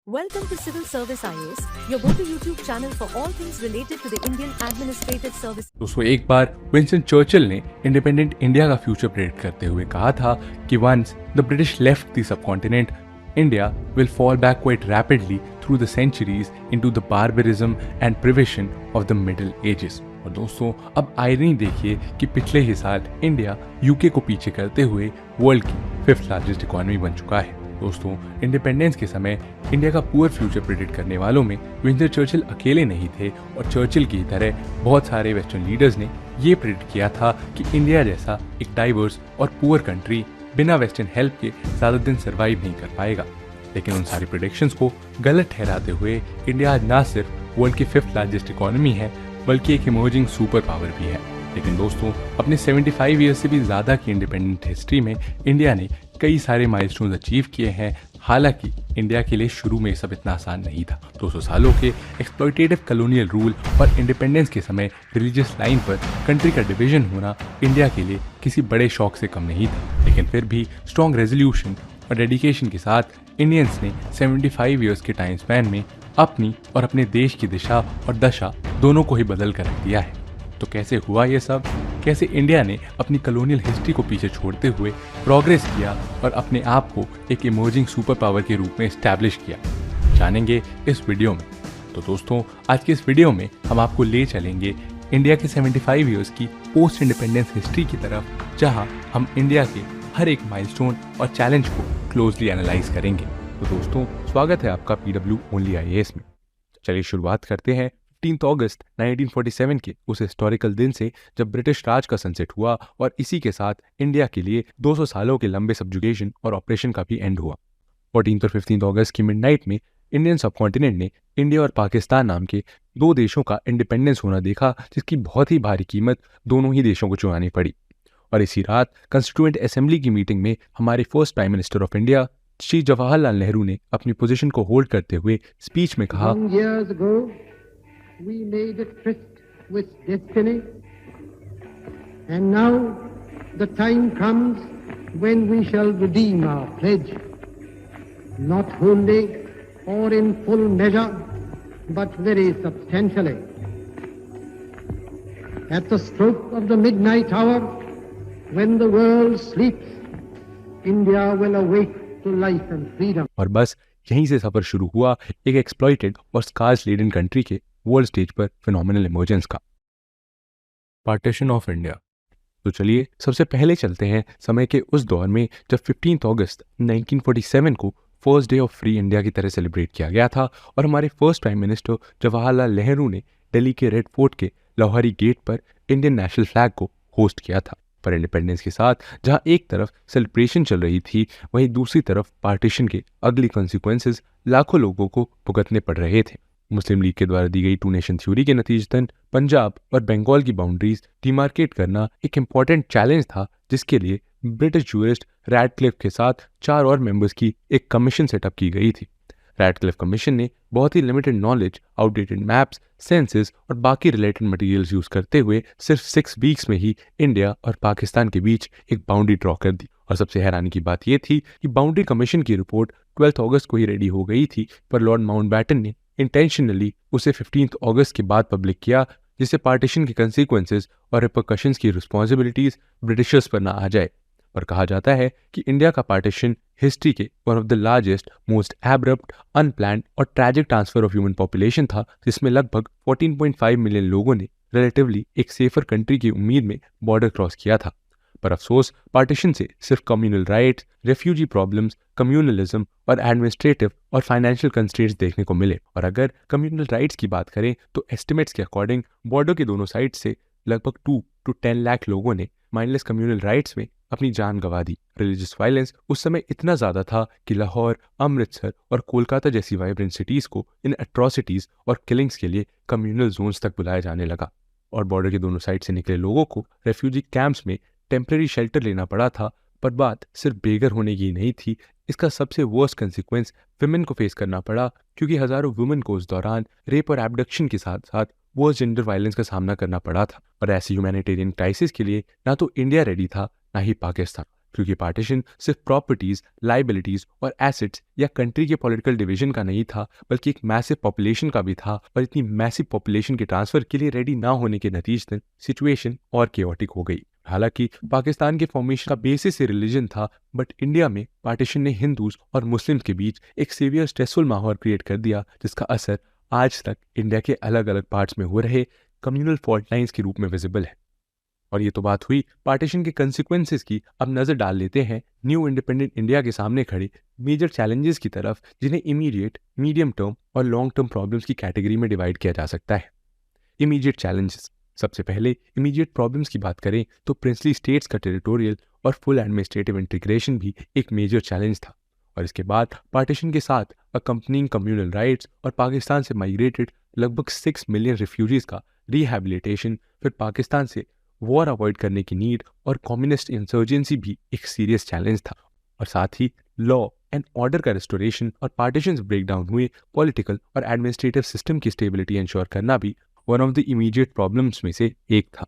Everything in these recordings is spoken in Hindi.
Welcome to Civil Service IAS, your go-to YouTube channel for all things related to the Indian Administrative Service. दोस्तों एक बार विंस्टन चर्चिल ने इंडिपेंडेंट इंडिया का फ्यूचर प्रेडिक्ट करते हुए कहा था कि once the British left the subcontinent, India will fall back quite rapidly through the centuries into the barbarism and privation of the middle ages. और दोस्तों अब आयरनी देखिए कि पिछले ही साल इंडिया यूके को पीछे करते हुए वर्ल्ड की 5th लार्जेस्ट इकोनॉमी बन चुका है। दोस्तों इंडिपेंडेंस के समय इंडिया का पुअर फ्यूचर प्रेडिक्ट करने वालों में विंस्टन चर्चिल अकेले नहीं थे और चर्चिल की तरह बहुत सारे वेस्टर्न लीडर्स ने ये प्रेडिक्ट किया था कि इंडिया जैसा एक डाइवर्स और पुअर कंट्री बिना वेस्टर्न हेल्प के ज़्यादा दिन सर्वाइव नहीं कर पाएगा। लेकिन उन सारी प्रेडिक्शंस को गलत ठहराते हुए इंडिया आज ना सिर्फ वर्ल्ड की 5th लार्जेस्ट इकोनॉमी है बल्कि एक इमर्जिंग सुपर पावर भी है। लेकिन दोस्तों अपने 75 ईयर्स से भी ज़्यादा की इंडिपेंडेंट हिस्ट्री में इंडिया ने कई सारे माइलस्टोन्स अचीव किए हैं। हालांकि इंडिया के लिए शुरू में सब इतना आसान नहीं था। 200 सालों के एक्सप्लॉयटेटिव कॉलोनियल रूल और इंडिपेंडेंस के समय रिलीजियस लाइन पर कंट्री का डिवीजन होना इंडिया के लिए किसी बड़े शौक से कम नहीं था। लेकिन फिर भी स्ट्रॉन्ग रेजोल्यूशन और डेडिकेशन के साथ इंडियंस ने 75 ईयर्स के टाइम स्पैन में अपनी और अपने देश की दिशा और दशा दोनों को ही बदल कर रख दिया है। तो कैसे हुआ ये सब? कैसे इंडिया ने अपनी कॉलोनियल हिस्ट्री को पीछे छोड़ते हुए प्रोग्रेस किया और अपने आप को एक इमर्जिंग सुपर पावर के रूप में एस्टैब्लिश किया, जानेंगे इस वीडियो में। तो दोस्तों आज के इस वीडियो में हम आपको ले चलेंगे इंडिया के 75 ईयर्स की पोस्ट इंडिपेंडेंस हिस्ट्री की तरफ, जहां हम इंडिया के हर एक माइलस्टोन और चैलेंज को क्लोजली एनालाइज करेंगे। तो दोस्तों स्वागत है आपका PW ओनली IAS में। चलिए शुरुआत करते हैं 15 अगस्त 1947 के उस हिस्टोरिकल दिन से जब ब्रिटिश राज का सनसेट हुआ और इसी के साथ इंडिया के लिए 200 सालों के लंबे सब्जुगेशन और ऑपरेशन का भी एंड हुआ। 14 और 15 अगस्त की मिडनाइट में इंडियन सबकॉन्टिनेंट ने इंडिया और पाकिस्तान नाम के दो देशों का इंडिपेंडेंस होना देखा, जिसकी बहुत ही भारी कीमत दोनों ही देशों को चुकानी पड़ी। और इसी रात कंस्टिट्यूएंट असेंबली की मीटिंग में हमारे first prime minister of India Shri Jawaharlal Nehru ने अपनी पोजीशन को होल्ड करते हुए स्पीच में कहा, We made a tryst with destiny, and now the time comes when we shall redeem our pledge, not wholly or in full measure, but very substantially. At the stroke of the midnight hour, when the world sleeps, India will awake to life and freedom. और बस यहीं से सफर शुरू हुआ एक एक्सप्लॉइटेड और स्कार्स लेडन कंट्री के वर्ल्ड स्टेज पर फिनोमिनल इमर्जेंस का। Partition of India. तो चलिए सबसे पहले चलते हैं समय के उस दौर में जब 15 अगस्त 1947 को first day of free India की तरह सेलिब्रेट किया गया था और हमारे first prime minister Jawaharlal Nehru ने दिल्ली के रेड फोर्ट के लाहौरी गेट पर इंडियन नेशनल फ्लैग को होस्ट किया था। पर इंडिपेंडेंस के साथ जहां एक तरफ सेलिब्रेशन चल रही थी, वहीं दूसरी तरफ पार्टीशन के अगली कॉन्सिक्वेंसेस लाखों लोगों को भुगतने पड़ रहे थे। मुस्लिम लीग के द्वारा दी गई 2 नेशन थ्योरी के नतीजतन पंजाब और बंगाल की बाउंड्रीज डिमार्केट करना एक इम्पॉर्टेंट चैलेंज था, जिसके लिए ब्रिटिश जूरिस्ट रैडक्लिफ के साथ 4 और मेंबर्स की एक कमीशन सेटअप की गई थी। रैडक्लिफ कमीशन ने बहुत ही limited knowledge, outdated maps, censuses और बाकी रिलेटेड मटेरियल्स यूज करते हुए सिर्फ 6 वीक्स में ही इंडिया और पाकिस्तान के बीच एक बाउंड्री ड्रॉ कर दी। और सबसे हैरानी की बात यह थी कि बाउंड्री कमीशन की रिपोर्ट 12 अगस्त को ही रेडी हो गई थी, पर लॉर्ड माउंटबैटन ने इंटेंशनली उसे 15 अगस्त के बाद पब्लिक किया, जिससे पार्टीशन के कंसिक्वेंसेस और रिपरकशंस की रिस्पॉन्सिबिलिटीज ब्रिटिशर्स पर ना आ जाए। पर कहा जाता है कि इंडिया का पार्टीशन हिस्ट्री के one of the largest, most abrupt, unplanned और tragic transfer of human population था, जिसमें लगभग 14.5 मिलियन लोगों ने रिलेटिवली एक सेफर कंट्री की उम्मीद में बॉर्डर क्रॉस किया था। पर अफसोस पार्टीशन से सिर्फ communal riots, refugee problems, communalism और एडमिनिस्ट्रेटिव और फाइनेंशियल कंस्ट्रेंट्स देखने को मिले। और अगर कम्युनल राइट्स की बात करें तो एस्टिमेट्स के अकॉर्डिंग बॉर्डर के दोनों साइड से लगभग 2 to 10 लाख लोगों ने माइंडलेस कम्युनल राइट्स में अपनी जान गंवा दी। रिलीजियस वायलेंस उस समय इतना ज़्यादा था कि लाहौर, अमृतसर और कोलकाता जैसी वाइब्रेंट सिटीज़ को इन एट्रॉसिटीज़ और किलिंग्स के लिए कम्युनल जोन्स तक बुलाया जाने लगा। और बॉर्डर के दोनों साइड से निकले लोगों को रेफ्यूजी कैंप्स में टेम्परेरी शेल्टर लेना पड़ा था। पर बात सिर्फ बेघर होने की नहीं थी, इसका सबसे वर्स्ट कंसिक्वेंस विमेन को फेस करना पड़ा, क्योंकि हजारों वुमेन को उस दौरान रेप और एब्डक्शन के साथ साथ वर्स्ट जेंडर वायलेंस का सामना करना पड़ा था। और ऐसी ह्यूमैनिटेरियन क्राइसिस के लिए ना तो इंडिया रेडी था ना ही पाकिस्तान। क्योंकि पार्टीशन सिर्फ प्रॉपर्टीज, लाइबिलिटीज और एसेट्स या कंट्री के पॉलिटिकल डिवीजन का नहीं था, बल्कि एक मैसिव पॉपुलेशन का भी था। और इतनी मैसिव पॉपुलेशन के ट्रांसफर के लिए रेडी ना होने के नतीजतन सिचुएशन और केओटिक हो गई। हालांकि पाकिस्तान के फॉर्मेशन का बेसिस से रिलीजन था, बट इंडिया में पार्टीशन ने हिंदूज और मुस्लिम्स के बीच एक सीवियर स्ट्रेसफुल माहौल क्रिएट कर दिया, जिसका असर आज तक इंडिया के अलग अलग पार्ट्स में हो रहे कम्युनल फॉल्ट लाइंस के रूप में विजिबल है। और ये तो बात हुई पार्टीशन के कंसिक्वेंसेस की। अब नजर डाल लेते हैं न्यू इंडिपेंडेंट इंडिया के सामने खड़े मेजर चैलेंजेस की तरफ, जिन्हें इमीडिएट, मीडियम टर्म और लॉन्ग टर्म प्रॉब्लम्स की कैटेगरी में डिवाइड किया जा सकता है। Immediate challenges. सबसे पहले इमीडिएट प्रॉब्लम्स की बात करें तो प्रिंसली स्टेट्स का टेरिटोरियल और फुल एडमिनिस्ट्रेटिव इंटीग्रेशन भी एक मेजर चैलेंज था। और इसके बाद पार्टीशन के साथ अकम्पनिंग कम्युनल राइट्स और पाकिस्तान से माइग्रेटेड लगभग 6 मिलियन रिफ्यूजीज का रिहैबिलिटेशन, फिर पाकिस्तान से वॉर अवॉइड करने की नीड और कम्युनिस्ट इंसर्जेंसी भी एक सीरियस चैलेंज था। और साथ ही लॉ एंड ऑर्डर का रेस्टोरेशन और पार्टीशंस ब्रेकडाउन हुए पॉलिटिकल और एडमिनिस्ट्रेटिव सिस्टम की स्टेबिलिटी इंश्योर करना भी one of the immediate problems में से एक था।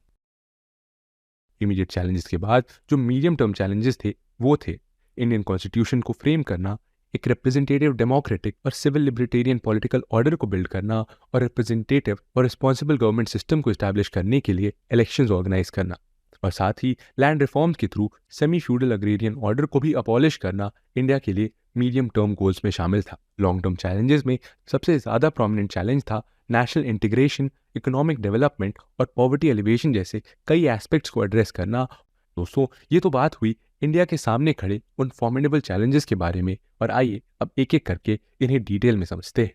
इमीडिएट चैलेंजेस के बाद जो मीडियम टर्म चैलेंजेस थे वो थे इंडियन कॉन्स्टिट्यूशन को फ्रेम करना, एक रिप्रेजेंटेटिव डेमोक्रेटिक और सिविल लिबर्टेरियन पॉलिटिकल ऑर्डर को बिल्ड करना और रिप्रेजेंटेटिव और रिस्पॉन्सिबल गवर्नमेंट सिस्टम को इस्टेब्लिश करने के लिए इलेक्शंस ऑर्गेनाइज करना, और साथ ही लैंड रिफॉर्म्स के through semi feudal agrarian order को भी अबॉलिश करना इंडिया के लिए मीडियम टर्म गोल्स में शामिल था। लॉन्ग टर्म चैलेंजेस में सबसे ज़्यादा प्रोमिनेंट चैलेंज था नेशनल इंटीग्रेशन, इकोनॉमिक डेवलपमेंट और पॉवर्टी एलिवेशन जैसे कई एस्पेक्ट्स को एड्रेस करना। दोस्तों, ये तो बात हुई इंडिया के सामने खड़े उन फॉर्मिडेबल चैलेंजेस के बारे में, और आइए अब एक एक करके इन्हें डिटेल में समझते हैं।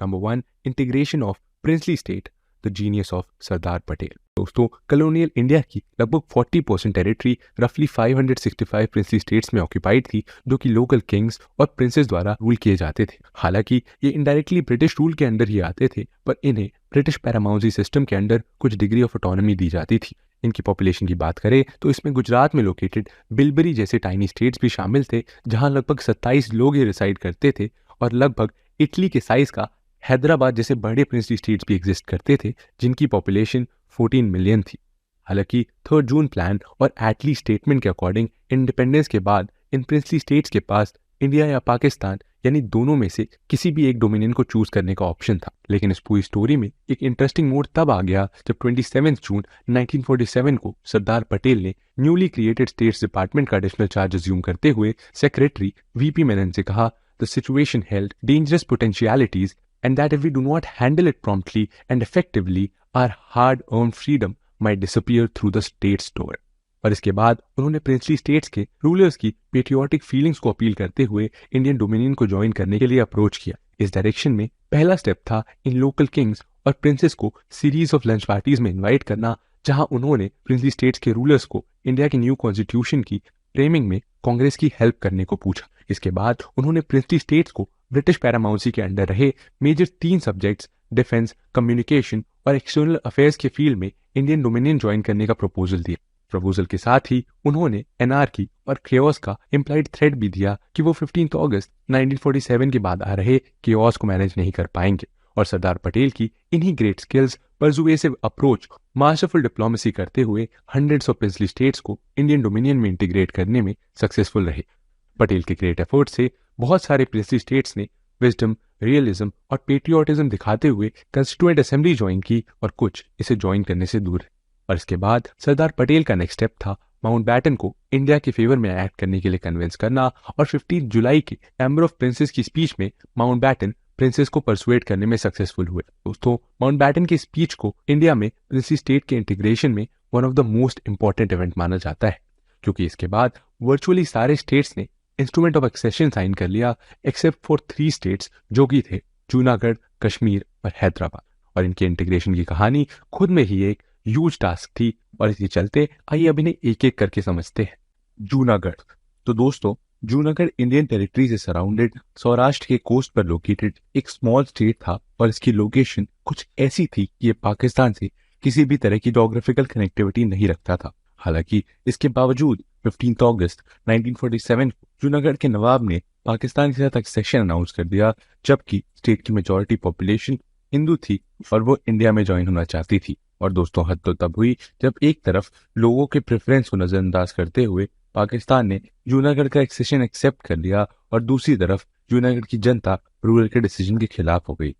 Number 1, integration of princely state, the genius of Sardar Patel. दोस्तों, कॉलोनियल इंडिया की लगभग 40% टेरिटरी रफली 565 प्रिंसली स्टेट्स में ऑक्यूपाइड थी, जो कि लोकल किंग्स और प्रिंसेस द्वारा रूल किए जाते थे। हालांकि ये इनडायरेक्टली ब्रिटिश रूल के अंडर ही आते थे, पर इन्हें ब्रिटिश पैरामाउंसी सिस्टम के अंडर कुछ डिग्री ऑफ ऑटोनॉमी दी जाती थी। इनकी पॉपुलेशन की बात करें तो इसमें गुजरात में लोकेटेड बिलबरी जैसे टाइनी स्टेट्स भी शामिल थे, जहां लगभग 27 लोग ही रिसाइड करते थे, और लगभग इटली के साइज का हैदराबाद जैसे बड़े प्रिंसली स्टेट्स भी एग्जिस्ट करते थे, जिनकी पॉपुलेशन 14 मिलियन थी। हालांकि 3 जून प्लान और एटली स्टेटमेंट के अकॉर्डिंग इंडिपेंडेंस के बाद इन प्रिंसली स्टेट्स के पास इंडिया या पाकिस्तान यानी दोनों में से किसी भी एक डोमिनियन को चूज करने का ऑप्शन था। लेकिन इस पूरी स्टोरी में एक इंटरेस्टिंग मोड़ तब आ गया जब 27 जून 1947 को सरदार पटेल ने न्यूली क्रिएटेड स्टेट्स डिपार्टमेंट का एडिशनल चार्ज अज्यूम करते हुए सेक्रेटरी वीपी मेनन से कहा, the situation held dangerous potentialities and that if we do not handle it promptly and effectively, our hard-earned freedom might disappear through the state's door. और इसके बाद उन्होंने प्रिंसली स्टेट्स के रूलर्स की पेट्रियोटिक फीलिंग्स को अपील करते हुए इंडियन डोमिनियन को ज्वाइन करने के लिए अप्रोच किया। इस डायरेक्शन में पहला स्टेप था इन लोकल किंग्स और प्रिंसेस को सीरीज ऑफ लंच पार्टीज में इन्वाइट करना, जहां उन्होंने प्रिंसली स्टेट्स के रूलर्स को इंडिया की न्यू कॉन्स्टिट्यूशन की फ्रेमिंग में कांग्रेस की हेल्प करने को पूछा। इसके बाद उन्होंने प्रिंसली स्टेट्स को ब्रिटिश पैरामाउंसी के अंडर रहे मेजर 3 सब्जेक्ट्स डिफेंस, कम्युनिकेशन और एक्सटर्नल अफेयर्स के फील्ड में इंडियन डोमिनियन ज्वाइन करने का प्रपोजल दिया। प्रपोजल के साथ ही उन्होंने एनार्की और केओस का इम्प्लाइड थ्रेट भी दिया कि वो 15 अगस्त 1947 के बाद आ रहे केओस को मैनेज नहीं कर पाएंगे, और सरदार पटेल की इन्हीं great skills, persuasive approach, masterful diplomacy करते हुए हंड्रेड्स ऑफ प्रिंसली स्टेट्स को इंडियन डोमिनियन में इंटीग्रेट करने में सक्सेसफुल रहे। पटेल के ग्रेट एफर्ट से बहुत सारे प्रिंसली स्टेट्स ने विजडम, रियलिज्म और पेट्रियोटिज्म दिखाते हुए कंस्टिट्यूएंट असेंबली ज्वाइन की, और कुछ इसे ज्वाइन करने से दूर है। और इसके बाद सरदार पटेल का नेक्स्ट स्टेप था माउंटबैटन को इंडिया के फेवर में एक्ट करने के लिए कन्विंस करना, और 15 जुलाई के चैम्बर ऑफ प्रिंसेस की स्पीच में माउंटबैटन प्रिंसेस को परसुएट करने में सक्सेसफुल हुए। दोस्तों, माउंटबैटन की स्पीच को इंडिया में प्रिंसली स्टेट के इंटीग्रेशन में one of the most important event माना जाता है, क्योंकि इसके बाद वर्चुअली सारे स्टेट्स ने इंस्ट्रूमेंट ऑफ एक्सेशन साइन कर लिया एक्सेप्ट फॉर 3 स्टेट्स, जो कि थे जूनागढ़, कश्मीर और हैदराबाद। और इनके इंटीग्रेशन की कहानी खुद में ही एक ह्यूज टास्क थी, और इसके चलते आइए अब इन्हें एक एक करके समझते हैं। जूनागढ़। तो दोस्तों, जूनागढ़ इंडियन टेरिटरी से सराउंडेड सौराष्ट्र के कोस्ट पर लोकेटेड एक स्मॉल स्टेट था, और इसकी लोकेशन कुछ ऐसी थी कि ये पाकिस्तान से किसी भी तरह की जोग्राफिकल कनेक्टिविटी नहीं रखता था। हालांकि इसके बावजूद 15 अगस्त 1947 को जूनागढ़ के नवाब ने पाकिस्तान के साथ एक्सेशन अनाउंस कर दिया, जबकि स्टेट की मेजॉरिटी पॉपुलेशन हिंदू थी और वो इंडिया में ज्वाइन होना चाहती थी। और दोस्तों, हद तो तब हुई जब एक तरफ लोगों के प्रेफरेंस को नजरअंदाज करते हुए पाकिस्तान ने जूनागढ़ का एक्सेशन एक्सेप्ट कर लिया और दूसरी तरफ जूनागढ़ की जनता रूलर के डिसीजन के खिलाफ हो गई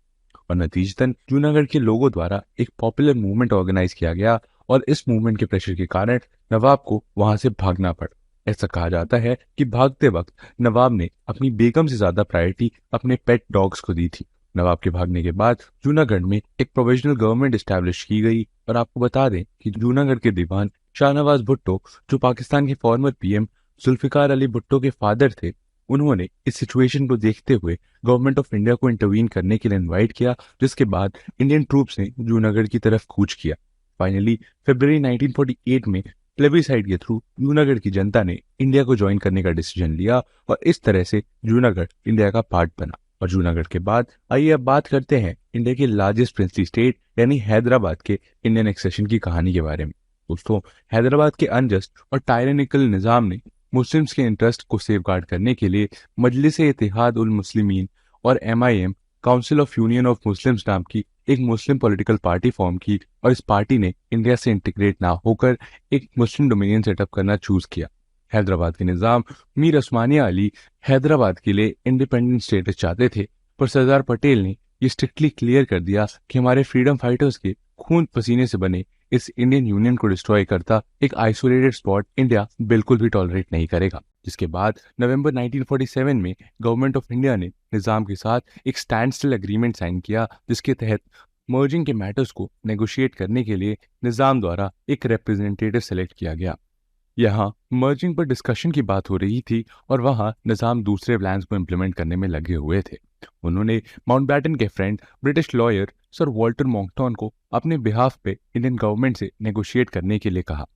और नतीजतन जूनागढ़ के लोगों द्वारा एक पॉपुलर मूवमेंट ऑर्गेनाइज किया गया और इस मूवमेंट के प्रेशर के कारण नवाब को वहां से भागना पड़ा। ऐसा कहा जाता है कि भागते वक्त नवाब ने अपनी बेगम से ज्यादा प्रायोरिटी अपने पेट डॉग्स को दी थी। नवाब के भागने के बाद जूनागढ़ में एक प्रोविजनल गवर्नमेंट एस्टैब्लिश की गई और आपको बता दें कि जूनागढ़ के दीवान शाहनवाज भुट्टो, जो पाकिस्तान के फॉर्मर पीएम जुल्फिकार अली भुट्टो के फादर थे, उन्होंने इस सिचुएशन को देखते हुए गवर्नमेंट ऑफ इंडिया को इंटरवीन करने के लिए इनवाइट किया, जिसके बाद इंडियन ट्रूप्स ने जूनागढ़ की तरफ कूच किया। फाइनली फरवरी 1948 में प्लेबिसाइड के थ्रू जूनागढ़ की जनता ने इंडिया को ज्वाइन करने का डिसीजन लिया और इस तरह से जूनागढ़ इंडिया का पार्ट बना। और जूनागढ़ के बाद आइए अब बात करते हैं इंडिया के लार्जेस्ट प्रिंसली स्टेट यानी हैदराबाद के इंडियन एक्सेशन की कहानी के बारे में। दोस्तों, हैदराबाद के अनजस्ट और टायरेनिकल निजाम ने मुस्लिम्स के इंटरेस्ट को सेफगार्ड करने के लिए मजलिस-ए-इत्तेहाद उल मुस्लिमीन और MIM council of union of Muslims नाम की एक मुस्लिम पॉलिटिकल पार्टी फॉर्म की और इस पार्टी ने इंडिया से इंटीग्रेट ना होकर एक मुस्लिम डोमिनियन सेटअप करना चूज किया। हैदराबाद के निजाम मीर उस्मानिया अली हैदराबाद के लिए इंडिपेंडेंट स्टेटस चाहते थे, पर सरदार पटेल ने ये स्ट्रिक्टली क्लियर कर दिया कि हमारे फ्रीडम फाइटर्स के खून पसीने से बने इस इंडियन यूनियन को डिस्ट्रॉय करता एक आइसोलेटेड स्पॉट इंडिया बिल्कुल भी टॉलरेट नहीं करेगा। जिसके बाद नवंबर 1947 में गवर्नमेंट ऑफ इंडिया ने निजाम के साथ एक स्टैंड स्टिल एग्रीमेंट साइन किया, जिसके तहत मर्जिंग के मैटर्स को नेगोशिएट करने के लिए निजाम द्वारा एक रिप्रेजेंटेटिव सेलेक्ट किया गया। यहाँ मर्जिंग पर डिस्कशन की बात हो रही थी और वहाँ निजाम दूसरे प्लान्स को इम्प्लीमेंट करने में लगे हुए थे। उन्होंने माउंटबैटन के friend British lawyer sir Walter Monckton को अपने बिहाफ पे इंडियन गवर्नमेंट से नेगोशिएट करने के लिए कहा।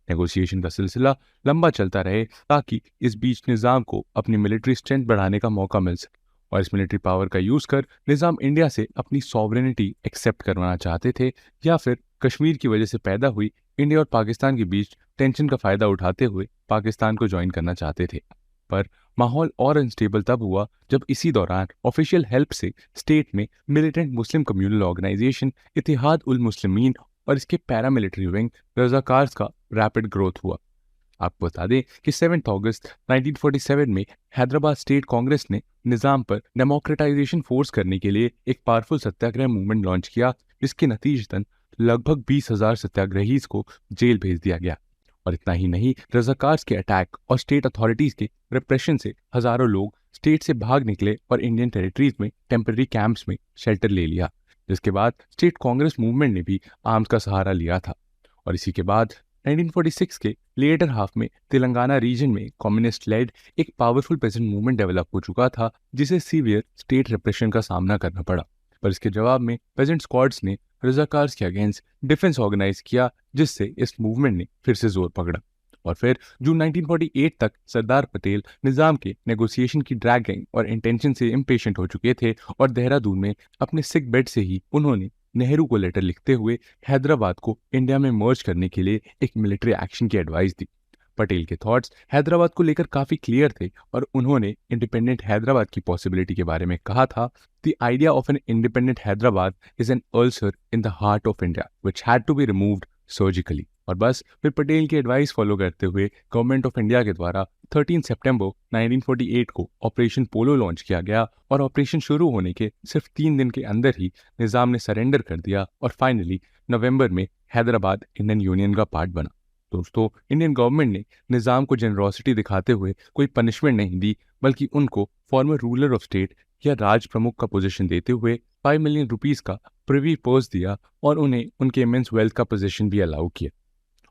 नेगोशिएशन का सिलसिला लंबा चलता रहे ताकि इस बीच निजाम को अपनी मिलिट्री स्ट्रेंथ बढ़ाने का मौका मिल सके और इस मिलिट्री पावर का यूज कर निजाम इंडिया से अपनी सॉवरेनिटी एक्सेप्ट करवाना चाहते थे या फिर कश्मीर की वजह से पैदा हुई इंडिया और पाकिस्तान के बीच टेंशन का फायदा उठाते हुए पाकिस्तान को ज्वाइन करना चाहते थे। पर माहौल और अनस्टेबल तब हुआ जब इसी दौरान ऑफिशियल हेल्प से स्टेट में मिलिटेंट मुस्लिम कम्युनल ऑर्गेनाइजेशन इत्तेहाद उल मुस्लिमीन और इसके पैरामिलिट्री विंग रजाकार्स का रैपिड ग्रोथ हुआ। आपको बता दें कि 7 अगस्त 1947 में हैदराबाद स्टेट कांग्रेस ने निजाम पर डेमोक्रेटाइजेशन फोर्स करने के लिए एक पावरफुल सत्याग्रह मूवमेंट लॉन्च किया, जिसके नतीजतन लगभग 20,000 सत्याग्रहीज को जेल भेज दिया गया। और इतना ही नहीं, रजाकार्स के अटैक और स्टेट अथॉरिटीज के रिप्रेशन से हजारों लोग स्टेट से भाग निकले और इंडियन टेरिटरीज में टेम्पररी कैंप्स में शेल्टर ले लिया, जिसके बाद स्टेट कांग्रेस मूवमेंट ने भी आर्म्स का सहारा लिया था। और इसी के बाद 1946 के लेटर हाफ में तेलंगाना रीजन में कम्युनिस्ट लेड एक पावरफुल पेजेंट मूवमेंट डेवलप हो चुका था, जिसे सीवियर स्टेट रिप्रेशन का सामना करना पड़ा। पर इसके जवाब में पेजेंट स्क्वाड्स ने रजाकार्स के अगेंस्ट डिफेंस ऑर्गेनाइज किया, जिससे इस मूवमेंट ने फिर से जोर पकड़ा। और फिर जून 1948 तक सरदार पटेल निजाम के नेगोशिएशन की ड्रैगिंग और इंटेंशन से इम्पेशेंट हो चुके थे और देहरादून में अपने सिक बेड से ही उन्होंने नेहरू को लेटर लिखते हुए हैदराबाद को इंडिया में मर्ज करने के लिए एक मिलिट्री एक्शन की एडवाइस दी। पटेल के थॉट्स हैदराबाद को लेकर काफी क्लियर थे और उन्होंने इंडिपेंडेंट हैदराबाद की पॉसिबिलिटी के बारे में कहा था, the idea of an independent Hyderabad is an ulcer in the heart of India which had to be removed surgically. और बस फिर पटेल की एडवाइस फॉलो करते हुए गवर्नमेंट ऑफ इंडिया के द्वारा 13 सितंबर 1948 को ऑपरेशन पोलो लॉन्च किया गया और ऑपरेशन शुरू होने के सिर्फ 3 दिन के अंदर ही निजाम ने सरेंडर कर दिया और फाइनली नवंबर में हैदराबाद इंडियन यूनियन का पार्ट बना। दोस्तों, इंडियन गवर्नमेंट ने निजाम को जेनरोसिटी दिखाते हुए कोई पनिशमेंट नहीं दी, बल्कि उनको फॉर्मर रूलर ऑफ स्टेट या राज प्रमुख का पोजीशन देते हुए 5 मिलियन रुपीस का प्रिवी पर्स दिया और उन्हें उनके इमेंस वेल्थ का पोजीशन भी अलाउ किया।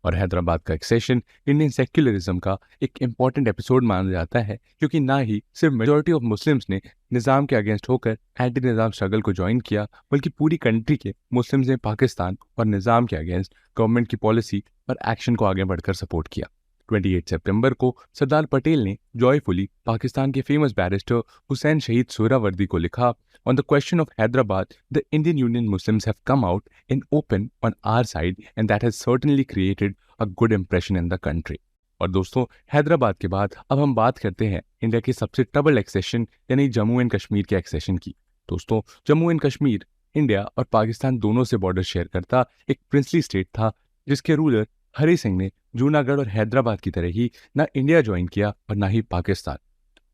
और हैदराबाद का एक्सेशन इंडियन सेक्युलरिज्म का एक इंपॉर्टेंट एपिसोड माना जाता है, क्योंकि ना ही सिर्फ मेजॉरिटी ऑफ मुस्लिम्स ने निजाम के अगेंस्ट होकर एंटी निजाम स्ट्रगल को ज्वाइन किया, बल्कि पूरी कंट्री के मुस्लिम्स ने पाकिस्तान और निजाम के अगेंस्ट गवर्नमेंट की पॉलिसी और एक्शन को आगे बढ़कर सपोर्ट किया। 28 सितंबर को सरदार पटेल ने जॉयफुली पाकिस्तान के फेमस बैरिस्टर हुसैन शहीद सोहरावर्दी को लिखा, on the question of Hyderabad the Indian union Muslims have come out in open on our side and that has certainly created a good impression in the country. और दोस्तों, हैदराबाद के बाद अब हम बात करते हैं इंडिया के सबसे ट्रबल एक्सेशन यानी जम्मू एंड कश्मीर के एक्सेशन की। दोस्तों, जम्मू एंड कश्मीर इंडिया और पाकिस्तान दोनों से बॉर्डर शेयर करता एक प्रिंसली स्टेट था, जिसके रूलर हरि सिंह ने जूनागढ़ और हैदराबाद की तरह ही ना इंडिया ज्वाइन किया और ना ही पाकिस्तान।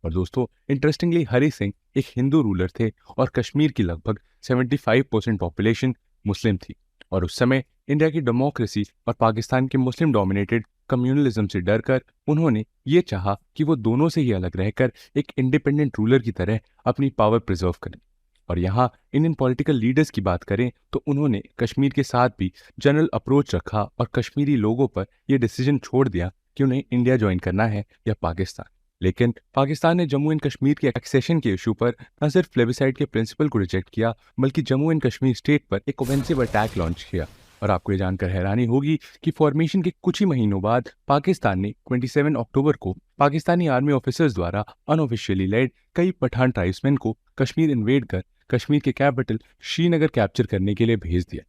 और दोस्तों, इंटरेस्टिंगली हरि सिंह एक हिंदू रूलर थे और कश्मीर की लगभग 75% पॉपुलेशन मुस्लिम थी। और उस समय इंडिया की डेमोक्रेसी और पाकिस्तान के मुस्लिम डोमिनेटेड कम्युनलिज्म से डरकर उन्होंने ये चाहा कि वो दोनों से ही अलग रहकर एक इंडिपेंडेंट रूलर की तरह अपनी पावर प्रिजर्व करें। और यहाँ इंडियन पॉलिटिकल लीडर्स की बात करें तो उन्होंने कश्मीर के साथ भी जनरल अप्रोच रखा और कश्मीरी लोगों पर यह डिसीजन छोड़ दिया कि उन्हें इंडिया ज्वाइन करना है या पाकिस्तान। लेकिन पाकिस्तान ने जम्मू एंड कश्मीर के एक्सेशन के इशू पर न सिर्फ प्लेबिसाइड के प्रिंसिपल को रिजेक्ट किया, बल्कि जम्मू एंड कश्मीर स्टेट पर एक ऑफेंसिव अटैक लॉन्च किया। और आपको ये जानकर हैरानी होगी कि फॉर्मेशन के कुछ ही महीनों बाद पाकिस्तान ने 27 अक्टूबर को पाकिस्तानी आर्मी ऑफिसर्स द्वारा अनऑफिशियली लेड कई पठान ट्राइब्समैन को कश्मीर इन्वेड कर कश्मीर के कैपिटल श्रीनगर कैप्चर करने के लिए भेज दिया।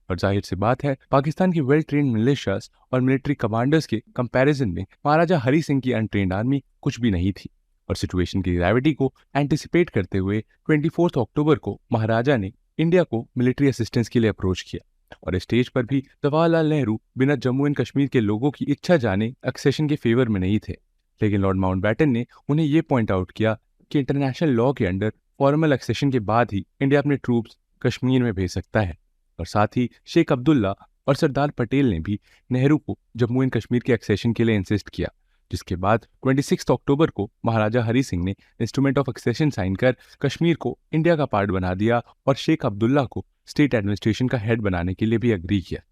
और जाहिर सी बात है, पाकिस्तान की वेल ट्रेन्ड मिलिशियास और मिलिट्री कमांडर्स के कंपैरिजन में महाराजा हरि सिंह की अनट्रेन्ड आर्मी कुछ भी नहीं थी। और सिचुएशन की ग्रेविटी को एंटिसिपेट करते हुए 24 अक्टूबर को महाराजा ने इंडिया को मिलिट्री असिस्टेंस के लिए अप्रोच किया। और इस स्टेज पर भी जवाहरलाल नेहरू बिना जम्मू एंड कश्मीर के लोगों की इच्छा जाने एक्सेशन के फेवर में नहीं थे। लेकिन लॉर्ड माउंटबेटन ने उन्हें यह पॉइंट आउट किया कि इंटरनेशनल लॉ के अंडर फॉर्मल एक्सेशन के बाद ही इंडिया अपने ट्रूप्स कश्मीर में भेज सकता है। और साथ ही शेख अब्दुल्ला और सरदार पटेल ने भी नेहरू को जम्मू एंड कश्मीर के एक्सेशन के लिए इंसिस्ट किया, जिसके बाद 26 अक्टूबर को महाराजा हरि सिंह ने इंस्ट्रूमेंट ऑफ एक्सेशन साइन कर कश्मीर को इंडिया का पार्ट बना दिया और शेख अब्दुल्ला को स्टेट एडमिनिस्ट्रेशन का हेड बनाने के लिए भी एग्री किया।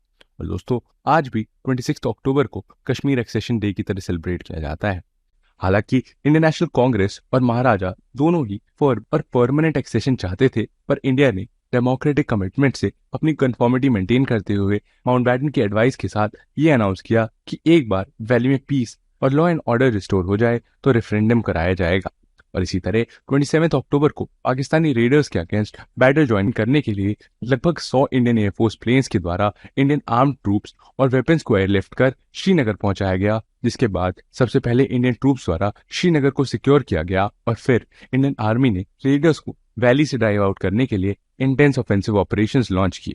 और दोस्तों, आज भी 26 अक्टूबर को कश्मीर एक्सेशन डे की तरह सेलिब्रेट किया जाता है। हालांकि इंडियन नेशनल कांग्रेस और महाराजा दोनों ही फॉर और परमानेंट एक्सेशन चाहते थे, पर इंडिया ने डेमोक्रेटिक कमिटमेंट से अपनी कन्फॉर्मिटी मेंटेन करते हुए माउंटबेटन की एडवाइस के साथ ये अनाउंस किया कि एक बार वैली में पीस और लॉ एंड ऑर्डर रिस्टोर हो जाए तो रेफरेंडम कराया जाएगा। और इसी तरह 27 अक्टूबर को पाकिस्तानी रेडर्स के अगेंस्ट बैटल ज्वाइन करने के लिए लगभग 100 इंडियन एयरफोर्स प्लेन्स के द्वारा इंडियन आर्म्ड ट्रूप्स और वेपन्स को एयरलिफ्ट कर श्रीनगर पहुंचाया गया, जिसके बाद सबसे पहले इंडियन ट्रूप्स द्वारा श्रीनगर को सिक्योर किया गया और फिर इंडियन आर्मी ने रेडर्स को वैली से ड्राइव आउट करने के लिए इंटेंस ऑफेंसिव ऑपरेशंस लॉन्च किए।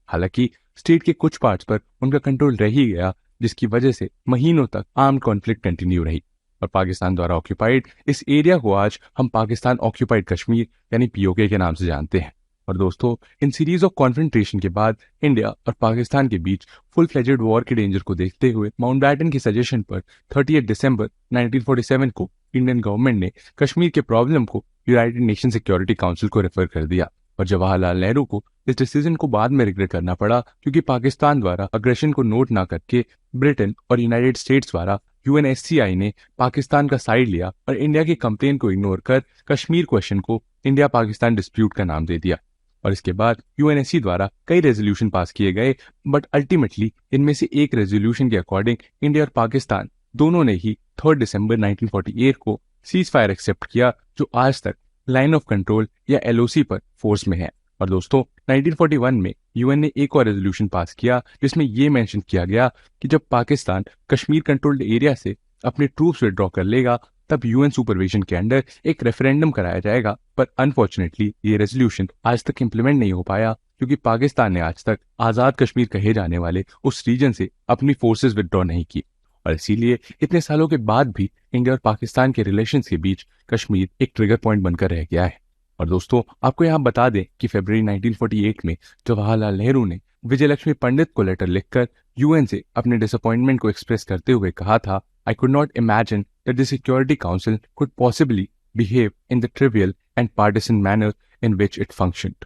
हालांकि स्टेट के कुछ पार्ट्स पर उनका कंट्रोल रह ही गया, जिसकी वजह से महीनों तक आर्म्ड कॉन्फ्लिक्ट कंटिन्यू रही और पाकिस्तान द्वारा ऑक्यूपाइड इस एरिया को आज हम पाकिस्तान ऑक्यूपाइड कश्मीर यानी पीओके के नाम से जानते हैं। और दोस्तों, इन सीरीज ऑफ कॉन्फ्रंटेशन के बाद इंडिया और पाकिस्तान के बीच फुल फ्लेजेड वॉर के डेंजर को देखते हुए माउंटबेटन के सजेशन पर 30 दिसंबर 1947 को इंडियन गवर्नमेंट ने कश्मीर के प्रॉब्लम को यूनाइटेड नेशन सिक्योरिटी काउंसिल को रेफर कर दिया। और जवाहरलाल नेहरू को इस डिसीजन को बाद में रिग्रेट करना पड़ा, क्योंकि पाकिस्तान द्वारा अग्रेशन को नोट ना करके ब्रिटेन और यूनाइटेड स्टेट्स द्वारा यूएनएससीआई ने पाकिस्तान का साइड लिया और इंडिया की कंप्लेन को इग्नोर कर कश्मीर क्वेश्चन को इंडिया पाकिस्तान डिस्प्यूट का नाम दे दिया। और इसके बाद यूएनएससी द्वारा कई रेजोल्यूशन पास किए गए, बट अल्टीमेटली इनमें से एक रेजोल्यूशन के अकॉर्डिंग इंडिया और पाकिस्तान दोनों ने ही 3 दिसंबर 1948 को सीज फायर एक्सेप्ट किया, जो आज तक लाइन ऑफ कंट्रोल या एलओसी पर फोर्स में है। और दोस्तों, 1941 में यूएन ने एक और रेजोल्यूशन पास किया जिसमें यह मेंशन किया गया कि जब पाकिस्तान कश्मीर कंट्रोल्ड एरिया से अपने ट्रूप्स विड्रॉ कर लेगा तब यूएन सुपरविजन के अंडर एक रेफरेंडम कराया जाएगा। पर अनफॉर्चुनेटली ये रेजोल्यूशन आज तक इम्प्लीमेंट नहीं हो पाया, क्योंकि पाकिस्तान ने आज तक आजाद कश्मीर कहे जाने वाले उस रीजन से अपनी फोर्सेस विड्रॉ नहीं की। और इसीलिए इतने सालों के बाद भी इंडिया और पाकिस्तान के रिलेशंस के बीच कश्मीर एक ट्रिगर पॉइंट बनकर रह गया है। और दोस्तों, आपको यहाँ बता दें कि फरवरी 1948 में जवाहरलाल नेहरू ने विजयलक्ष्मी पंडित को लेटर लिखकर यूएन से अपने डिसअपॉइंटमेंट को एक्सप्रेस करते हुए कहा था, I could not imagine that the security council could possibly behave in the trivial and partition manner in which it functioned.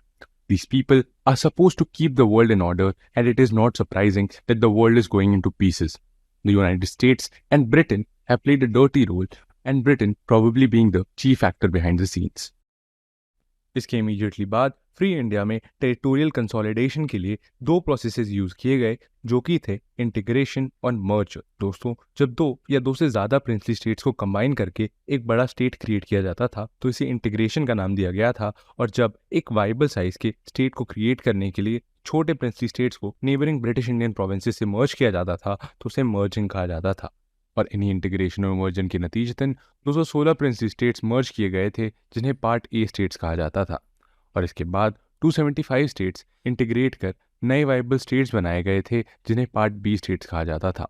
These people are supposed to keep the world in order, and it is not surprising that the world is going into pieces. The United States and Britain have played a dirty role, and Britain probably being the chief actor behind the scenes. इसके इमीडिएटली बाद फ्री इंडिया में टेरिटोरियल कंसोलिडेशन के लिए 2 प्रोसेसेस यूज किए गए, जो कि थे इंटीग्रेशन और मर्जर। दोस्तों, जब 2 या 2 से ज्यादा प्रिंसली स्टेट्स को कंबाइन करके एक बड़ा स्टेट क्रिएट किया जाता था तो इसे इंटीग्रेशन का नाम दिया गया था। और जब एक वाइबल साइज के स्टेट को क्रिएट करने के लिए छोटे प्रिंसली स्टेट्स को नेबरिंग ब्रिटिश इंडियन प्रोविंसेस से मर्ज किया जाता था तो उसे मर्जिंग कहा जाता था। और इन्हीं इंटीग्रेशन और मर्जन के नतीजतन 216 प्रिंसली स्टेट्स मर्ज किए गए थे, जिन्हें पार्ट ए स्टेट्स कहा जाता था। और इसके बाद 275 स्टेट्स इंटीग्रेट कर नए वाइबल स्टेट्स बनाए गए थे, जिन्हें पार्ट बी स्टेट्स कहा जाता था।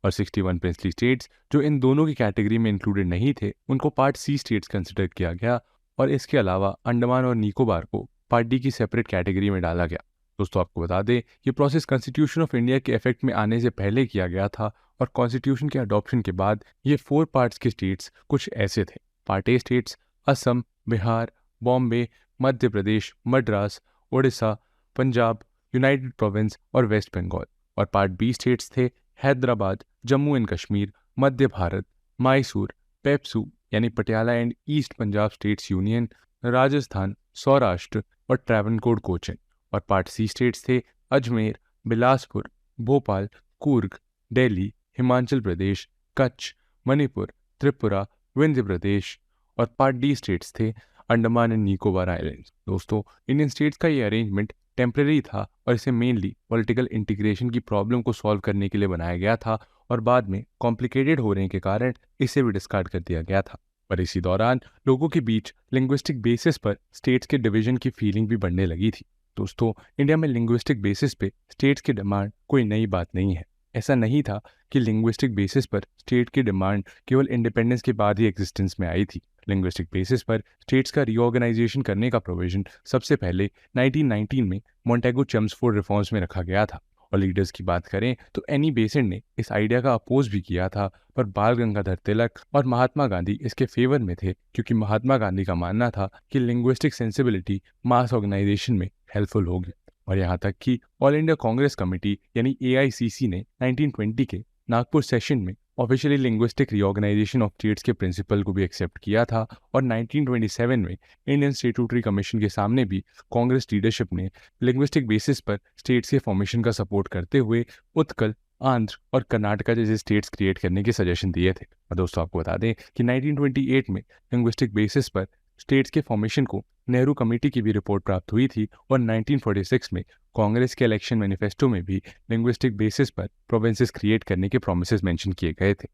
और 61 प्रिंसली स्टेट्स जो इन दोनों की कैटेगरी में इंक्लूडेड नहीं थे उनको पार्ट सी स्टेट्स कंसिडर किया गया और इसके अलावा अंडमान और निकोबार को पार्ट डी की सेपरेट कैटेगरी में डाला गया। दोस्तों आपको बता दें ये प्रोसेस कॉन्स्टिट्यूशन ऑफ इंडिया के इफेक्ट में आने से पहले किया गया था और कॉन्स्टिट्यूशन के अडॉप्शन के बाद ये 4 पार्ट्स के स्टेट्स कुछ ऐसे थे। Part A states Assam, Bihar, Bombay, Madhya Pradesh, Madras, Orissa, Punjab, United province और वेस्ट बंगाल। और पार्ट बी स्टेट्स थे हैदराबाद, जम्मू एंड कश्मीर, मध्य भारत, मैसूर, पेप्सू यानी Patiala and east Punjab states union, Rajasthan, Saurashtra और ट्रावनकोर कोचीन। और पार्ट सी स्टेट्स थे अजमेर, बिलासपुर, भोपाल, कूर्ग, दिल्ली, हिमाचल प्रदेश, कच्छ, मणिपुर, त्रिपुरा, विंध्य प्रदेश। और पार्ट डी स्टेट्स थे अंडमान एंड निकोबार आइलैंड्स। दोस्तों इंडियन स्टेट्स का ये अरेंजमेंट टेम्परेरी था और इसे मेनली पॉलिटिकल इंटीग्रेशन की प्रॉब्लम को सॉल्व करने के लिए बनाया गया था और बाद में कॉम्प्लिकेटेड होने के कारण इसे भी डिस्कार्ड कर दिया गया था। और इसी दौरान लोगों के बीच लिंग्विस्टिक बेसिस पर स्टेट्स के डिवीजन की फीलिंग भी बढ़ने लगी थी। दोस्तों इंडिया में लिंग्विस्टिक बेसिस पे स्टेट्स की डिमांड कोई नई बात नहीं है। ऐसा नहीं था कि लिंग्विस्टिक बेसिस पर स्टेट की डिमांड केवल इंडिपेंडेंस के बाद ही एग्जिस्टेंस में आई थी। लिंग्विस्टिक बेसिस पर स्टेट्स का रीऑर्गेनाइजेशन करने का प्रोविजन सबसे पहले 1919 में मॉन्टेगो चेम्सफोर्ड रिफॉर्म्स में रखा गया था। और लीडर्स की बात करें तो एनी बेसेंट ने इस आइडिया का अपोज भी किया था, पर बाल गंगाधर तिलक और महात्मा गांधी इसके फेवर में थे क्योंकि महात्मा गांधी का मानना था कि लिंग्विस्टिक सेंसिबिलिटी मास ऑर्गेनाइजेशन में हेल्पफुल होगी। और यहाँ तक कि ऑल इंडिया कांग्रेस कमेटी यानी AICC ने 1920 के नागपुर सेशन में officially linguistic reorganisation of states के प्रिंसिपल को भी एक्सेप्ट किया था। और 1927 में इंडियन स्टैट्यूटरी कमीशन के सामने भी कांग्रेस लीडरशिप ने लिंग्विस्टिक बेसिस पर स्टेट्स के फॉर्मेशन का सपोर्ट करते हुए उत्कल, आंध्र और कर्नाटका जैसे स्टेट्स क्रिएट करने के सजेशन दिए थे। और दोस्तों आपको बता दें कि 1928 में लिंग्विस्टिक बेसिस पर स्टेट्स के फॉर्मेशन को नेहरू कमेटी की भी रिपोर्ट प्राप्त हुई थी और 1946 में कांग्रेस के इलेक्शन मैनिफेस्टो में भी लिंग्विस्टिक बेसिस पर प्रोविंसेस क्रिएट करने के प्रोमिसेस मेंशन किए गए थे।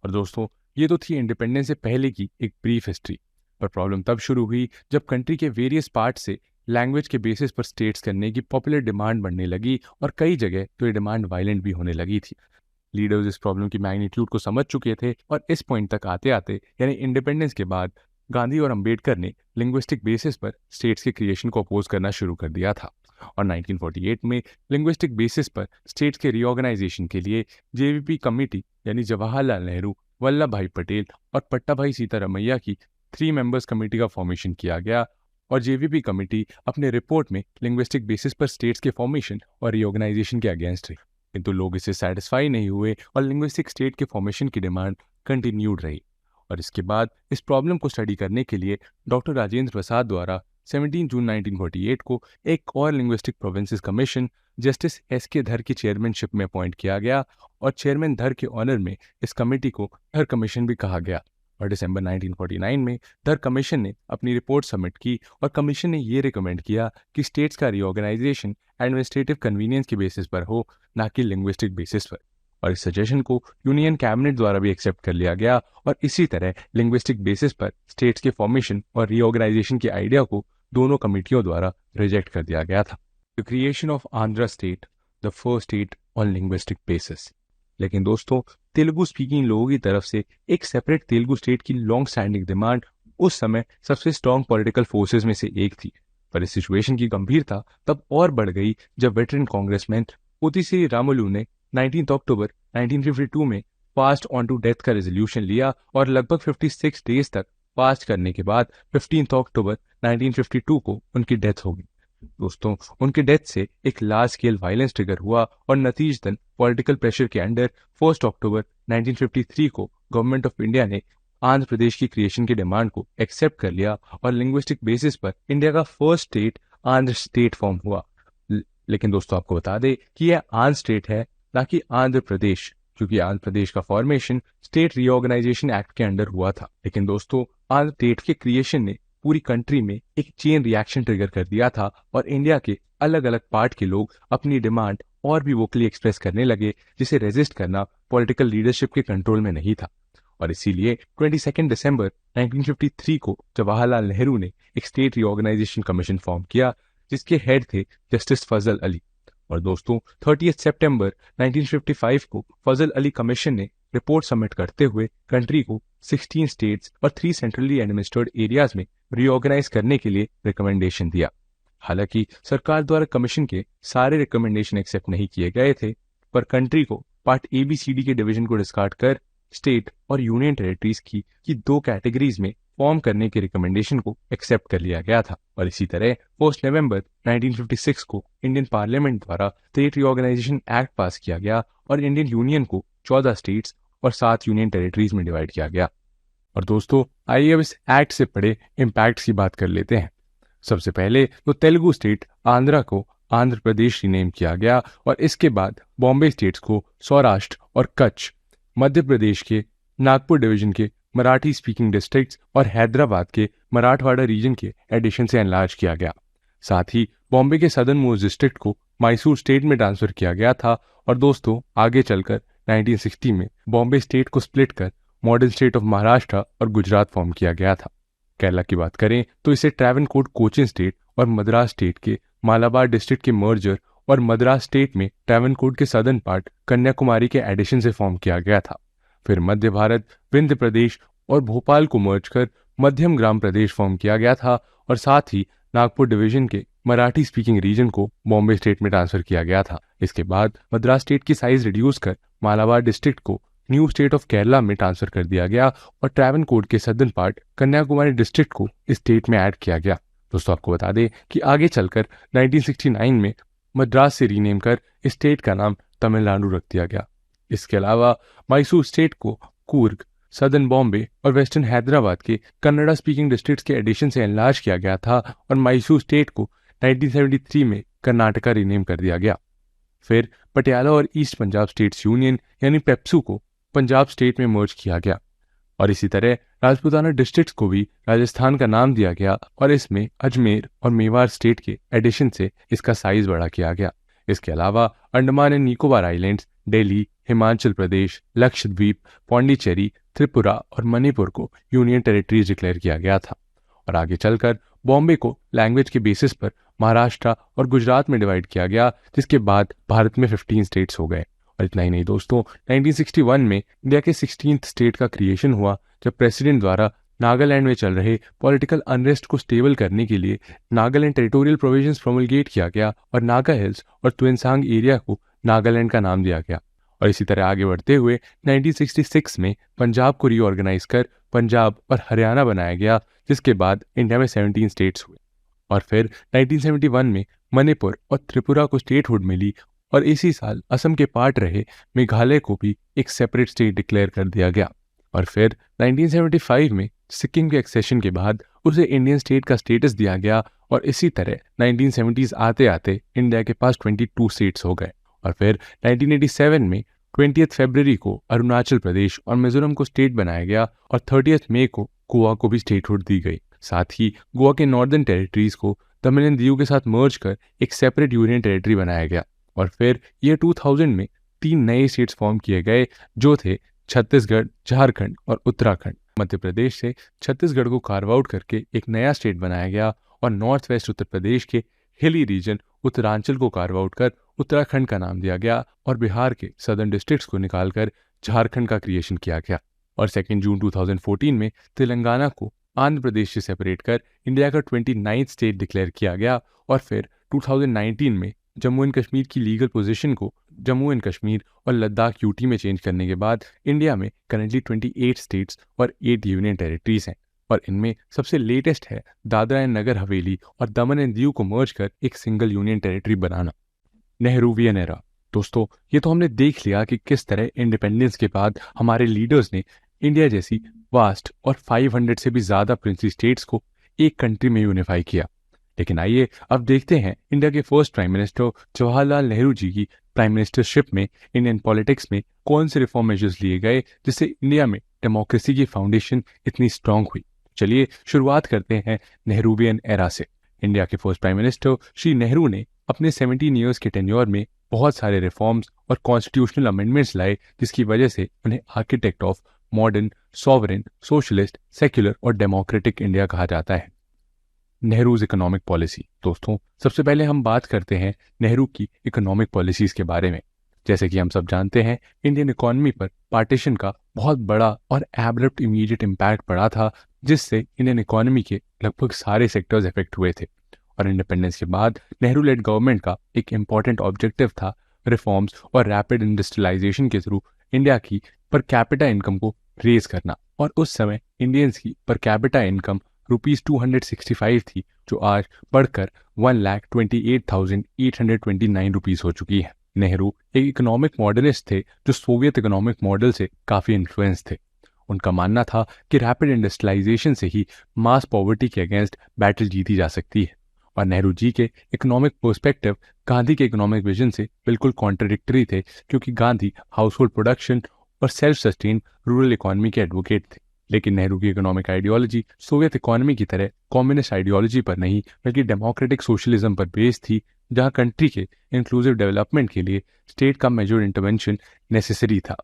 और दोस्तों ये तो थी इंडिपेंडेंस से पहले की एक ब्रीफ हिस्ट्री, पर प्रॉब्लम तब शुरू हुई जब कंट्री के वेरियस पार्ट से लैंग्वेज के बेसिस पर स्टेट्स करने की पॉपुलर डिमांड बढ़ने लगी और कई जगह तो ये डिमांड वायलेंट भी होने लगी थी। लीडर्स इस प्रॉब्लम की मैग्नीट्यूड को समझ चुके थे और इस पॉइंट तक आते आते यानी इंडिपेंडेंस के बाद गांधी और अंबेडकर ने लिंग्विस्टिक बेसिस पर स्टेट्स के क्रिएशन को अपोज करना शुरू कर दिया था। और 1948 में लिंग्विस्टिक बेसिस पर स्टेट्स के रीऑर्गेनाइजेशन के लिए JVP कमेटी यानी जवाहरलाल नेहरू, वल्लभ भाई पटेल और पट्टाभाई सीतारमैया की 3 मेंबर्स कमेटी का फॉर्मेशन किया गया। और JVP कमेटी अपने रिपोर्ट में लिंग्विस्टिक बेसिस पर स्टेट्स के फॉर्मेशन और रीऑर्गेनाइजेशन के अगेंस्ट रही, किंतु लोग इससे सेटिस्फाई नहीं हुए और लिंग्विस्टिक स्टेट के फॉर्मेशन की डिमांड कंटिन्यूड रही। और इसके बाद इस प्रॉब्लम को स्टडी करने के लिए डॉक्टर राजेंद्र प्रसाद द्वारा 17 जून 1948 को एक और linguistic provinces commission justice SK धर की चेयरमैनशिप में अपॉइंट किया गया और चेयरमैन धर के ऑनर में इस कमेटी को धर कमीशन भी कहा गया। और दिसंबर 1949 में धर कमीशन ने अपनी रिपोर्ट सबमिट की और कमीशन ने ये रिकमेंड किया कि स्टेट्स का रीऑर्गेनाइजेशन एडमिनिस्ट्रेटिव कन्वीनियंस के बेसिस पर हो, ना कि लिंग्विस्टिक बेसिस पर। और इस सजेशन को यूनियन कैबिनेट द्वारा भी एक्सेप्ट कर लिया गया और इसी तरह लिंग्विस्टिक बेसिस पर स्टेट्स के फॉर्मेशन और रीऑर्गेनाइजेशन के आइडिया को दोनों कमेटियों द्वारा रिजेक्ट कर दिया गया था। The creation of Andhra state, the first state on linguistic basis. लेकिन दोस्तों तेलुगु स्पीकिंग लोगों की तरफ से एक सेपरेट तेलुगु स्टेट की लॉन्ग स्टैंडिंग डिमांड उस समय सबसे स्ट्रॉन्ग पॉलिटिकल फोर्सेस में से एक थी। पर इस सिचुएशन की गंभीरता तब और बढ़ गई जब वेटरन कांग्रेसमैन पोथिसिरी रामुलु ने 19 अक्टूबर 1952 में फास्ट ऑन टू डेथ का रेजोल्यूशन लिया और लगभग 56 डेज तक फास्ट करने के बाद 15 अक्टूबर 1952 को उनकी डेथ हो गई। दोस्तों उनके डेथ से एक लार्ज स्केल वायलेंस ट्रिगर हुआ और नतीजतन पॉलिटिकल प्रेशर के अंडर 1 अक्टूबर 1953 को गवर्नमेंट ऑफ इंडिया ने आंध्र प्रदेश की क्रिएशन की डिमांड को एक्सेप्ट कर लिया और लिंग्विस्टिक बेसिस पर इंडिया का first state Andhra state form हुआ। लेकिन दोस्तों आपको बता दें कि यह आंध्र स्टेट है, ना कि आंध्र प्रदेश, क्योंकि आंध्र प्रदेश का फॉर्मेशन स्टेट रीऑर्गेनाइजेशन एक्ट के अंडर हुआ था। लेकिन दोस्तों आंध्र स्टेट के क्रिएशन ने पूरी कंट्री में एक चेन रिएक्शन ट्रिगर कर दिया था और इंडिया के अलग अलग पार्ट के लोग अपनी डिमांड और भी वोकली एक्सप्रेस करने लगे, जिसे रेजिस्ट करना पॉलिटिकल लीडरशिप के कंट्रोल में नहीं था। और इसीलिए 22 दिसंबर 1953 को जवाहरलाल नेहरू ने एक स्टेट रीऑर्गेनाइजेशन कमीशन फॉर्म किया, जिसके हेड थे जस्टिस फजल अली। और दोस्तों 30 सितंबर 1955 को फजल अली कमीशन ने रिपोर्ट सबमिट करते हुए कंट्री को 16 स्टेट्स और 3 सेंट्रली एडमिनिस्ट्रेटेड एरियाज में रीऑर्गेनाइज करने के लिए रिकमेंडेशन दिया। हालांकि सरकार द्वारा कमीशन के सारे रिकमेंडेशन एक्सेप्ट नहीं किए गए थे, पर कंट्री को पार्ट ABCD के डिवीजन को डिस्कार्ड कर स्टेट और यूनियन टेरिटरीज की 2 कैटेगरीज में फॉर्म करने के रिकमेंडेशन को एक्सेप्ट कर लिया गया था। और इसी तरह 1 नवंबर 1956 को इंडियन पार्लियामेंट द्वारा स्टेट रीऑर्गेनाइजेशन एक्ट पास किया गया और इंडियन यूनियन को 14 स्टेट्स और 7 यूनियन टेरिटरीज में डिवाइड किया गया। और दोस्तों आइए अब इस एक्ट से पड़े इम्पैक्ट की बात कर लेते हैं। सबसे पहले तो तेलुगु स्टेट आंध्रा को आंध्र प्रदेश रीनेम किया गया और इसके बाद बॉम्बे स्टेट्स को सौराष्ट्र और कच्छ, मध्य प्रदेश के नागपुर डिवीजन के मराठी स्पीकिंग डिस्ट्रिक्ट्स और हैदराबाद के मराठवाड़ा रीजन के एडिशन से एनलार्ज किया गया। साथ ही बॉम्बे के सदर्न मोस्ट डिस्ट्रिक्ट को मैसूर स्टेट में ट्रांसफर किया गया था। और दोस्तों आगे चलकर 1960 में बॉम्बे स्टेट को स्प्लिट कर मॉडर्न स्टेट ऑफ महाराष्ट्र और गुजरात फॉर्म किया गया था। केरला की बात करें तो इसे ट्रावनकोर कोचीन स्टेट और मद्रास स्टेट के मालाबार डिस्ट्रिक्ट के मर्जर और मद्रास स्टेट में ट्रावनकोर के सदर्न पार्ट कन्याकुमारी के एडिशन से फॉर्म किया गया था। फिर मध्य भारत, विंध्य प्रदेश और भोपाल को मर्ज कर मध्यम ग्राम प्रदेश फॉर्म किया गया था और साथ ही नागपुर डिवीजन के मराठी स्पीकिंग रीजन को बॉम्बे स्टेट में ट्रांसफर किया गया था। इसके बाद मद्रास स्टेट की साइज रिड्यूस कर मालाबार डिस्ट्रिक्ट को न्यू स्टेट ऑफ केरला में ट्रांसफर कर दिया गया और ट्रावनकोर के सदर्न पार्ट कन्याकुमारी डिस्ट्रिक्ट को इस स्टेट में ऐड किया गया। दोस्तों आपको बता दें कि आगे चलकर 1969 में मद्रास से रीनेम कर इस स्टेट का नाम तमिलनाडु रख दिया गया। इसके अलावा मैसूर स्टेट को कूर्ग, सदर्न बॉम्बे और वेस्टर्न हैदराबाद के कन्नड़ा स्पीकिंग डिस्ट्रिक्ट्स के एडिशन से एनलार्ज किया गया था और मैसूर स्टेट को 1973 में कर्नाटका रीनेम कर दिया गया। फिर पटियाला और ईस्ट पंजाब स्टेट्स यूनियन यानी पेप्सू को पंजाब स्टेट में मर्ज किया गया और इसी तरह राजपूताना डिस्ट्रिक्ट्स को भी राजस्थान का नाम दिया गया और इसमें अजमेर और मेवाड़ स्टेट के एडिशन से इसका साइज बड़ा किया गया। इसके अलावा अंडमान एंड निकोबार आइलैंड्स, दिल्ली, हिमाचल प्रदेश, लक्षद्वीप, पौंडीचेरी, त्रिपुरा और मणिपुर को यूनियन टेरिटरीज डिक्लेयर किया गया था। और आगे चलकर बॉम्बे को लैंग्वेज के बेसिस पर महाराष्ट्र और गुजरात में डिवाइड किया गया, जिसके बाद भारत में 15 स्टेट्स हो गए। और इतना ही नहीं दोस्तों, 1961 में इंडिया के 16th स्टेट का क्रिएशन हुआ जब प्रेसिडेंट द्वारा नागालैंड में चल रहे पॉलिटिकल अनरेस्ट को स्टेबल करने के लिए नागालैंड टेरिटोरियल प्रोविजंस प्रोमलगेट किया गया और नागा हिल्स और त्विनसांग एरिया को नागालैंड का नाम दिया गया। और इसी तरह आगे बढ़ते हुए 1966 में पंजाब को रीऑर्गेनाइज कर पंजाब और हरियाणा बनाया गया, जिसके बाद इंडिया में 17 स्टेट्स हुए। और फिर 1971 में मणिपुर और त्रिपुरा को स्टेटहुड मिली और इसी साल असम के पार्ट रहे मेघालय को भी एक सेपरेट स्टेट डिक्लेयर कर दिया गया। और फिर 1975 में सिक्किम के एक्सेशन के बाद उसे इंडियन स्टेट का स्टेटस दिया गया और इसी तरह 1970s आते आते इंडिया के पास 22 स्टेट्स हो गए। और फिर 1987 में 20 फरवरी को अरुणाचल प्रदेश और मिजोरम को स्टेट बनाया गया और 30 मई को गोवा को भी स्टेटहुड दी गई। साथ ही गोवा के नॉर्दर्न टेरिटरीज को तमिल एंड दीव के साथ मर्ज कर एक सेपरेट यूनियन टेरिटरी बनाया गया। और फिर ईयर 2000 में 3 नए स्टेट्स फॉर्म किए गए, जो थे छत्तीसगढ़, झारखंड और उत्तराखंड। मध्य प्रदेश से छत्तीसगढ़ को कार्व आउट करके एक नया स्टेट बनाया गया और नॉर्थ वेस्ट उत्तर प्रदेश के हिली रीजन उत्तरांचल को कार्व आउट कर उत्तराखंड का नाम दिया गया और बिहार के सदर्न डिस्ट्रिक्ट्स को निकालकर झारखंड का क्रिएशन किया गया। और 2 जून 2014 में तेलंगाना को आंध्र प्रदेश से सेपरेट कर इंडिया का 29th स्टेट डिक्लेयर किया गया। और फिर 2019 में जम्मू एंड कश्मीर की लीगल पोजीशन को जम्मू एंड कश्मीर और लद्दाख यूटी में चेंज करने के बाद इंडिया में करंटली 28 स्टेट्स और 8 यूनियन टेरिटरीज हैं। और इनमें सबसे लेटेस्ट है दादरा एंड नगर हवेली और दमन एंड दीव को मर्ज कर एक सिंगल यूनियन टेरिटरी बनाना। नेहरूवियन एरा। दोस्तों ये तो हमने देख लिया कि किस तरह इंडिपेंडेंस के बाद हमारे लीडर्स ने इंडिया जैसी वास्ट और 500 से भी ज्यादा प्रिंसली स्टेट्स को एक कंट्री में यूनिफाई किया। लेकिन आइए अब देखते हैं इंडिया के first prime minister Jawaharlal Nehru ji की प्राइम मिनिस्टरशिप में इंडियन पॉलिटिक्स में कौन से रिफॉर्म मेजर्स लिए गए जिससे इंडिया में डेमोक्रेसी की फाउंडेशन इतनी स्ट्रांग हुई। चलिए शुरुआत करते हैं नेहरूवियन एरा से। इंडिया के first prime minister Shri Nehru ने अपने 17 ईयर्स के टेन्योर में बहुत सारे रिफॉर्म्स और कॉन्स्टिट्यूशनल अमेंडमेंट्स लाए, जिसकी वजह से उन्हें architect of modern, sovereign, socialist, secular और डेमोक्रेटिक इंडिया कहा जाता है। Nehru's economic policy. दोस्तों, सबसे पहले हम बात करते हैं नेहरू की इकोनॉमिक पॉलिसीज के बारे में। जैसे कि हम सब जानते हैं, इंडियन इकोनॉमी पर पार्टीशन का बहुत बड़ा और एब्रप्ट इमीडिएट इम्पैक्ट पड़ा था, जिससे इंडियन इकोनॉमी के लगभग सारे सेक्टर्स इफेक्ट हुए थे। और इंडिपेंडेंस के बाद नेहरू लेड गवर्नमेंट का एक इम्पॉर्टेंट ऑब्जेक्टिव था रिफॉर्म्स और रैपिड इंडस्ट्रियलाइजेशन के थ्रू इंडिया की पर कैपिटा इनकम को रेज करना। और उस समय इंडियंस की पर कैपिटा इनकम ₹265 थी, जो आज बढ़कर 1,28,829 रुपीज हो चुकी है। नेहरू एक इकोनॉमिक मॉडर्निस्ट थे जो सोवियत इकोनॉमिक मॉडल से काफी इन्फ्लुएंस थे। उनका मानना था कि रैपिड इंडस्ट्रियलाइजेशन से ही मास पॉवर्टी के अगेंस्ट बैटल जीती जा सकती है। और नेहरू जी के इकोनॉमिक पर्सपेक्टिव गांधी के इकोनॉमिक विजन से बिल्कुल कॉन्ट्रडिक्टरी थे, क्योंकि गांधी हाउस होल्ड प्रोडक्शन और सेल्फ सस्टेन रूरल इकोनॉमी के एडवोकेट थे। लेकिन नेहरू की इकोनॉमिक आइडियोलॉजी सोवियत इकोनॉमी की तरह कम्युनिस्ट आइडियोलॉजी पर नहीं, बल्कि डेमोक्रेटिक सोशलिज्म पर बेस्ड थी, जहां कंट्री के इंक्लूसिव डेवलपमेंट के लिए स्टेट का मेजर इंटरवेंशन नेसेसरी था।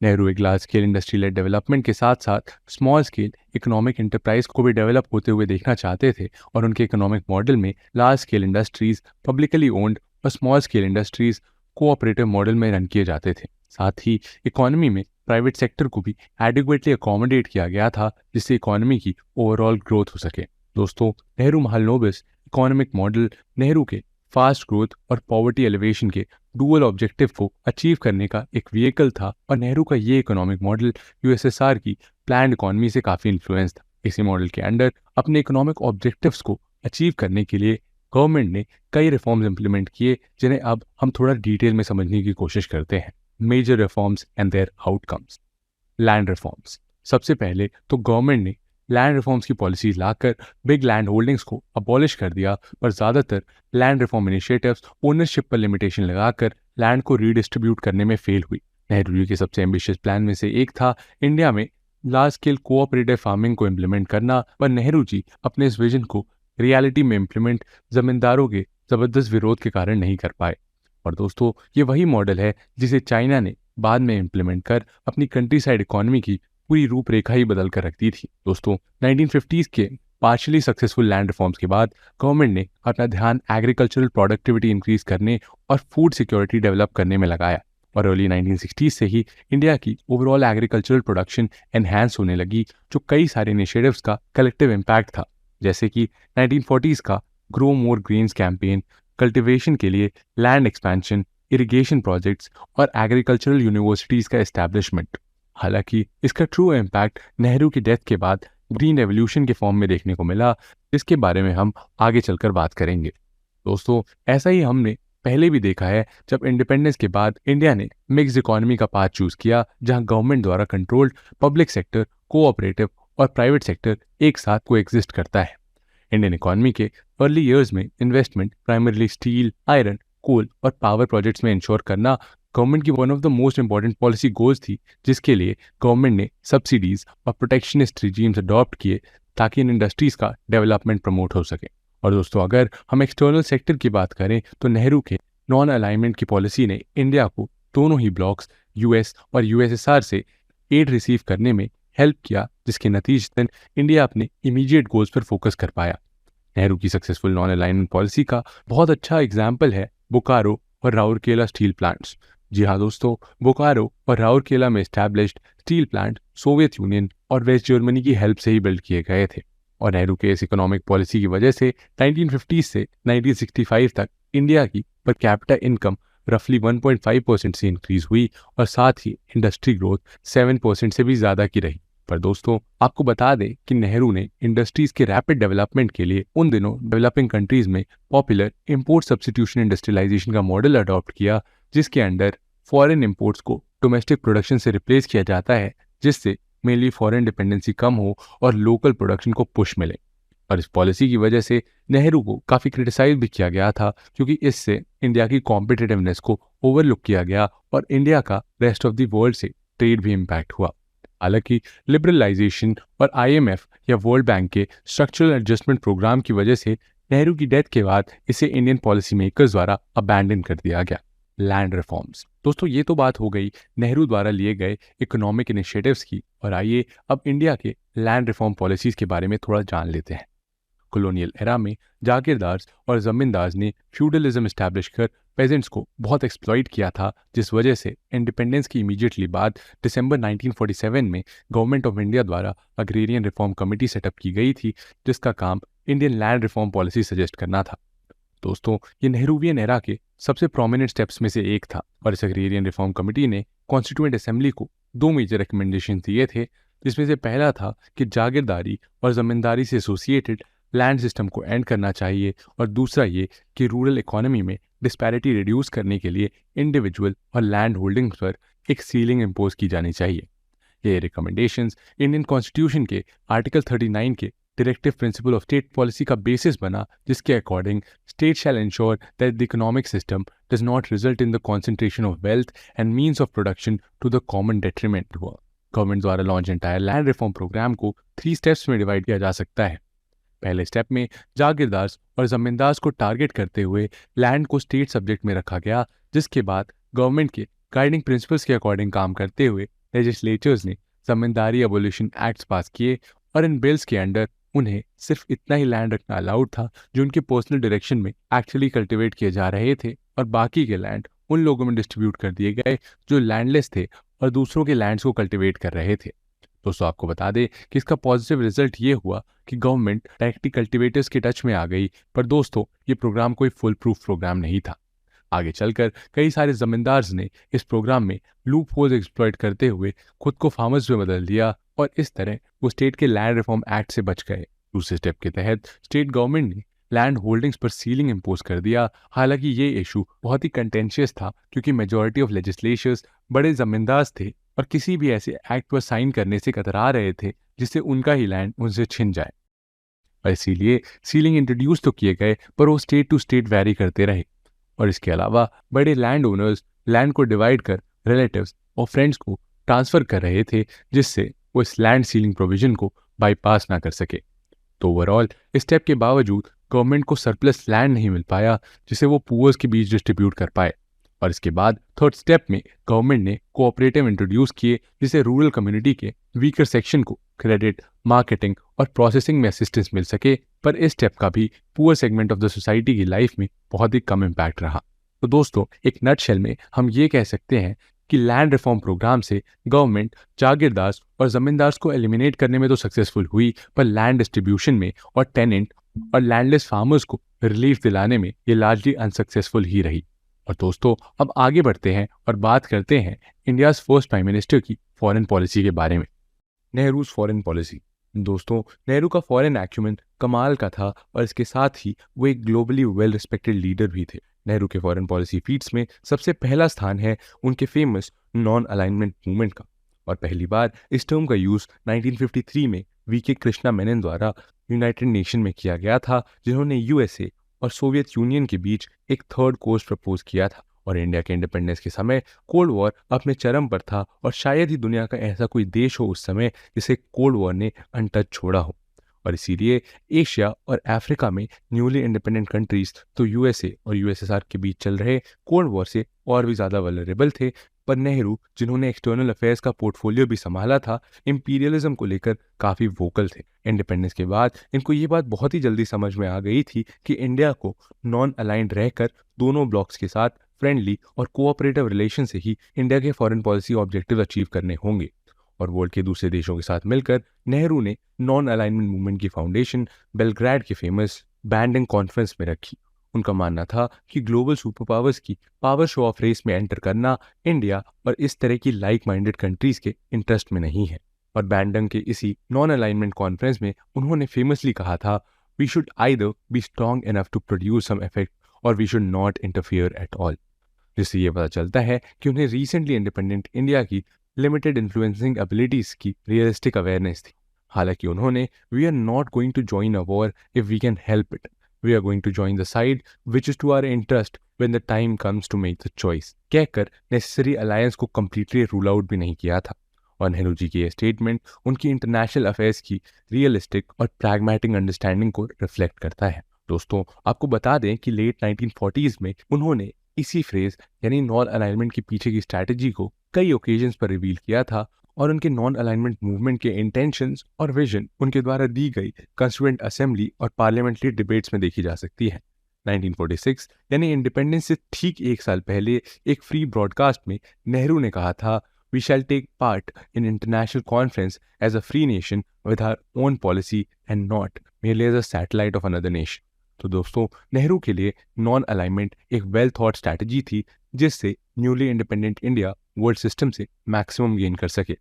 नेहरू एक लार्ज स्केल इंडस्ट्रियल डेवलपमेंट के साथ साथ स्मॉल स्केल इकोनॉमिक एंटरप्राइज को भी डेवलप होते हुए देखना चाहते थे, और उनके इकोनॉमिक मॉडल में large scale industries publicly owned और small scale industries cooperative model में रन किए जाते थे। साथ ही इकोनॉमी में प्राइवेट सेक्टर को भी एडिक्वेटली अकोमोडेट किया गया था, जिससे इकोनॉमी की ओवरऑल ग्रोथ हो सके। दोस्तों, नेहरू महालनोबिस इकोनॉमिक मॉडल नेहरू के फास्ट ग्रोथ और पॉवर्टी एलिवेशन के डुअल ऑब्जेक्टिव को अचीव करने का एक व्हीकल था, और नेहरू का ये इकोनॉमिक मॉडल यूएसएसआर की प्लान्ड इकोनॉमी से काफी इन्फ्लुएंस था। इसी मॉडल के अंडर अपने इकोनॉमिक ऑब्जेक्टिव्स को अचीव करने के लिए गवर्नमेंट ने कई रिफॉर्म्स इंप्लीमेंट किए, जिन्हें अब हम थोड़ा डिटेल में समझने की कोशिश करते हैं। Major reforms and their outcomes. Land reforms. सबसे पहले तो गवर्नमेंट ने लैंड रिफॉर्म्स की पॉलिसी लाकर बिग लैंड होल्डिंग्स को अबॉलिश कर दिया, पर ज्यादातर लैंड रिफॉर्म इनिशिएटिव्स ओनरशिप पर लिमिटेशन लगाकर लैंड को रीडिस्ट्रीब्यूट करने में फेल हुई। नेहरू जी के सबसे एम्बिशियस प्लान में से एक था इंडिया में लार्ज स्केल कोऑपरेटिव फार्मिंग को इम्प्लीमेंट करना, पर नेहरू जी अपने इस विजन को रियलिटी में इम्प्लीमेंट जमींदारों के जबरदस्त विरोध के कारण नहीं कर पाए। और दोस्तों, ये वही मॉडल है जिसे चाइना ने बाद में इम्प्लीमेंट कर अपनी कंट्री साइड इकोनॉमी की पूरी रूपरेखा ही बदल कर रख दी थी। दोस्तों, 1950s के पार्शली सक्सेसफुल लैंड रिफॉर्म्स के बाद गवर्नमेंट ने अपना ध्यान एग्रीकल्चरल प्रोडक्टिविटी इंक्रीज करने और फूड सिक्योरिटी डेवलप करने में लगाया, और अर्ली 1960s से ही इंडिया की ओवरऑल एग्रीकल्चरल प्रोडक्शन एनहांस होने लगी, जो कई सारे इनिशिएटिव्स का कलेक्टिव इम्पैक्ट था। जैसे कि 1940s का grow more grains campaign, cultivation के लिए लैंड एक्सपेंशन, इरिगेशन प्रोजेक्ट्स और एग्रीकल्चरल यूनिवर्सिटीज का एस्टैब्लिशमेंट। हालांकि इसका ट्रू इम्पैक्ट नेहरू की डेथ के बाद ग्रीन रेवोल्यूशन के फॉर्म में देखने को मिला, जिसके बारे में हम आगे चलकर बात करेंगे। दोस्तों, ऐसा ही हमने पहले भी देखा है जब इंडिपेंडेंस के बाद इंडिया ने मिक्स्ड इकोनॉमी का पाथ चूज किया, जहां गवर्नमेंट द्वारा कंट्रोल्ड पब्लिक सेक्टर, कोऑपरेटिव और प्राइवेट सेक्टर एक साथ को एग्जिस्ट करता है। इंडियन इकोनॉमी के अर्ली ईयर्स में इन्वेस्टमेंट प्राइमरली स्टील, आयरन, कोल और पावर प्रोजेक्ट्स में इंश्योर करना गवर्नमेंट की one of the most important policy goals थी, जिसके लिए गवर्नमेंट ने सब्सिडीज और प्रोटेक्शनिस्ट रिजीम्स अडॉप्ट किए ताकि इन इंडस्ट्रीज का डेवलपमेंट प्रमोट हो सके। और दोस्तों, अगर हम एक्सटर्नल सेक्टर की बात करें तो नेहरू के नॉन अलाइनमेंट की पॉलिसी ने इंडिया को दोनों ही ब्लॉक्स यूएस और यूएसएसआर से एड रिसीव करने में हेल्प किया, जिसके नतीजतन इंडिया अपने इमीडिएट गोल्स पर फोकस कर पाया। नेहरू की सक्सेसफुल नॉन अलाइनमेंट पॉलिसी का बहुत अच्छा एग्जाम्पल है बोकारो और राउरकेला स्टील प्लांट्स। जी हाँ दोस्तों, बोकारो और राउरकेला में established steel plant Soviet union और वेस्ट जर्मनी की हेल्प से ही बिल्ड किए गए थे। और नेहरू के इस इकोनॉमिक पॉलिसी की वजह से 1950 से 1965 तक इंडिया की पर कैपिटा इनकम रफली 1.5% से इंक्रीज हुई, और साथ ही इंडस्ट्री ग्रोथ 7% से भी ज्यादा की रही। पर दोस्तों, आपको बता दें कि नेहरू ने इंडस्ट्रीज के रैपिड डेवलपमेंट के लिए उन दिनों डेवलपिंग कंट्रीज में पॉपुलर इंपोर्ट सब्स्टिट्यूशन इंडस्ट्रियलाइजेशन का मॉडल अडॉप्ट किया, जिसके अंडर फॉरेन इंपोर्ट्स को डोमेस्टिक प्रोडक्शन से रिप्लेस किया जाता है, जिससे मेनली फॉरेन डिपेंडेंसी कम हो और लोकल प्रोडक्शन को पुश मिले। और इस पॉलिसी की वजह से नेहरू को काफी क्रिटिसाइज भी किया गया था, क्योंकि इससे इंडिया की कॉम्पिटिटिवनेस को ओवरलुक किया गया और इंडिया का रेस्ट ऑफ द वर्ल्ड से ट्रेड भी इम्पैक्ट हुआ। हालांकि लिबरलाइजेशन और आईएमएफ या वर्ल्ड बैंक के स्ट्रक्चरल एडजस्टमेंट प्रोग्राम की वजह से नेहरू की डेथ के बाद इसे इंडियन पॉलिसी मेकर्स द्वारा अबैंडन कर दिया गया। Land reforms. दोस्तों, ये तो बात हो गई नेहरू द्वारा लिए गए इकोनॉमिक इनिशिएटिव्स की, और आइए अब इंडिया के लैंड रिफॉर्म पॉलिसीज के बारे में थोड़ा जान लेते हैं। कॉलोनियल एरा में जागीरदार्स और जमींदार्स ने फ्यूडलिज्म इस्टेब्लिश कर पेजेंट्स को बहुत एक्सप्लॉइट किया था, जिस वजह से इंडिपेंडेंस की इमीडिएटली बाद दिसंबर 1947 में गवर्नमेंट ऑफ इंडिया द्वारा अग्रेरियन रिफॉर्म कमेटी सेटअप की गई थी, जिसका काम Indian land reform policy suggest करना था। दोस्तों, ये नेहरूवियन एरा के सबसे प्रोमिनेंट स्टेप्स में से एक था और इस अग्रेरियन रिफॉर्म कमेटी ने कॉन्स्टिट्यूएंट असेंबली को 2 मेजर रिकमेंडेशन दिए थे, जिसमें से पहला था कि जागीरदारी और जमींदारी से एसोसिएटेड लैंड सिस्टम को एंड करना चाहिए और दूसरा ये कि रूरल इकोनॉमी में डिस्पैरिटी रिड्यूस करने के लिए इंडिविजुअल और लैंड होल्डिंग्स पर एक सीलिंग इम्पोज की जानी चाहिए। ये रिकमेंडेशंस इंडियन कॉन्स्टिट्यूशन के आर्टिकल 39 के directive principle of state policy का बेसिस बना, जिसके according state shall ensure that the economic system does not result in the concentration of wealth and means of production to the common detriment. Government द्वारा launch entire land reform program को 3 स्टेप्स में डिवाइड किया जा सकता है। पहले स्टेप में जागीरदार्स और जमींदार्स को टारगेट करते हुए लैंड को स्टेट सब्जेक्ट में रखा गया, जिसके बाद गवर्नमेंट के गाइडिंग प्रिंसिपल्स के अकॉर्डिंग काम करते हुए लेजिस्लेचर्स ने जमींदारी एबोलिशन एक्ट्स पास किए और इन बिल्स के अंडर उन्हें सिर्फ इतना ही लैंड रखना अलाउड था जो उनके पर्सनल डायरेक्शन में एक्चुअली कल्टिवेट किए जा रहे थे, और बाकी के लैंड उन लोगों में डिस्ट्रीब्यूट कर दिए गए जो लैंडलेस थे और दूसरों के लैंड्स को कल्टिवेट कर रहे थे। दोस्तों, आपको बता दें कि इसका पॉजिटिव रिजल्ट ये हुआ कि गवर्नमेंट डायरेक्टली कल्टिवेटर्स के टच में आ गई, पर दोस्तों ये प्रोग्राम कोई फुल प्रूफ प्रोग्राम नहीं था। आगे चलकर कई सारे जमींदार्स ने इस प्रोग्राम में लूप होल्स एक्सप्लॉइट करते हुए खुद को फार्मर्स में बदल दिया और इस तरह वो स्टेट के लैंड रिफॉर्म एक्ट से बच गए। दूसरे स्टेप के तहत स्टेट गवर्नमेंट ने लैंड होल्डिंग्स पर सीलिंग इम्पोज कर दिया। हालांकि ये इशू बहुत ही कंटेंशियस था क्योंकि मेजॉरिटी ऑफ लेजिस्लेचर्स बड़े जमींदार थे और किसी भी ऐसे एक्ट पर साइन करने से कतरा रहे थे जिससे उनका ही लैंड उनसे छिन जाए, और इसीलिए सीलिंग इंट्रोड्यूस तो किए गए पर वो स्टेट टू स्टेट वैरी करते रहे। और इसके अलावा बड़े लैंड ओनर्स लैंड को डिवाइड कर रिलेटिव्स और फ्रेंड्स को ट्रांसफर कर रहे थे, जिससे वो इस लैंड सीलिंग प्रोविजन को बाईपास ना कर सके। तो ओवरऑल इस स्टेप के बावजूद गवर्नमेंट को सरप्लस लैंड नहीं मिल पाया जिसे वो पुअर्स के बीच डिस्ट्रीब्यूट कर पाए। और इसके बाद थर्ड स्टेप में गवर्नमेंट ने कोऑपरेटिव इंट्रोड्यूस किए, जिससे रूरल कम्युनिटी के वीकर सेक्शन को क्रेडिट, मार्केटिंग और प्रोसेसिंग में असिस्टेंस मिल सके। पर इस स्टेप का भी poor segment of the society की लाइफ में बहुत ही कम इम्पैक्ट रहा। तो दोस्तों, एक नटशेल में हम ये कह सकते हैं कि लैंड रिफॉर्म प्रोग्राम से गवर्नमेंट जागीरदार्स और जमींदार्स को एलिमिनेट करने में तो सक्सेसफुल हुई, पर लैंड डिस्ट्रीब्यूशन में और टेनेंट और लैंडलेस फार्मर्स को रिलीफ दिलाने में ये लार्जली अनसक्सेसफुल ही रही। और दोस्तों, अब आगे बढ़ते हैं और बात करते हैं इंडियाज फर्स्ट प्राइम मिनिस्टर की फॉरेन पॉलिसी के बारे में। Nehru's foreign policy. दोस्तों, नेहरू का फॉरेन एक्यूमेंट कमाल का था और इसके साथ ही वो एक ग्लोबली वेल रिस्पेक्टेड लीडर भी थे। नेहरू के फॉरेन पॉलिसी फीट्स में सबसे पहला स्थान है उनके फेमस नॉन अलाइनमेंट मूवमेंट का, और पहली बार इस टर्म का यूज 1953 में वीके कृष्णा मेनन द्वारा यूनाइटेड नेशन में किया गया था, जिन्होंने यूएसए और सोवियत यूनियन के बीच एक थर्ड कोर्स प्रपोज किया था। और इंडिया के इंडिपेंडेंस के समय कोल्ड वॉर अपने चरम पर था और शायद ही दुनिया का ऐसा कोई देश हो उस समय जिसे कोल्ड वॉर ने अनटच छोड़ा हो। और इसीलिए एशिया और अफ्रीका में न्यूली इंडिपेंडेंट कंट्रीज तो यूएसए और यूएसएसआर के बीच चल रहे कोल्ड वॉर से और भी ज़्यादा वल्नरेबल थे। पर नेहरू, जिन्होंने एक्सटर्नल अफेयर्स का पोर्टफोलियो भी संभाला था, इंपीरियलिज्म को लेकर काफ़ी वोकल थे। इंडिपेंडेंस के बाद इनको ये बात बहुत ही जल्दी समझ में आ गई थी कि इंडिया को नॉन अलाइंड रहकर दोनों ब्लॉक्स के साथ फ्रेंडली और कोऑपरेटिव रिलेशन से ही इंडिया के फॉरेन पॉलिसी ऑब्जेक्टिव अचीव करने होंगे। और वर्ल्ड के दूसरे देशों के साथ मिलकर नेहरू ने नॉन अलाइनमेंट मूवमेंट की फाउंडेशन बेलग्रेड के फेमस बैंडिंग कॉन्फ्रेंस में रखी। उनका मानना था कि ग्लोबल सुपर पावर्स की पावर शो ऑफ रेस में एंटर करना इंडिया और इस तरह की लाइक माइंडेड कंट्रीज के इंटरेस्ट में नहीं है। और बैंडंग के इसी नॉन अलाइनमेंट कॉन्फ्रेंस में उन्होंने फेमसली कहा था, we should either be strong enough to produce some effect और we should not interfere at all. जिससे ये पता चलता है कि उन्हें रिसेंटली इंडिपेंडेंट इंडिया की लिमिटेड इन्फ्लुएंसिंग एबिलिटीज की रियलिस्टिक अवेयरनेस थी। हालांकि उन्होंने we are not going to join a war if we can help it, we are going to join the side which is to our interest when the time comes to make the choice कहकर नेसेसरी अलायंस को कम्प्लीटली रूल आउट भी नहीं किया था। और नेहरू जी की यह स्टेटमेंट उनकी इंटरनेशनल अफेयर्स की रियलिस्टिक और प्रैग्मेटिक अंडरस्टैंडिंग को रिफ्लेक्ट करता है। दोस्तों, आपको बता दें कि लेट 1940s में उन्होंने इसी फ्रेज यानी नॉन अलाइनमेंट के पीछे की स्ट्रैटेजी को कई ओकेजन्स पर रिवील किया था और उनके नॉन अलाइनमेंट मूवमेंट के इंटेंशंस और विजन उनके द्वारा दी गई कॉन्स्टिट्यूएंट असेंबली और पार्लियामेंट्री डिबेट्स में देखी जा सकती है। 1946 यानी इंडिपेंडेंस से ठीक एक साल पहले एक फ्री ब्रॉडकास्ट में नेहरू ने कहा था, we shall take part in international conference as a free nation with our own policy and not merely as a satellite of another nation. तो दोस्तों, नेहरू के लिए नॉन अलाइनमेंट एक वेल थॉट स्ट्रैटेजी थी जिससे newly independent India world system से मैक्सिमम गेन कर सके।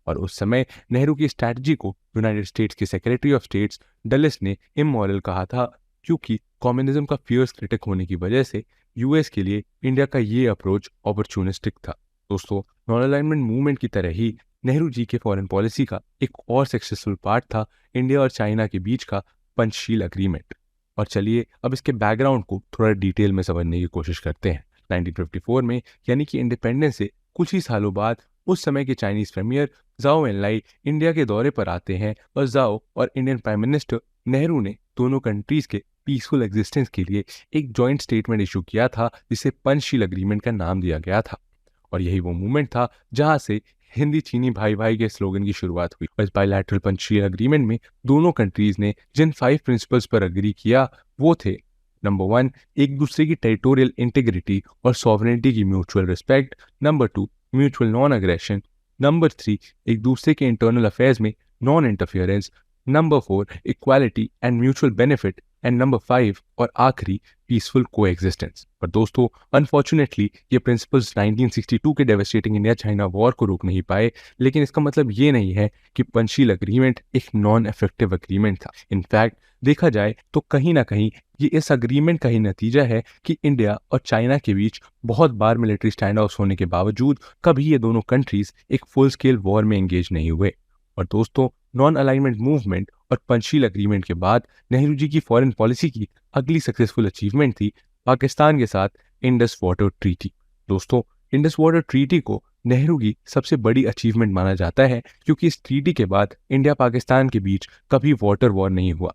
और उस समय नेहरू की स्ट्रैटेजी को यूनाइटेड स्टेट्स के सेक्रेटरी ऑफ स्टेट्स डलिस ने इमोरल कहा था, क्योंकि कम्युनिज्म का फियर्स क्रिटिक होने की वजह से यूएस के लिए इंडिया का ये अप्रोच अपॉर्चुनिस्टिक था। दोस्तों, नॉन अलाइनमेंट मूवमेंट की तरह ही नेहरू जी के फॉरेन पॉलिसी का एक और सक्सेसफुल पार्ट था इंडिया और चाइना के बीच का पंचशील अग्रीमेंट। और चलिए अब इसके बैकग्राउंड को थोड़ा डिटेल में समझने की कोशिश करते हैं। 1954 में यानी कि इंडिपेंडेंस से कुछ ही सालों बाद उस समय के चाइनीज प्रीमियर जाओ एनलाई इंडिया के दौरे पर आते हैं और जाओ और इंडियन प्राइम मिनिस्टर नेहरू ने दोनों कंट्रीज के पीसफुल एग्जिस्टेंस के लिए एक जॉइंट स्टेटमेंट इशू किया था जिसे पंचशील अग्रीमेंट का नाम दिया गया था। और यही वो मूवमेंट था जहां से हिंदी चीनी भाई भाई के स्लोगन की शुरुआत हुई। और इस बायलैटरल पंचशील अग्रीमेंट में दोनों कंट्रीज ने जिन 5 प्रिंसिपल्स पर अग्री किया वो थे, नंबर 1 एक दूसरे की टेरिटोरियल इंटीग्रिटी और सॉवरेनिटी की mutual respect, number 2 mutual non aggression, number 3 एक दूसरे के इंटरनल अफेयर्स में non interference, number 4 equality and mutual benefit, and number 5 और आखिरी पीसफुल को एग्जिस्टेंस। पर दोस्तों, अनफॉर्चुनेटली ये प्रिंसिपल्स 1962 के डेवस्टेटिंग इंडिया चाइना वॉर को रोक नहीं पाए, लेकिन इसका मतलब ये नहीं है कि पंचशील अग्रीमेंट एक नॉन इफेक्टिव अग्रीमेंट था। इनफैक्ट देखा जाए तो कहीं ना कहीं ये इस अग्रीमेंट का ही नतीजा है कि इंडिया और चाइना के बीच बहुत बार मिलिट्री स्टैंड ऑफ्स होने के बावजूद कभी ये दोनों कंट्रीज एक फुल स्केल वॉर में एंगेज नहीं हुए। और दोस्तों, नॉन अलाइनमेंट मूवमेंट और पंचशील अग्रीमेंट के बाद नेहरू जी की फॉरेन पॉलिसी की अगली सक्सेसफुल अचीवमेंट थी पाकिस्तान के साथ इंडस वाटर ट्रीटी। दोस्तों, इंडस वाटर ट्रीटी को नेहरू की सबसे बड़ी अचीवमेंट माना जाता है क्योंकि इस ट्रीटी के बाद इंडिया पाकिस्तान के बीच कभी वाटर वॉर नहीं हुआ।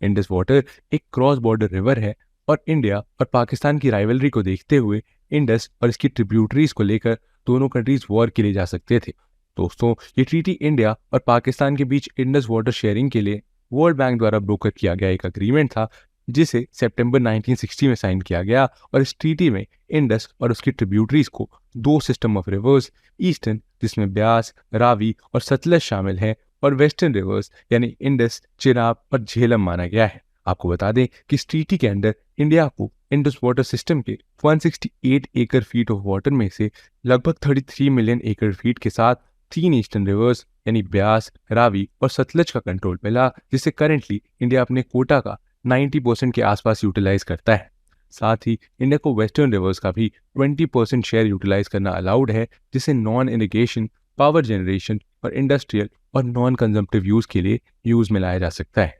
इंडस वाटर एक क्रॉस बॉर्डर रिवर है और इंडिया और पाकिस्तान की राइवलरी को देखते हुए इंडस और इसकी ट्रिब्यूटरीज को लेकर दोनों कंट्रीज वॉर के लिए जा सकते थे। दोस्तों, ये ट्रीटी इंडिया और पाकिस्तान के बीच इंडस वाटर शेयरिंग के लिए वर्ल्ड बैंक द्वारा ब्रोकर किया गया एक अग्रीमेंट था जिसे सितंबर 1960 में साइन किया गया। और इस ट्रीटी में इंडस और उसकी ट्रिब्यूटरीज को 2 सिस्टम ऑफ रिवर्स, ईस्टर्न जिसमें ब्यास, रावी और सतलज शामिल है, और वेस्टर्न रिवर्स यानी इंडस, चिनाब और झेलम माना गया है। आपको बता दें कि इस ट्रीटी के अंदर इंडिया को इंडस वाटर सिस्टम के 168 एकड़ फीट ऑफ वाटर में से लगभग 33 मिलियन एकड़ फीट के साथ 3 ईस्टर्न रिवर्स यानी ब्यास, रावी और सतलज का कंट्रोल मिला, जिससे करेंटली इंडिया अपने कोटा का 90% के आसपास यूटिलाइज करता है। साथ ही इंडिया को वेस्टर्न रिवर्स का भी 20% शेयर यूटिलाइज करना अलाउड है, जिसे नॉन इरिगेशन, पावर जनरेशन और इंडस्ट्रियल और नॉन कंजम्पटिव यूज के लिए यूज में लाया जा सकता है।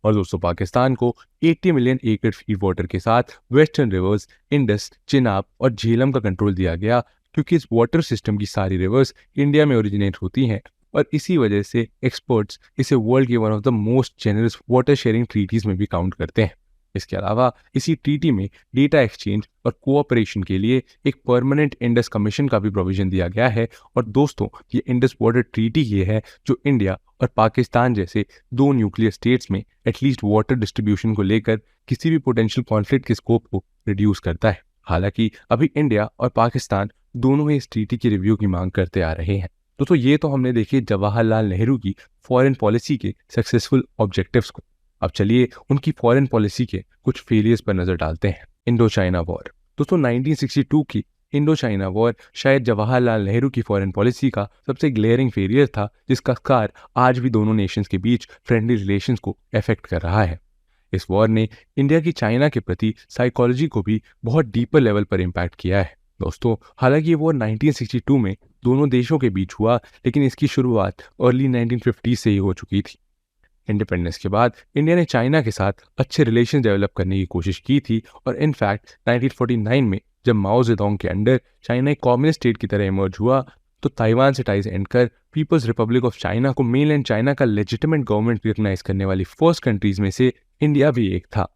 और दोस्तों, पाकिस्तान को 80 मिलियन एकड़ फीट वाटर के साथ वेस्टर्न रिवर्स, इंडस, चिनाब और झेलम का कंट्रोल दिया गया, क्योंकि इस वाटर सिस्टम की सारी रिवर्स इंडिया में ओरिजिनेट होती हैं और इसी वजह से एक्सपर्ट्स इसे वर्ल्ड के one of the most generous water sharing treaties में भी काउंट करते हैं। इसके अलावा इसी ट्रीटी में डेटा एक्सचेंज और कोऑपरेशन के लिए एक परमानेंट इंडस कमीशन का भी प्रोविजन दिया गया है। और दोस्तों, ये इंडस वाटर ट्रीटी ये है जो इंडिया और पाकिस्तान जैसे 2 न्यूक्लियर स्टेट्स में एटलीस्ट वाटर डिस्ट्रीब्यूशन को लेकर किसी भी पोटेंशियल कॉन्फ्लिक्ट के स्कोप को रिड्यूस करता है। हालांकि अभी इंडिया और पाकिस्तान दोनों ही इस ट्रीटी की रिव्यू की मांग करते आ रहे हैं। दोस्तों, ये तो हमने देखी जवाहरलाल नेहरू की फॉरेन पॉलिसी के सक्सेसफुल ऑब्जेक्टिव्स को। अब चलिए उनकी फॉरेन पॉलिसी के कुछ फेलियर्स पर नजर डालते हैं। Indo China war. दोस्तों, 1962 की इंडो चाइना वॉर शायद जवाहरलाल नेहरू की फॉरेन पॉलिसी का सबसे ग्लेयरिंग फेलियर था, जिसका स्कार आज भी दोनों नेशंस के बीच फ्रेंडली रिलेशंस को अफेक्ट कर रहा है। इस वॉर ने इंडिया की चाइना के प्रति साइकोलॉजी को भी बहुत डीपर लेवल पर इम्पैक्ट किया है। दोस्तों, हालांकि ये वॉर 1962 में दोनों देशों के बीच हुआ, लेकिन इसकी शुरुआत अर्ली 1950 से ही हो चुकी थी। इंडिपेंडेंस के बाद इंडिया ने चाइना के साथ अच्छे रिलेशन डेवलप करने की कोशिश की थी और इनफैक्ट 1949 में जब माओ जेडोंग के अंडर चाइना एक कम्युनिस्ट स्टेट की तरह इमर्ज हुआ तो ताइवान से टाइज एंड कर पीपल्स रिपब्लिक ऑफ चाइना को मेनलैंड चाइना का लेजिटिमेट गवर्नमेंट रिकॉग्नाइज करने वाली फर्स्ट कंट्रीज में से इंडिया भी एक था।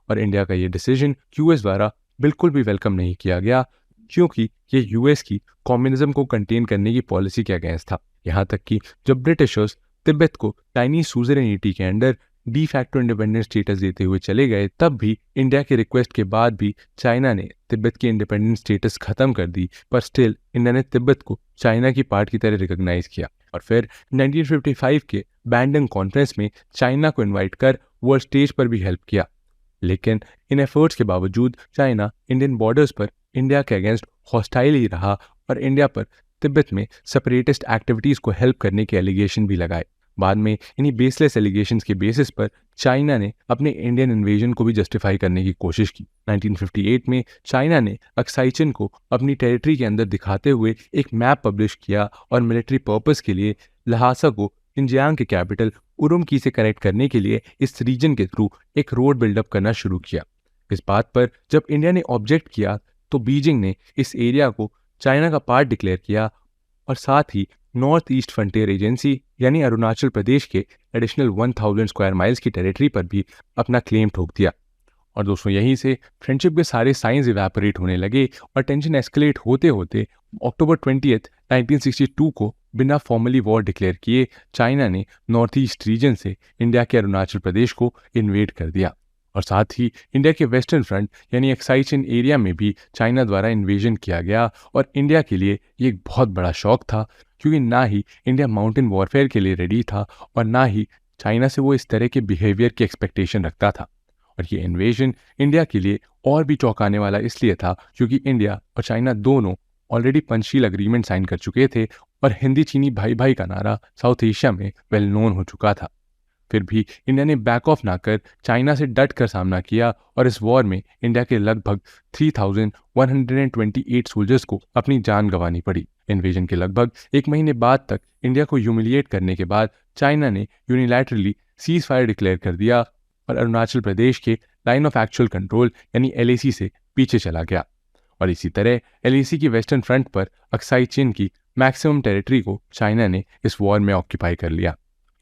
और इंडिया का ये डिसीजन यूएस द्वारा बिल्कुल भी वेलकम नहीं किया गया। क्योंकि ये यूएस की कम्युनिज्म को कंटेन करने की पॉलिसी के अगेंस्ट था। यहाँ तक कि जब ब्रिटिशर्स तिब्बत को चाइनीज सुज़रेनिटी के under de facto independent status देते हुए चले गए, तब भी इंडिया के रिक्वेस्ट के बाद भी चाइना ने तिब्बत की इंडिपेंडेंट स्टेटस खत्म कर दी, पर स्टिल इंडिया ने तिब्बत को चाइना की पार्ट की तरह रिकॉग्नाइज किया। और फिर 1955 के बैंडंग कॉन्फ्रेंस में चाइना को इन्वाइट कर वर्ल्ड स्टेज पर भी हेल्प किया। लेकिन इन एफर्ट्स के बावजूद चाइना इंडियन बॉर्डर्स पर इंडिया के अगेंस्ट हॉस्टाइल ही रहा और इंडिया पर तिब्बत में सेपरेटिस्ट एक्टिविटीज़ को हेल्प करने के एलिगेशन भी लगाए। बाद में इन्हीं बेसलेस एलिगेशंस के बेसिस पर चाइना ने अपने इंडियन इन्वेजन को भी जस्टिफाई करने की कोशिश की। 1958 में चाइना ने अक्साई चिन को अपनी टेरिटरी के अंदर दिखाते हुए एक मैप पब्लिश किया और मिलिट्री पर्पस के लिए लहासा को शिनजियांग के कैपिटल उरुमकी से कनेक्ट करने के लिए इस रीजन के थ्रू एक रोड बिल्डअप करना शुरू किया। इस बात पर जब इंडिया ने ऑब्जेक्ट किया तो बीजिंग ने इस एरिया को चाइना का पार्ट डिक्लेयर किया और साथ ही नॉर्थ ईस्ट फ्रंटियर एजेंसी यानी अरुणाचल प्रदेश के एडिशनल 1000 स्क्वायर माइल्स की टेरिटरी पर भी अपना क्लेम ठोक दिया। और दोस्तों यहीं से फ्रेंडशिप के सारे साइंस इवेपोरेट होने लगे और टेंशन एस्केलेट होते होते अक्टूबर 20, 1962 को बिना फॉर्मली वॉर डिक्लेयर किए चाइना ने नॉर्थ ईस्ट रीजन से इंडिया के अरुणाचल प्रदेश को इन्वेड कर दिया। और साथ ही इंडिया के वेस्टर्न फ्रंट यानी अक्साई-चिन एरिया में भी चाइना द्वारा इन्वेजन किया गया। और इंडिया के लिए ये एक बहुत बड़ा शॉक था, क्योंकि ना ही इंडिया माउंटेन वॉरफेयर के लिए रेडी था और ना ही चाइना से वो इस तरह के बिहेवियर की एक्सपेक्टेशन रखता था। और ये इन्वेजन इंडिया के लिए और भी चौंकाने वाला इसलिए था क्योंकि इंडिया और चाइना दोनों ऑलरेडी पंचशील अग्रीमेंट साइन कर चुके थे और हिंदी चीनी भाई भाई का नारा साउथ एशिया में वेल नोन हो चुका था। फिर भी इंडिया ने बैक ऑफ ना कर चाइना से डट कर सामना किया और इस वॉर में इंडिया के लगभग 3128 सोल्जर्स को अपनी जान गंवानी पड़ी। इन्वेजन के लगभग एक महीने बाद तक इंडिया को ह्यूमिलिएट करने के बाद चाइना ने यूनिलैटरली सीज फायर डिक्लेयर कर दिया और अरुणाचल प्रदेश के लाइन ऑफ एक्चुअल कंट्रोल यानी LAC से पीछे चला गया। और इसी तरह LAC की वेस्टर्न फ्रंट पर अक्साई-चिन की मैक्सिमम टेरिटरी को चाइना ने इस वॉर में ऑक्यूपाई कर लिया।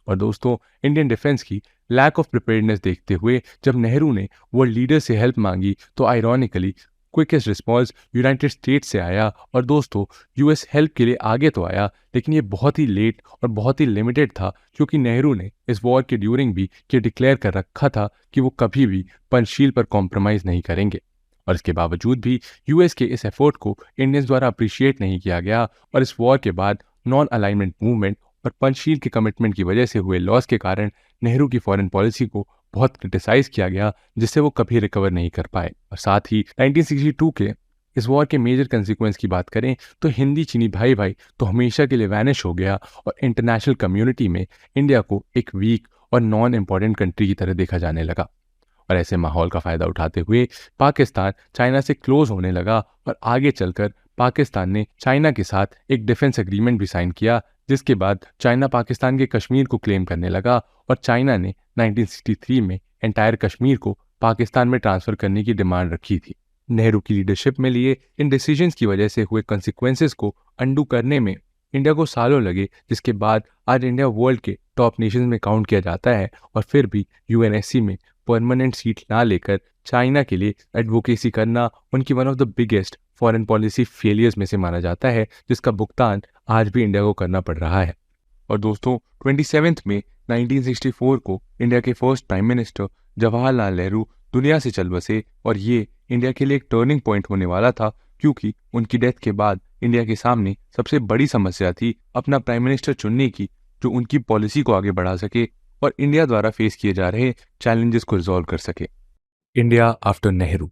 और दोस्तों इंडियन डिफेंस की लैक ऑफ प्रिपेयर्डनेस देखते हुए जब नेहरू ने वर्ल्ड लीडर से हेल्प मांगी तो ironically quickest response United states से आया। और दोस्तों US हेल्प के लिए आगे तो आया, लेकिन ये बहुत ही लेट और बहुत ही लिमिटेड था, क्योंकि नेहरू ने इस वॉर के ड्यूरिंग भी ये डिक्लेयर कर रखा था कि वो कभी भी पंचशील पर कॉम्प्रोमाइज़ नहीं करेंगे। और इसके बावजूद भी US के इस एफर्ट को इंडियंस द्वारा अप्रिशिएट नहीं किया गया और इस वॉर के बाद नॉन अलाइनमेंट मूवमेंट और पंचशील के कमिटमेंट की वजह से हुए लॉस के कारण नेहरू की फॉरेन पॉलिसी को बहुत क्रिटिसाइज किया गया, जिससे वो कभी रिकवर नहीं कर पाए। और साथ ही 1962 के इस वॉर के मेजर कंसिक्वेंस की बात करें तो हिंदी चीनी भाई भाई तो हमेशा के लिए वैनिश हो गया और इंटरनेशनल कम्युनिटी में इंडिया को एक वीक और नॉन इम्पॉर्टेंट कंट्री की तरह देखा जाने लगा। और ऐसे माहौल का फ़ायदा उठाते हुए पाकिस्तान चाइना से क्लोज होने लगा और आगे चलकर पाकिस्तान ने चाइना के साथ एक डिफेंस एग्रीमेंट भी साइन किया, जिसके बाद चाइना पाकिस्तान के कश्मीर को क्लेम करने लगा और चाइना ने 1963 में एंटायर कश्मीर को पाकिस्तान में ट्रांसफ़र करने की डिमांड रखी थी। नेहरू की लीडरशिप में लिए इन डिसीजंस की वजह से हुए कंसिक्वेंसेस को अंडू करने में इंडिया को सालों लगे, जिसके बाद आज इंडिया वर्ल्ड के टॉप नेशंस में काउंट किया जाता है और फिर भी UNSC में परमानेंट सीट ना लेकर चाइना के लिए एडवोकेसी करना उनकी one of the biggest foreign policy failures में से माना जाता है, जिसका भुगतान आज भी इंडिया को करना पड़ रहा है। और दोस्तों 27 मई 1964 को इंडिया के first prime minister Jawaharlal Nehru दुनिया से चल बसे और ये इंडिया के लिए एक टर्निंग पॉइंट होने वाला था, क्योंकि उनकी डेथ के बाद इंडिया के सामने सबसे बड़ी समस्या थी अपना प्राइम मिनिस्टर चुनने की, जो उनकी पॉलिसी को आगे बढ़ा सके और इंडिया द्वारा फेस किए जा रहे चैलेंजेस को रिजॉल्व कर सके। India after Nehru.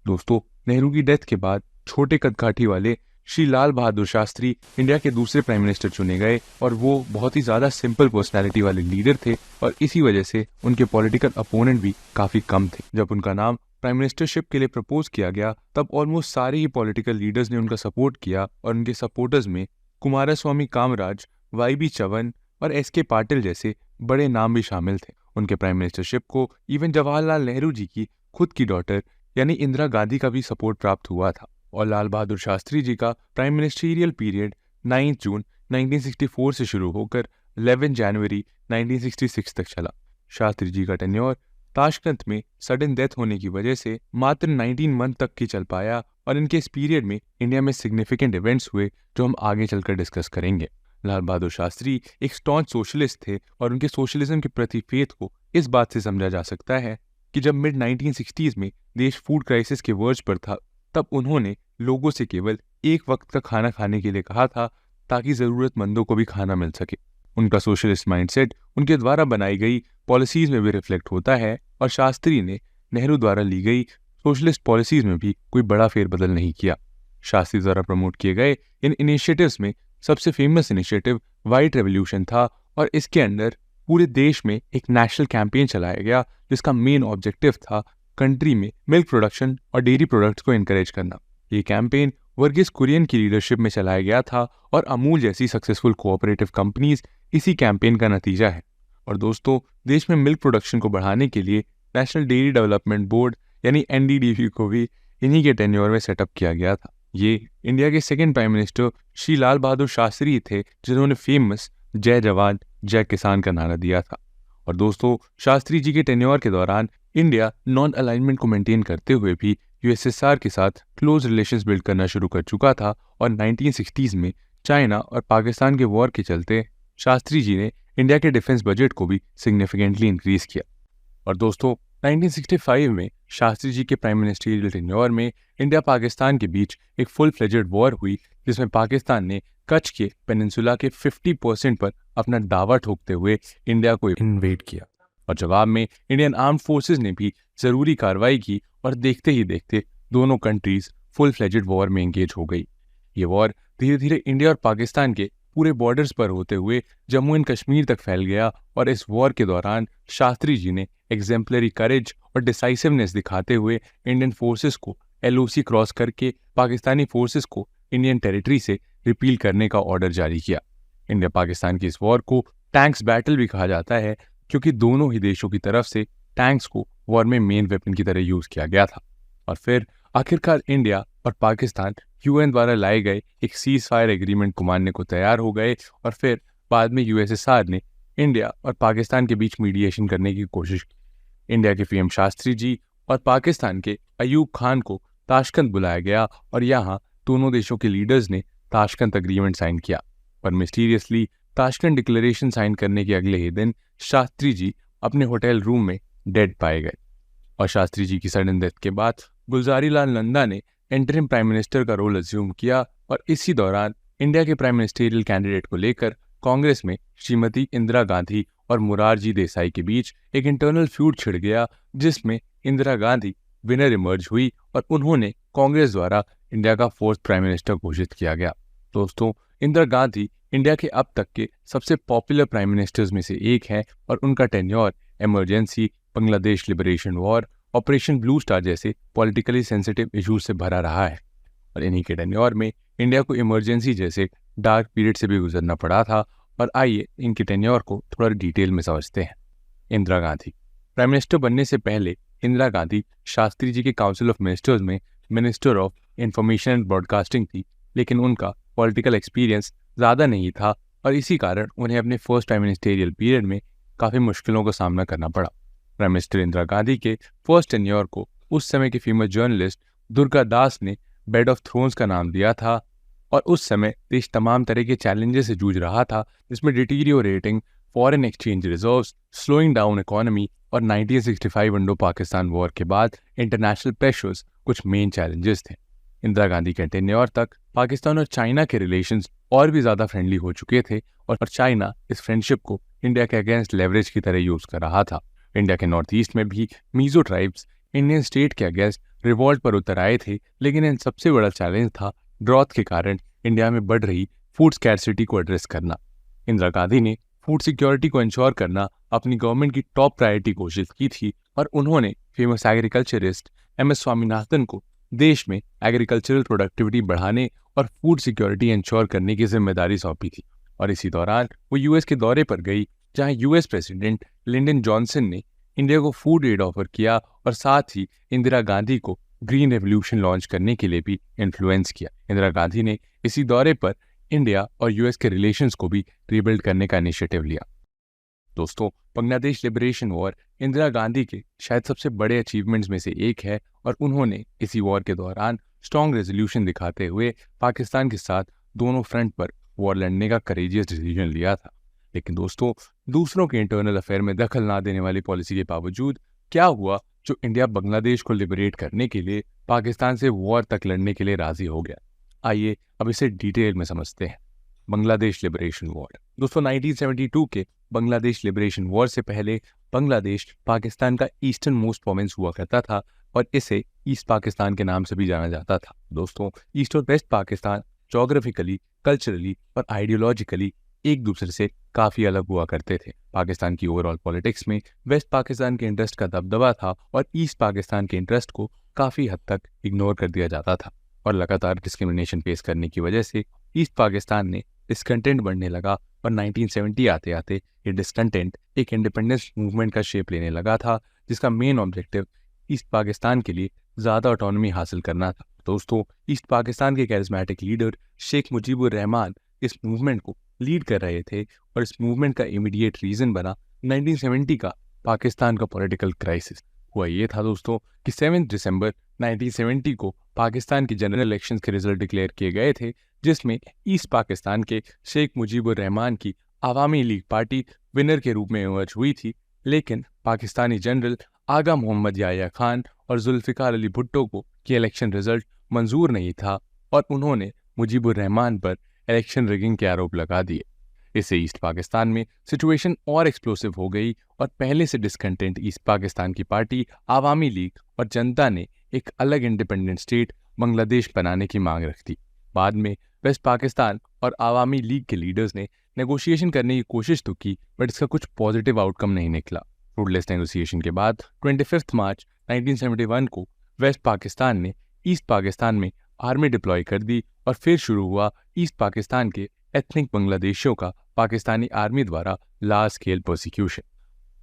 दोस्तों नेहरू की डेथ के बाद छोटे कदकाठी वाले श्री लाल बहादुर शास्त्री इंडिया के दूसरे प्राइम मिनिस्टर चुने गए और वो बहुत ही ज़्यादा सिंपल पर्सनैलिटी वाले लीडर थे और इसी वजह से उनके पॉलिटिकल अपोनेंट भी काफ़ी कम थे। जब उनका नाम प्राइम मिनिस्टरशिप के लिए प्रपोज किया गया तब ऑलमोस्ट सारे ही पॉलिटिकल लीडर्स ने उनका सपोर्ट किया और उनके सपोर्टर्स में कुमारस्वामी कामराज, YB चवन और SK पाटिल जैसे बड़े नाम भी शामिल थे। उनके प्राइम मिनिस्टरशिप को इवन जवाहरलाल नेहरू जी की खुद की डॉटर यानी इंदिरा गांधी का भी सपोर्ट प्राप्त हुआ था। और लाल बहादुर शास्त्री जी का प्राइम मिनिस्टीरियल पीरियड 9 जून 1964 से शुरू होकर 11 जनवरी 1966 तक चला। शास्त्री जी का टेन्योर ताशकंद में सडन डेथ होने की वजह से मात्र 19 मंथ तक की चल पाया और इनके इस पीरियड में इंडिया में सिग्निफिकेंट इवेंट्स हुए जो हम आगे चलकर डिस्कस करेंगे। लाल बहादुर शास्त्री एक स्टॉन्च सोशलिस्ट थे और उनके सोशलिज्म के प्रति फेथ को इस बात से समझा जा सकता है कि जब मिड 1960s में देश फूड क्राइसिस के वर्ज पर था, तब उन्होंने लोगों से केवल एक वक्त का खाना खाने के लिए कहा था ताकि ज़रूरतमंदों को भी खाना मिल सके। उनका सोशलिस्ट माइंडसेट उनके द्वारा बनाई गई पॉलिसीज में भी रिफ्लेक्ट होता है और शास्त्री ने नेहरू द्वारा ली गई सोशलिस्ट पॉलिसीज में भी कोई बड़ा फेरबदल नहीं किया। शास्त्री द्वारा प्रमोट किए गए इन इनिशिएटिव्स में सबसे फेमस इनिशिएटिव वाइट रेवोल्यूशन था और इसके अंदर पूरे देश में एक नेशनल कैंपेन चलाया गया जिसका मेन ऑब्जेक्टिव था कंट्री में मिल्क प्रोडक्शन और डेयरी प्रोडक्ट्स को इनकरेज करना। ये कैंपेन वर्गीस कुरियन की लीडरशिप में चलाया गया था और अमूल जैसी सक्सेसफुल कोऑपरेटिव कंपनीज इसी कैंपेन का नतीजा है। और दोस्तों, देश में मिल्क प्रोडक्शन को बढ़ाने के लिए नेशनल डेयरी डेवलपमेंट बोर्ड यानी NDDB को भी इन्हीं के टेन्योर में सेटअप किया गया था। ये इंडिया के second prime minister Shri Lal Bahadur Shastri थे जिन्होंने फेमस जय जवान जय किसान का नारा दिया था। और दोस्तों, शास्त्री जी के टेन्योर के दौरान इंडिया नॉन अलाइनमेंट को मेंटेन करते हुए भी USSR के साथ क्लोज रिलेशंस बिल्ड करना शुरू कर चुका था और 1960s में चाइना और पाकिस्तान के वॉर के चलते शास्त्री जी ने इंडिया के डिफेंस बजट को भी सिग्निफिकेंटली इंक्रीज किया। और दोस्तों, 1965 में शास्त्री जी के प्राइम मिनिस्ट्रियल टेन्योर में इंडिया पाकिस्तान के बीच एक फुल फ्लेजेड वॉर हुई जिसमें पाकिस्तान ने कच्छ के पेनिनसुला के 50% पर अपना दावा ठोकते हुए इंडिया को इन्वेड किया और जवाब में इंडियन आर्म्ड फोर्सेस ने भी जरूरी कार्रवाई की और देखते ही देखते दोनों कंट्रीज फुल फ्लेजेड वॉर में एंगेज हो गई। ये वॉर धीरे धीरे इंडिया और पाकिस्तान के पूरे बॉर्डर्स पर होते हुए जम्मू एंड कश्मीर तक फैल गया और इस वॉर के दौरान शास्त्री जी ने एग्जेम्पलरी करेज और डिसाइसिवनेस दिखाते हुए इंडियन फोर्सेस को LOC क्रॉस करके पाकिस्तानी फोर्सेस को इंडियन टेरिटरी से रिपील करने का ऑर्डर जारी किया। इंडिया पाकिस्तान की इस वॉर को टैंक्स बैटल भी कहा जाता है क्योंकि दोनों ही देशों की तरफ से टैंक्स को वॉर में मेन वेपन की तरह यूज किया गया था। और फिर आखिरकार इंडिया और पाकिस्तान UN द्वारा लाए गए एक सीज फायर एग्रीमेंट को मानने को तैयार हो गए और फिर बाद में USSR ने इंडिया और पाकिस्तान के बीच मीडिएशन करने की कोशिश की। इंडिया के PM शास्त्री जी और पाकिस्तान के अयूब खान को ताशकंद बुलाया गया और यहाँ दोनों देशों के लीडर्स ने ताशकंद एग्रीमेंट साइन किया। पर मिस्टीरियसली ताशकंद डिक्लेरेशन साइन करने के अगले ही दिन शास्त्री जी अपने होटल रूम में डेड पाए गए और शास्त्री जी की सडन डेथ के बाद गुलजारी लाल नंदा ने इंटरिम प्राइम मिनिस्टर का रोल अज्यूम किया और इसी दौरान इंडिया के प्राइम मिनिस्टरियल कैंडिडेट को लेकर कांग्रेस में श्रीमती इंदिरा गांधी और मोरारजी देसाई के बीच एक इंटरनल फ्यूड छिड़ गया जिसमें इंदिरा गांधी विनर इमर्ज हुई और उन्होंने कांग्रेस द्वारा इंडिया का फोर्थ प्राइम मिनिस्टर घोषित किया गया। दोस्तों, इंदिरा गांधी इंडिया के अब तक के सबसे पॉपुलर प्राइम मिनिस्टर्स में से एक है और उनका tenure emergency, Bangladesh liberation war, operation blue star जैसे पॉलिटिकली सेंसिटिव इश्यूज से भरा रहा है और इन्हीं के टेन्योर में इंडिया को इमरजेंसी जैसे डार्क पीरियड से भी गुजरना पड़ा था। और आइए इनके टेन्योर को थोड़ा डिटेल में समझते हैं। इंदिरा गांधी प्राइम मिनिस्टर बनने से पहले इंदिरा गांधी शास्त्री जी के काउंसिल ऑफ मिनिस्टर्स में minister of information and broadcasting थी, लेकिन उनका पॉलिटिकल एक्सपीरियंस ज़्यादा नहीं था और इसी कारण उन्हें अपने फर्स्ट प्राइम मिनिस्टेरियल पीरियड में काफ़ी मुश्किलों का सामना करना पड़ा। प्राइम मिनिस्टर इंदिरा गांधी के फर्स्ट टेन्योर को उस समय के फेमस जर्नलिस्ट दुर्गा दास ने बेड ऑफ थ्रोन्स का नाम दिया था और उस समय देश तमाम तरह के चैलेंजेस से जूझ रहा था जिसमें deteriorating foreign exchange reserves, slowing down economy और 1965 इंडो पाकिस्तान वॉर के बाद इंटरनेशनल प्रेशर्स कुछ मेन चैलेंजेस थे। इंदिरा गांधी के टेन्योर तक पाकिस्तान और चाइना के रिलेशंस और भी ज़्यादा फ्रेंडली हो चुके थे और चाइना इस फ्रेंडशिप को इंडिया के अगेंस्ट लेवरेज की तरह यूज़ कर रहा था। इंडिया के नॉर्थ ईस्ट में भी मीजो ट्राइब्स इंडियन स्टेट के अगेंस्ट रिवॉल्ट पर उतर आए थे, लेकिन इन सबसे बड़ा चैलेंज था ड्रॉथ के कारण इंडिया में बढ़ रही फूड स्कैर्सिटी को एड्रेस करना। इंदिरा गांधी ने फूड सिक्योरिटी को इंश्योर करना अपनी गवर्नमेंट की टॉप प्रायोरिटी घोषित की थी और उन्होंने फेमस एग्रीकल्चरिस्ट MS स्वामीनाथन को देश में एग्रीकल्चरल प्रोडक्टिविटी बढ़ाने और फूड सिक्योरिटी इंश्योर करने की जिम्मेदारी सौंपी थी। और इसी दौरान वो US के दौरे पर गई जहां US प्रेसिडेंट लिंडन जॉनसन ने इंडिया को फूड एड ऑफर किया और साथ ही इंदिरा गांधी को ग्रीन रेवोल्यूशन लॉन्च करने के लिए भी इन्फ्लुएंस किया। इंदिरा गांधी ने इसी दौरे पर इंडिया और US के रिलेशंस को भी रीबिल्ड करने का इनिशिएटिव लिया। दोस्तों, बांग्लादेश लिबरेशन वॉर इंदिरा गांधी के शायद सबसे बड़े अचीवमेंट्स में से एक है और उन्होंने इसी वॉर के दौरान स्ट्रॉन्ग रेजोल्यूशन दिखाते हुए पाकिस्तान के साथ दोनों फ्रंट पर वॉर लड़ने का करेजियस डिसीजन लिया था। लेकिन दोस्तों, दूसरों के इंटरनल अफेयर में दखल ना देने वाली पॉलिसी के बावजूद क्या हुआ जो इंडिया बांग्लादेश को लिबरेट करने के लिए पाकिस्तान से वॉर तक लड़ने के लिए राजी हो गया? आइए अब इसे डिटेल में समझते हैं। Bangladesh liberation war. दोस्तों, 1972 के बांग्लादेश लिबरेशन वॉर से पहले बांग्लादेश पाकिस्तान का ईस्टर्न मोस्ट प्रोविंस हुआ करता था और इसे ईस्ट पाकिस्तान के नाम से भी जाना जाता था। दोस्तों, ईस्ट और वेस्ट पाकिस्तान जोग्राफिकली, कल्चरली और आइडियोलॉजिकली एक दूसरे से काफी अलग हुआ करते थे। पाकिस्तान की ओवरऑल पॉलिटिक्स में वेस्ट पाकिस्तान के इंटरेस्ट का दबदबा था और ईस्ट पाकिस्तान के इंटरेस्ट को काफी हद तक इग्नोर कर दिया जाता था और लगातार डिस्क्रिमिनेशन फेस करने की वजह से ईस्ट पाकिस्तान में डिस्कंटेंट बढ़ने लगा और 1970 आते आते ये डिस्कंटेंट एक इंडिपेंडेंस मूवमेंट का शेप लेने लगा था, जिसका मेन ऑब्जेक्टिव ईस्ट पाकिस्तान के लिए ज़्यादा ऑटोनॉमी हासिल करना था। दोस्तों, ईस्ट पाकिस्तान के कैरिस्मेटिक लीडर शेख मुजीबुर रहमान इस मूवमेंट को लीड कर रहे थे और इस मूवमेंट का इमीडिएट रीज़न बना 1970 का पाकिस्तान का पॉलिटिकल क्राइसिस। हुआ ये था दोस्तों कि 7 दिसंबर 1970 को पाकिस्तान के जनरल इलेक्शंस के रिजल्ट डिक्लेयर किए गए थे, जिसमें ईस्ट पाकिस्तान के शेख मुजीबुर रहमान की आवामी लीग पार्टी विनर के रूप में इमर्ज हुई थी। लेकिन पाकिस्तानी जनरल आगा मोहम्मद याह्या खान और जुल्फिकार अली भुट्टो को ये इलेक्शन रिजल्ट मंजूर नहीं था और उन्होंने मुजीबुर रहमान पर इलेक्शन रिगिंग के आरोप लगा दिए। इससे ईस्ट पाकिस्तान में सिचुएशन और एक्सप्लोसिव हो गई और पहले से डिस्कंटेंट ईस्ट पाकिस्तान की पार्टी आवामी लीग और जनता ने एक अलग इंडिपेंडेंट स्टेट बांग्लादेश बनाने की मांग रख दी। बाद में वेस्ट पाकिस्तान और आवामी लीग के लीडर्स ने नेगोशिएशन करने की कोशिश तो की, बट इसका कुछ पॉजिटिव आउटकम नहीं निकला। फ्रूटलेस नेगोशिएशन के बाद 25 मार्च 1971 को वेस्ट पाकिस्तान ने ईस्ट पाकिस्तान में आर्मी डिप्लॉय कर दी और फिर शुरू हुआ ईस्ट पाकिस्तान के एथनिक बांग्लादेशियों का पाकिस्तानी आर्मी द्वारा large scale prosecution.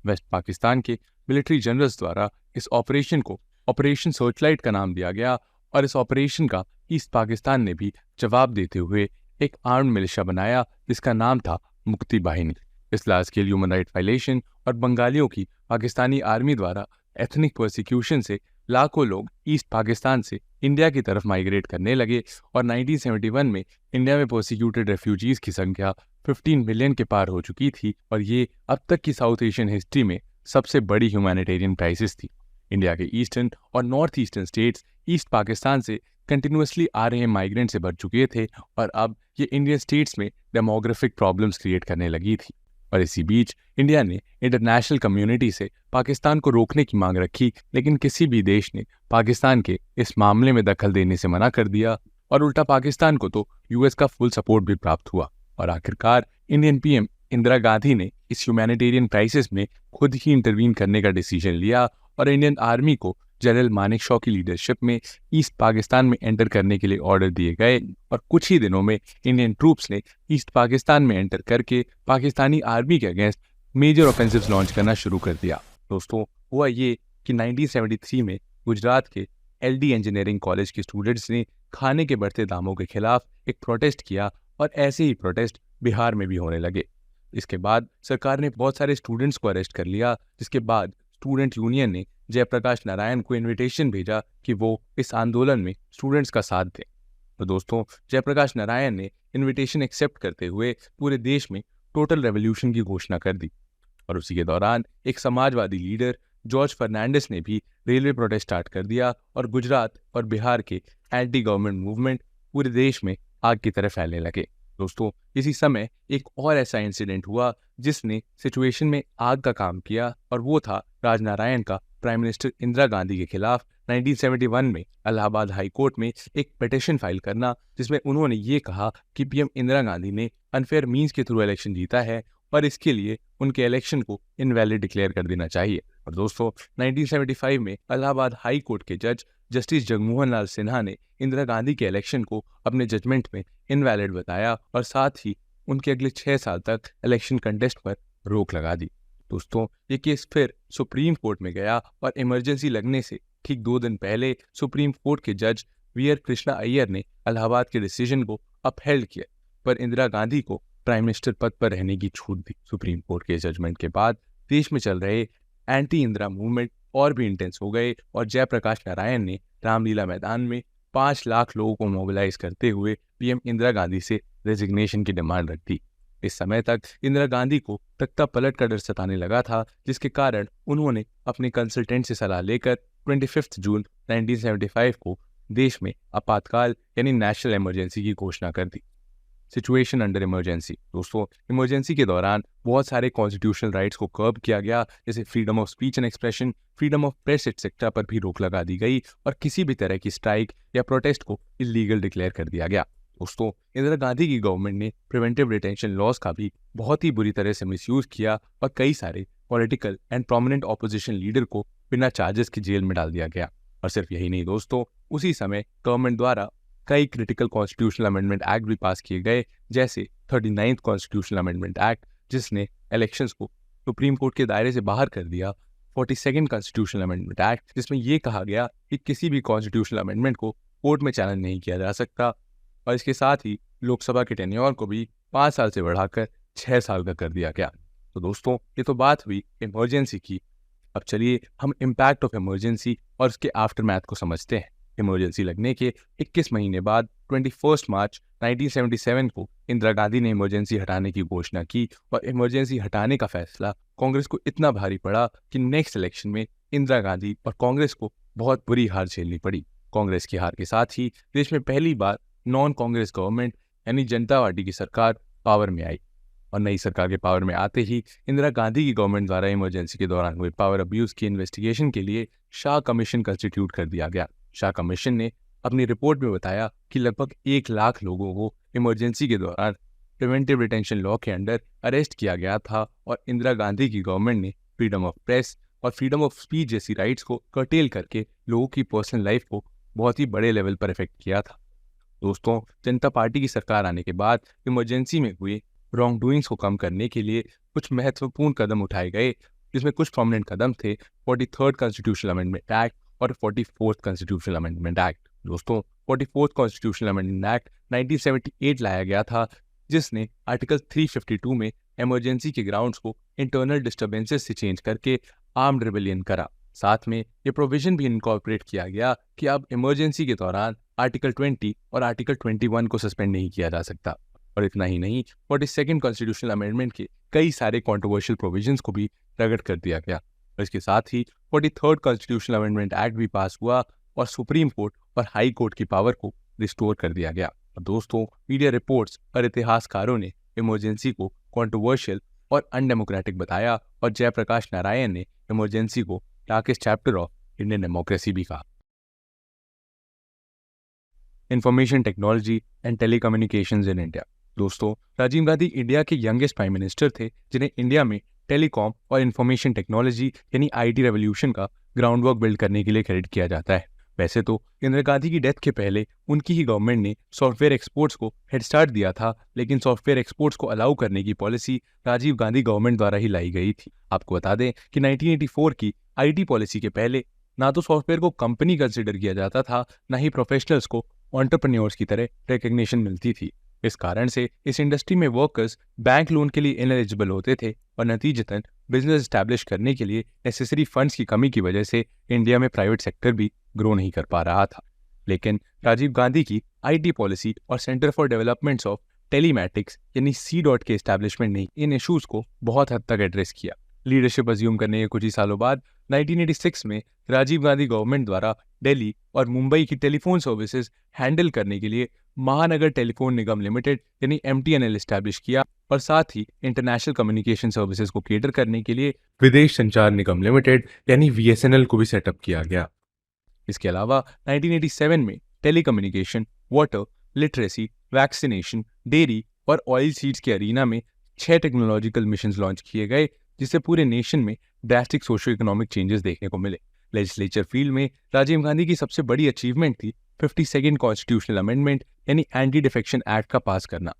West Pakistan के मिलिट्री जनरल्स द्वारा इस ऑपरेशन को ऑपरेशन सर्चलाइट का नाम दिया गया और इस ऑपरेशन का ईस्ट पाकिस्तान ने भी जवाब देते हुए एक आर्म्ड मिलिशिया बनाया जिसका नाम था मुक्ति बाहिनी। इस large scale human right violation और बंगालियों की पाकिस्तानी आर्मी द्वारा एथनिक प्रोसिक्यूशन से लाखों लोग ईस्ट पाकिस्तान से इंडिया की तरफ माइग्रेट करने लगे और 1971 में इंडिया में प्रोसिक्यूटेड रेफ्यूजीज की संख्या 15 मिलियन के पार हो चुकी थी और ये अब तक की साउथ एशियन हिस्ट्री में सबसे बड़ी ह्यूमैनिटेरियन क्राइसिस थी। इंडिया के ईस्टर्न और north eastern states east Pakistan से कंटिन्यूसली आ रहे माइग्रेंट से भर चुके थे और अब ये इंडियन स्टेट्स में डेमोग्राफिक प्रॉब्लम्स क्रिएट करने लगी थी। और इसी बीच इंडिया ने इंटरनेशनल कम्युनिटी से पाकिस्तान को रोकने की मांग रखी, लेकिन किसी भी देश ने पाकिस्तान के इस मामले में दखल देने से मना कर दिया और उल्टा पाकिस्तान को तो यूएस का फुल सपोर्ट भी प्राप्त हुआ। और आखिरकार इंडियन पीएम इंदिरा गांधी ने इस ह्यूमैनिटेरियन क्राइसिस में खुद ही इंटरवीन करने का डिसीजन लिया और इंडियन आर्मी को जनरल मानेकशॉ की लीडरशिप में ईस्ट पाकिस्तान में एंटर करने के लिए ऑर्डर दिए गए और कुछ ही दिनों में इंडियन ट्रूप्स ने ईस्ट पाकिस्तान में एंटर करके पाकिस्तानी आर्मी के अगेंस्ट मेजर ऑफेंसिव्स लॉन्च करना शुरू कर दिया। दोस्तों, हुआ ये कि 1973 में गुजरात के एलडी इंजीनियरिंग कॉलेज के स्टूडेंट्स ने खाने के बढ़ते दामों के खिलाफ एक प्रोटेस्ट किया और ऐसे ही प्रोटेस्ट बिहार में भी होने लगे। इसके बाद सरकार ने बहुत सारे स्टूडेंट्स को अरेस्ट कर लिया, जिसके बाद स्टूडेंट यूनियन ने जयप्रकाश नारायण को इनविटेशन भेजा कि वो इस आंदोलन में स्टूडेंट्स का साथ दें। तो दोस्तों, जयप्रकाश नारायण ने इनविटेशन एक्सेप्ट करते हुए पूरे देश में टोटल रेवोल्यूशन की घोषणा कर दी और उसी के दौरान एक समाजवादी लीडर जॉर्ज फर्नांडिस ने भी रेलवे प्रोटेस्ट स्टार्ट कर दिया और गुजरात और बिहार के एंटी गवर्नमेंट मूवमेंट पूरे देश में आग की तरह फैलने लगे। दोस्तों, इसी समय एक और ऐसा इंसिडेंट हुआ जिसने सिचुएशन में आग का काम किया और वो था राजनारायण का प्राइम मिनिस्टर इंदिरा गांधी के खिलाफ 1971 में इलाहाबाद हाई कोर्ट में एक पिटीशन फाइल करना, जिसमें उन्होंने ये कहा कि पीएम इंदिरा गांधी ने अनफेयर मींस के थ्रू इलेक्शन जीता है और इसके लिए उनके इलेक्शन को इनवैलिड डिक्लेयर कर देना चाहिए। और दोस्तों, 1975 में इलाहाबाद हाई कोर्ट के जज जस्टिस जगमोहन लाल सिन्हा ने इंदिरा गांधी के इलेक्शन को अपने जजमेंट में इनवैलिड बताया और साथ ही उनके अगले 6 साल तक इलेक्शन कंटेस्ट पर रोक लगा दी। दोस्तों, ये केस फिर सुप्रीम कोर्ट में गया और इमरजेंसी लगने से ठीक 2 दिन पहले सुप्रीम कोर्ट के जज वी आर कृष्णा अय्यर ने इलाहाबाद के डिसीजन को अपहेल्ड किया, पर इंदिरा गांधी को प्राइम मिनिस्टर पद पर रहने की छूट दी। सुप्रीम कोर्ट के जजमेंट के बाद देश में चल रहे एंटी इंदिरा मूवमेंट और भी इंटेंस हो गए और जयप्रकाश नारायण ने रामलीला मैदान में 5 लाख लोगों को मोबिलाइज करते हुए पीएम इंदिरा गांधी से रेजिग्नेशन की डिमांड रख दी। इस समय तक इंदिरा गांधी को तख्ता पलट का डर सताने लगा था, जिसके कारण उन्होंने अपने कंसल्टेंट से सलाह लेकर 25 जून 1975 को देश में आपातकाल यानी नेशनल इमरजेंसी की घोषणा कर दी। Situation under emergency. दोस्तों, इमरजेंसी के दौरान बहुत सारे कॉन्स्टिट्यूशनल राइट्स को कर्ब किया गया, जैसे freedom of speech and expression, freedom of press etcetera पर भी रोक लगा दी गई और किसी भी तरह की स्ट्राइक या प्रोटेस्ट को इलीगल डिक्लेयर कर दिया गया। दोस्तों, इंदिरा गांधी की गवर्नमेंट ने प्रिवेंटिव डिटेंशन लॉज का भी बहुत ही बुरी तरह से मिसयूज किया और कई सारे political and prominent opposition leader को बिना चार्जेस की जेल में डाल दिया गया। और सिर्फ यही नहीं दोस्तों, उसी समय गवर्नमेंट द्वारा कई क्रिटिकल कॉन्स्टिट्यूशनल अमेंडमेंट एक्ट भी पास किए गए, जैसे 39th कॉन्स्टिट्यूशनल अमेंडमेंट एक्ट, जिसने इलेक्शंस को सुप्रीम कोर्ट के दायरे से बाहर कर दिया, 42nd कॉन्स्टिट्यूशनल अमेंडमेंट एक्ट, जिसमें यह कहा गया कि किसी भी कॉन्स्टिट्यूशनल अमेंडमेंट को कोर्ट में चैलेंज नहीं किया जा सकता, और इसके साथ ही लोकसभा के टेन्योर को भी 5 साल से बढ़ाकर 6 साल का कर दिया गया। तो दोस्तों, ये तो बात हुई इमरजेंसी की। अब चलिए हम इम्पैक्ट ऑफ इमरजेंसी और उसके आफ्टर मैथ को समझते हैं। इमरजेंसी लगने के 21 महीने बाद 21 मार्च 1977 को इंदिरा गांधी ने इमरजेंसी हटाने की घोषणा की और इमरजेंसी हटाने का फैसला कांग्रेस को इतना भारी पड़ा कि नेक्स्ट इलेक्शन में इंदिरा गांधी और कांग्रेस को बहुत बुरी हार झेलनी पड़ी। कांग्रेस की हार के साथ ही देश में पहली बार नॉन कांग्रेस गवर्नमेंट यानी जनता पार्टी की सरकार पावर में आई और नई सरकार के पावर में आते ही इंदिरा गांधी की गवर्नमेंट द्वारा इमरजेंसी के दौरान हुए पावर अब्यूज की इन्वेस्टिगेशन के लिए शाह कमीशन कंस्टिट्यूट कर दिया गया। शाह कमीशन ने अपनी रिपोर्ट में बताया कि लगभग 1 लाख लोगों को इमरजेंसी के दौरान प्रिवेंटिव डिटेंशन लॉ के अंडर अरेस्ट किया गया था और इंदिरा गांधी की गवर्नमेंट ने फ्रीडम ऑफ प्रेस और फ्रीडम ऑफ स्पीच जैसी राइट्स को कर्टेल करके लोगों की पर्सनल लाइफ को बहुत ही बड़े लेवल पर इफेक्ट किया था। दोस्तों, जनता पार्टी की सरकार आने के बाद इमरजेंसी में हुए रॉन्ग डूइंग्स को कम करने के लिए कुछ महत्वपूर्ण कदम उठाए गए, जिसमें कुछ प्रोमिनेंट कदम थे 43rd कॉन्स्टिट्यूशनल अमेंडमेंट एक्ट और 44th कॉन्स्टिट्यूशनल अमेंडमेंट एक्ट। दोस्तों, 44th कॉन्स्टिट्यूशनल अमेंडमेंट एक्ट 1978 लाया गया था, जिसने आर्टिकल 352 में इमरजेंसी के ग्राउंड्स को इंटरनल डिस्टर्बेंसेस से चेंज करके आर्म्ड रिबेलियन करा। साथ में ये प्रोविजन भी इनकॉर्पोरेट किया गया कि अब इमरजेंसी के दौरान आर्टिकल 20 और आर्टिकल 21 को सस्पेंड नहीं किया जा सकता। और इतना ही नहीं, 42nd कॉन्स्टिट्यूशनल अमेंडमेंट के कई सारे कंट्रोवर्शियल प्रोविजंस को भी प्रकट कर दिया गया। और इसके साथ ही 43rd कॉन्स्टिट्यूशनल अमेंडमेंट एक्ट भी पास हुआ और सुप्रीम कोर्ट और हाई कोर्ट की पावर को रिस्टोर कर दिया गया। और दोस्तों, मीडिया रिपोर्ट्स और इतिहासकारों ने इमरजेंसी को कंट्रोवर्शियल और अनडेमोक्रेटिक बताया और जयप्रकाश नारायण ने इमरजेंसी को darkest chapter of Indian democracy भी कहा। Information technology and telecommunications in India. दोस्तों, राजीव गांधी इंडिया के यंगेस्ट प्राइम मिनिस्टर थे, जिन्हें इंडिया में टेलीकॉम और इंफॉर्मेशन टेक्नोलॉजी यानी आईटी रेवोल्यूशन का ग्राउंड वर्क बिल्ड करने के लिए क्रेडिट किया जाता है। वैसे तो इंदिरा गांधी की डेथ के पहले उनकी ही गवर्नमेंट ने सॉफ्टवेयर एक्सपोर्ट्स को हेड स्टार्ट दिया था, लेकिन सॉफ्टवेयर एक्सपोर्ट्स को अलाउ करने की पॉलिसी राजीव गांधी गवर्नमेंट द्वारा ही लाई गई थी। आपको बता दें कि 1984 की आईटी पॉलिसी के पहले ना तो सॉफ्टवेयर को कंपनी कंसिडर किया जाता था, ना ही प्रोफेशनल्स को एंटरप्रेन्योर्स की तरह रिकग्निशन मिलती थी। इस कारण से इस इंडस्ट्री में वर्कर्स बैंक लोन के लिए इनएलिजिबल होते थे और नतीजतन बिजनेस एस्टैब्लिश करने के लिए नेसेसरी फंड्स की कमी की वजह से इंडिया में प्राइवेट सेक्टर भी ग्रो नहीं कर पा रहा था। लेकिन राजीव गांधी की आईटी पॉलिसी और centre for developments of telematics यानी C.DOT के एस्टैब्लिशमेंट ने इन इश्यूज को बहुत हद तक एड्रेस किया। लीडरशिप अज्यूम करने के कुछ ही सालों बाद 1986 में राजीव गांधी गवर्नमेंट द्वारा दिल्ली और मुंबई की टेलीफोन सर्विसेज हैंडल करने के लिए महानगर टेलीफोन निगम लिमिटेड यानी MTNL एस्टैब्लिश किया और साथ ही इंटरनेशनल कम्युनिकेशन सर्विसेज को केटर करने के लिए विदेश संचार निगम लिमिटेड यानी VSNL को भी सेटअप किया गया। इसके अलावा 1987 में telecommunication, water, literacy, vaccination, dairy और ऑयल सीड्स के अरीना में 6 टेक्नोलॉजिकल मिशन लॉन्च किए गए, जिससे पूरे नेशन में ड्रास्टिक सोशो इकोनॉमिक चेंजेस देखने को मिले। लेजिस्लेचर फील्ड में राजीव गांधी की सबसे बड़ी अचीवमेंट थी 52nd कॉन्स्टिट्यूशनल अमेंडमेंट यानी एंटी डिफेक्शन एक्ट का पास करना।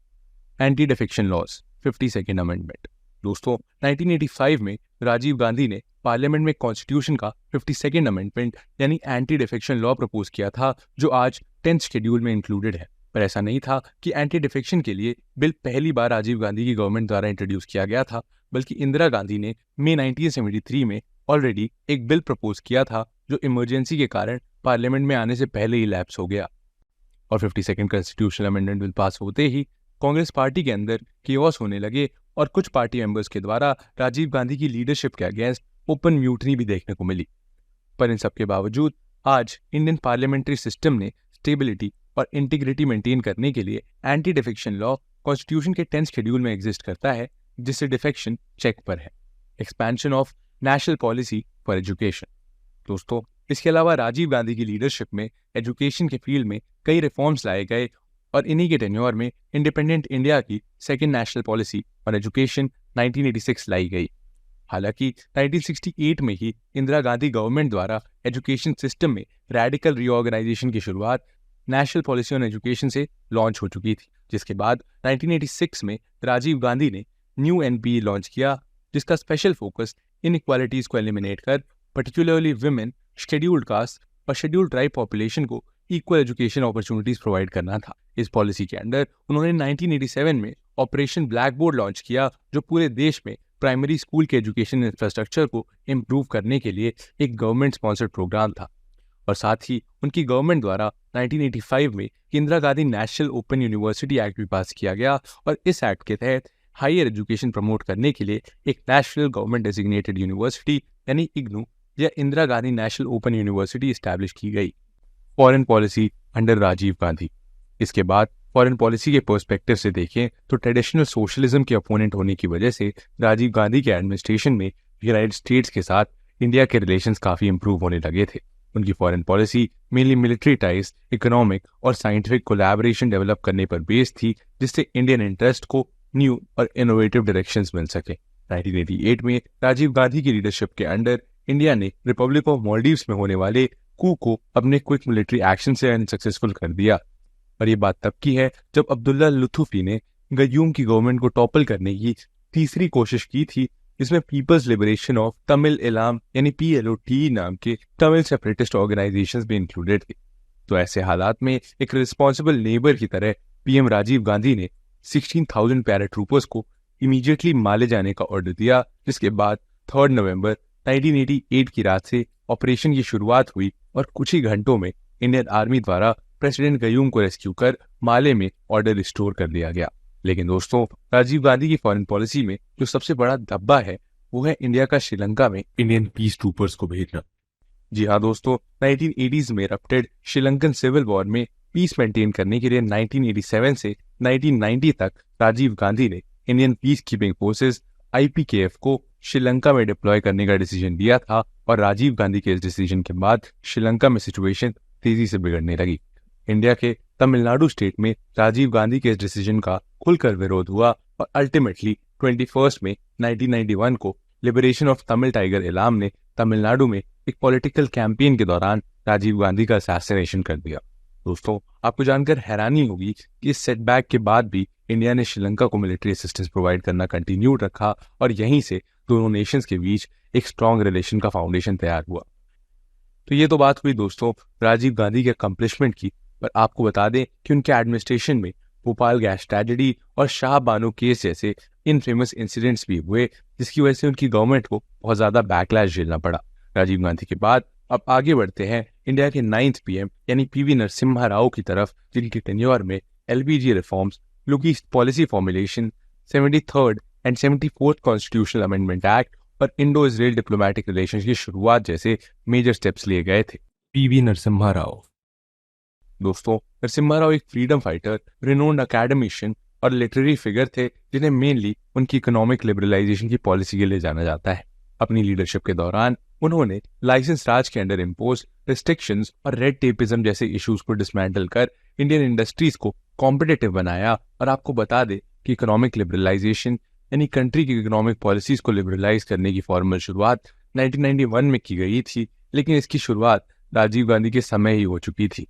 Anti defection laws 52nd amendment. दोस्तों, 1985 में राजीव गांधी ने पार्लियामेंट में कॉन्स्टिट्यूशन का 52nd अमेंडमेंट यानी एंटी डिफेक्शन लॉ प्रपोज किया था, जो आज 10th शेड्यूल में इंक्लूडेड है। पर ऐसा नहीं था कि एंटी डिफेक्शन के लिए बिल पहली बार राजीव गांधी की गवर्नमेंट द्वारा इंट्रोड्यूस किया गया था, बल्कि इंदिरा गांधी ने मई 1973 में ऑलरेडी एक बिल प्रपोज किया था जो इमरजेंसी के कारण पार्लियामेंट में आने से पहले ही लैप्स हो गया। और 52nd constitutional amendment bill pass होते ही कांग्रेस पार्टी के अंदर केओस होने लगे और कुछ पार्टी मेंबर्स के द्वारा राजीव गांधी की लीडरशिप के अगेंस्ट ओपन म्यूटनी भी देखने को मिली। पर इन सब के बावजूद आज इंडियन पार्लियामेंट्री सिस्टम ने स्टेबिलिटी और इंटीग्रिटी मेंटेन करने के लिए एंटी डिफेक्शन लॉ कॉन्स्टिट्यूशन के 10th शेड्यूल में एग्जिस्ट करता है, जिससे डिफेक्शन चेक पर है। Expansion of national policy for education. दोस्तों, इसके अलावा राजीव गांधी की लीडरशिप में एजुकेशन के फील्ड में कई रिफॉर्म्स लाए गए और इन्हीं के टेन्योर में इंडिपेंडेंट इंडिया की second national policy on education 1986 लाई गई। हालांकि 1968 में ही इंदिरा गांधी गवर्नमेंट द्वारा एजुकेशन सिस्टम में रेडिकल रीऑर्गेनाइजेशन की शुरुआत नेशनल पॉलिसी ऑन एजुकेशन से लॉन्च हो चुकी थी, जिसके बाद 1986 में राजीव गांधी ने न्यू एनपीई लॉन्च किया, जिसका स्पेशल फोकस इनइक्वालिटीज को एलिमिनेट कर पर्टिकुलरली विमेन, शेड्यूल्ड कास्ट और शेड्यूल्ड ट्राइब पॉपुलेशन को इक्वल एजुकेशन अपॉर्चुनिटीज प्रोवाइड करना था। इस पॉलिसी के अंडर उन्होंने 1987 में ऑपरेशन ब्लैक बोर्ड लॉन्च किया, जो पूरे देश में प्राइमरी स्कूल के एजुकेशन इंफ्रास्ट्रक्चर को इम्प्रूव करने के लिए एक गवर्नमेंट स्पॉन्सर्ड प्रोग्राम था। और साथ ही उनकी गवर्नमेंट द्वारा 1985 में Indira Gandhi national open university act भी पास किया गया और इस एक्ट के तहत हायर एजुकेशन प्रमोट करने के लिए एक नेशनल गवर्नमेंट डेजिग्नेटेड यूनिवर्सिटी यानी इग्नू या Indira Gandhi national open university establish की गई। Foreign policy under Rajiv Gandhi. इसके बाद फॉरेन पॉलिसी के पर्सपेक्टिव से देखें तो ट्रेडिशनल सोशलिज्म के अपोनेंट होने की वजह से राजीव गांधी के एडमिनिस्ट्रेशन में यूनाइटेड स्टेट्स के साथ इंडिया के रिलेशंस काफी इंप्रूव होने लगे थे। उनकी foreign policy mainly military ties, economic और साइंटिफिक कोलैबोरेशन डेवलप करने पर बेस्ड थी, जिससे इंडियन इंटरेस्ट को न्यू और इनोवेटिव डायरेक्शंस मिल सके। 1988 में राजीव गांधी की लीडरशिप के अंडर इंडिया ने रिपब्लिक ऑफ मालदीव्स में होने वाले कू को अपने क्विक मिलिट्री एक्शन से अनसक्सेसफुल कर दिया। और ये बात तब की है जब अब्दुल्ला लुत्फी ने गयूम की गवर्नमेंट को टॉपल करने की तीसरी कोशिश की थी, जिसमें people's liberation of Tamil Eelam यानी PLOT नाम के तमिल सेपरेटिस्ट ऑर्गेनाइजेशंस भी इंक्लूडेड थे। तो ऐसे हालात में एक रिस्पॉन्सिबल नेबर की तरह PM राजीव गांधी ने 16,000 पैराट्रूपर्स को इमीडिएटली माले जाने का ऑर्डर दिया, जिसके बाद 3 नवंबर 1988 की रात से ऑपरेशन की शुरुआत हुई और कुछ ही घंटों में इंडियन आर्मी द्वारा प्रेसिडेंट गयूम को रेस्क्यू कर माले में ऑर्डर रिस्टोर कर दिया गया। लेकिन दोस्तों, राजीव गांधी की फॉरेन पॉलिसी में जो सबसे बड़ा धब्बा है वो है इंडिया का श्रीलंका में इंडियन पीस ट्रूपर्स को भेजना। जी हाँ दोस्तों, 1980s में रप्टेड श्रीलंकन सिविल वॉर में पीस मेंटेन करने के लिए 1987 से 1990 तक राजीव गांधी ने Indian peace keeping forces IPKF को श्रीलंका में डिप्लॉय करने का डिसीजन लिया था और राजीव गांधी के इस डिसीजन के बाद श्रीलंका में सिचुएशन तेजी से बिगड़ने लगी। इंडिया के तमिलनाडु स्टेट में राजीव गांधी के इस डिसीजन का खुलकर विरोध हुआ और अल्टीमेटली 21 में 1991 को liberation of Tamil tiger Ilam ने तमिलनाडु में एक पॉलिटिकल कैंपेन के दौरान राजीव गांधी का असैसिनेशन कर दिया। दोस्तों, आपको जानकर हैरानी होगी कि इस सेटबैक के बाद भी इंडिया ने श्रीलंका को मिलिट्री असिस्टेंस प्रोवाइड करना कंटिन्यू रखा और यहीं से दोनों नेशंस के बीच एक स्ट्रॉन्ग रिलेशन का फाउंडेशन तैयार हुआ। तो ये तो बात हुई दोस्तों राजीव गांधी के अकम्पलिशमेंट की, पर आपको बता दें कि उनके एडमिनिस्ट्रेशन में भोपाल गैस ट्रेजेडी और शाह बानो केस जैसे इनफेमस इंसिडेंट्स भी हुए, जिसकी वजह से उनकी गवर्नमेंट को बहुत ज्यादा बैकलैश झेलना पड़ा। राजीव गांधी के बाद अब आगे बढ़ते हैं इंडिया के 9th PM यानी PV नरसिम्हा राव की तरफ, जिनके टेन्योर में LPG रिफॉर्म्स, लुकी policy formulation, 73rd and 74th constitutional amendment act और इंडो इजराइल डिप्लोमेटिक रिलेशंस की शुरुआत जैसे मेजर स्टेप्स लिए गए थे। PV नरसिम्हा राव। दोस्तों, नरसिम्हा राव एक फ्रीडम फाइटर, रिनोन्ड अकेडमिशियन और लिटरेरी फिगर थे, जिन्हें मेनली उनकी इकोनॉमिक लिबरलाइजेशन की पॉलिसी के लिए जाना जाता है। अपनी लीडरशिप के दौरान उन्होंने लाइसेंस राज के अंडर इम्पोज रिस्ट्रिक्शंस और रेड टेपिज्म जैसे इश्यूज को डिसमेंटल कर इंडियन इंडस्ट्रीज को कॉम्पिटिटिव बनाया। और आपको बता दें कि इकोनॉमिक लिबरलाइजेशन यानी कंट्री की इकोनॉमिक पॉलिसीज को लिबरलाइज करने की फॉर्मल शुरुआत 1991 में की गई थी, लेकिन इसकी शुरुआत राजीव गांधी के समय ही हो चुकी थी।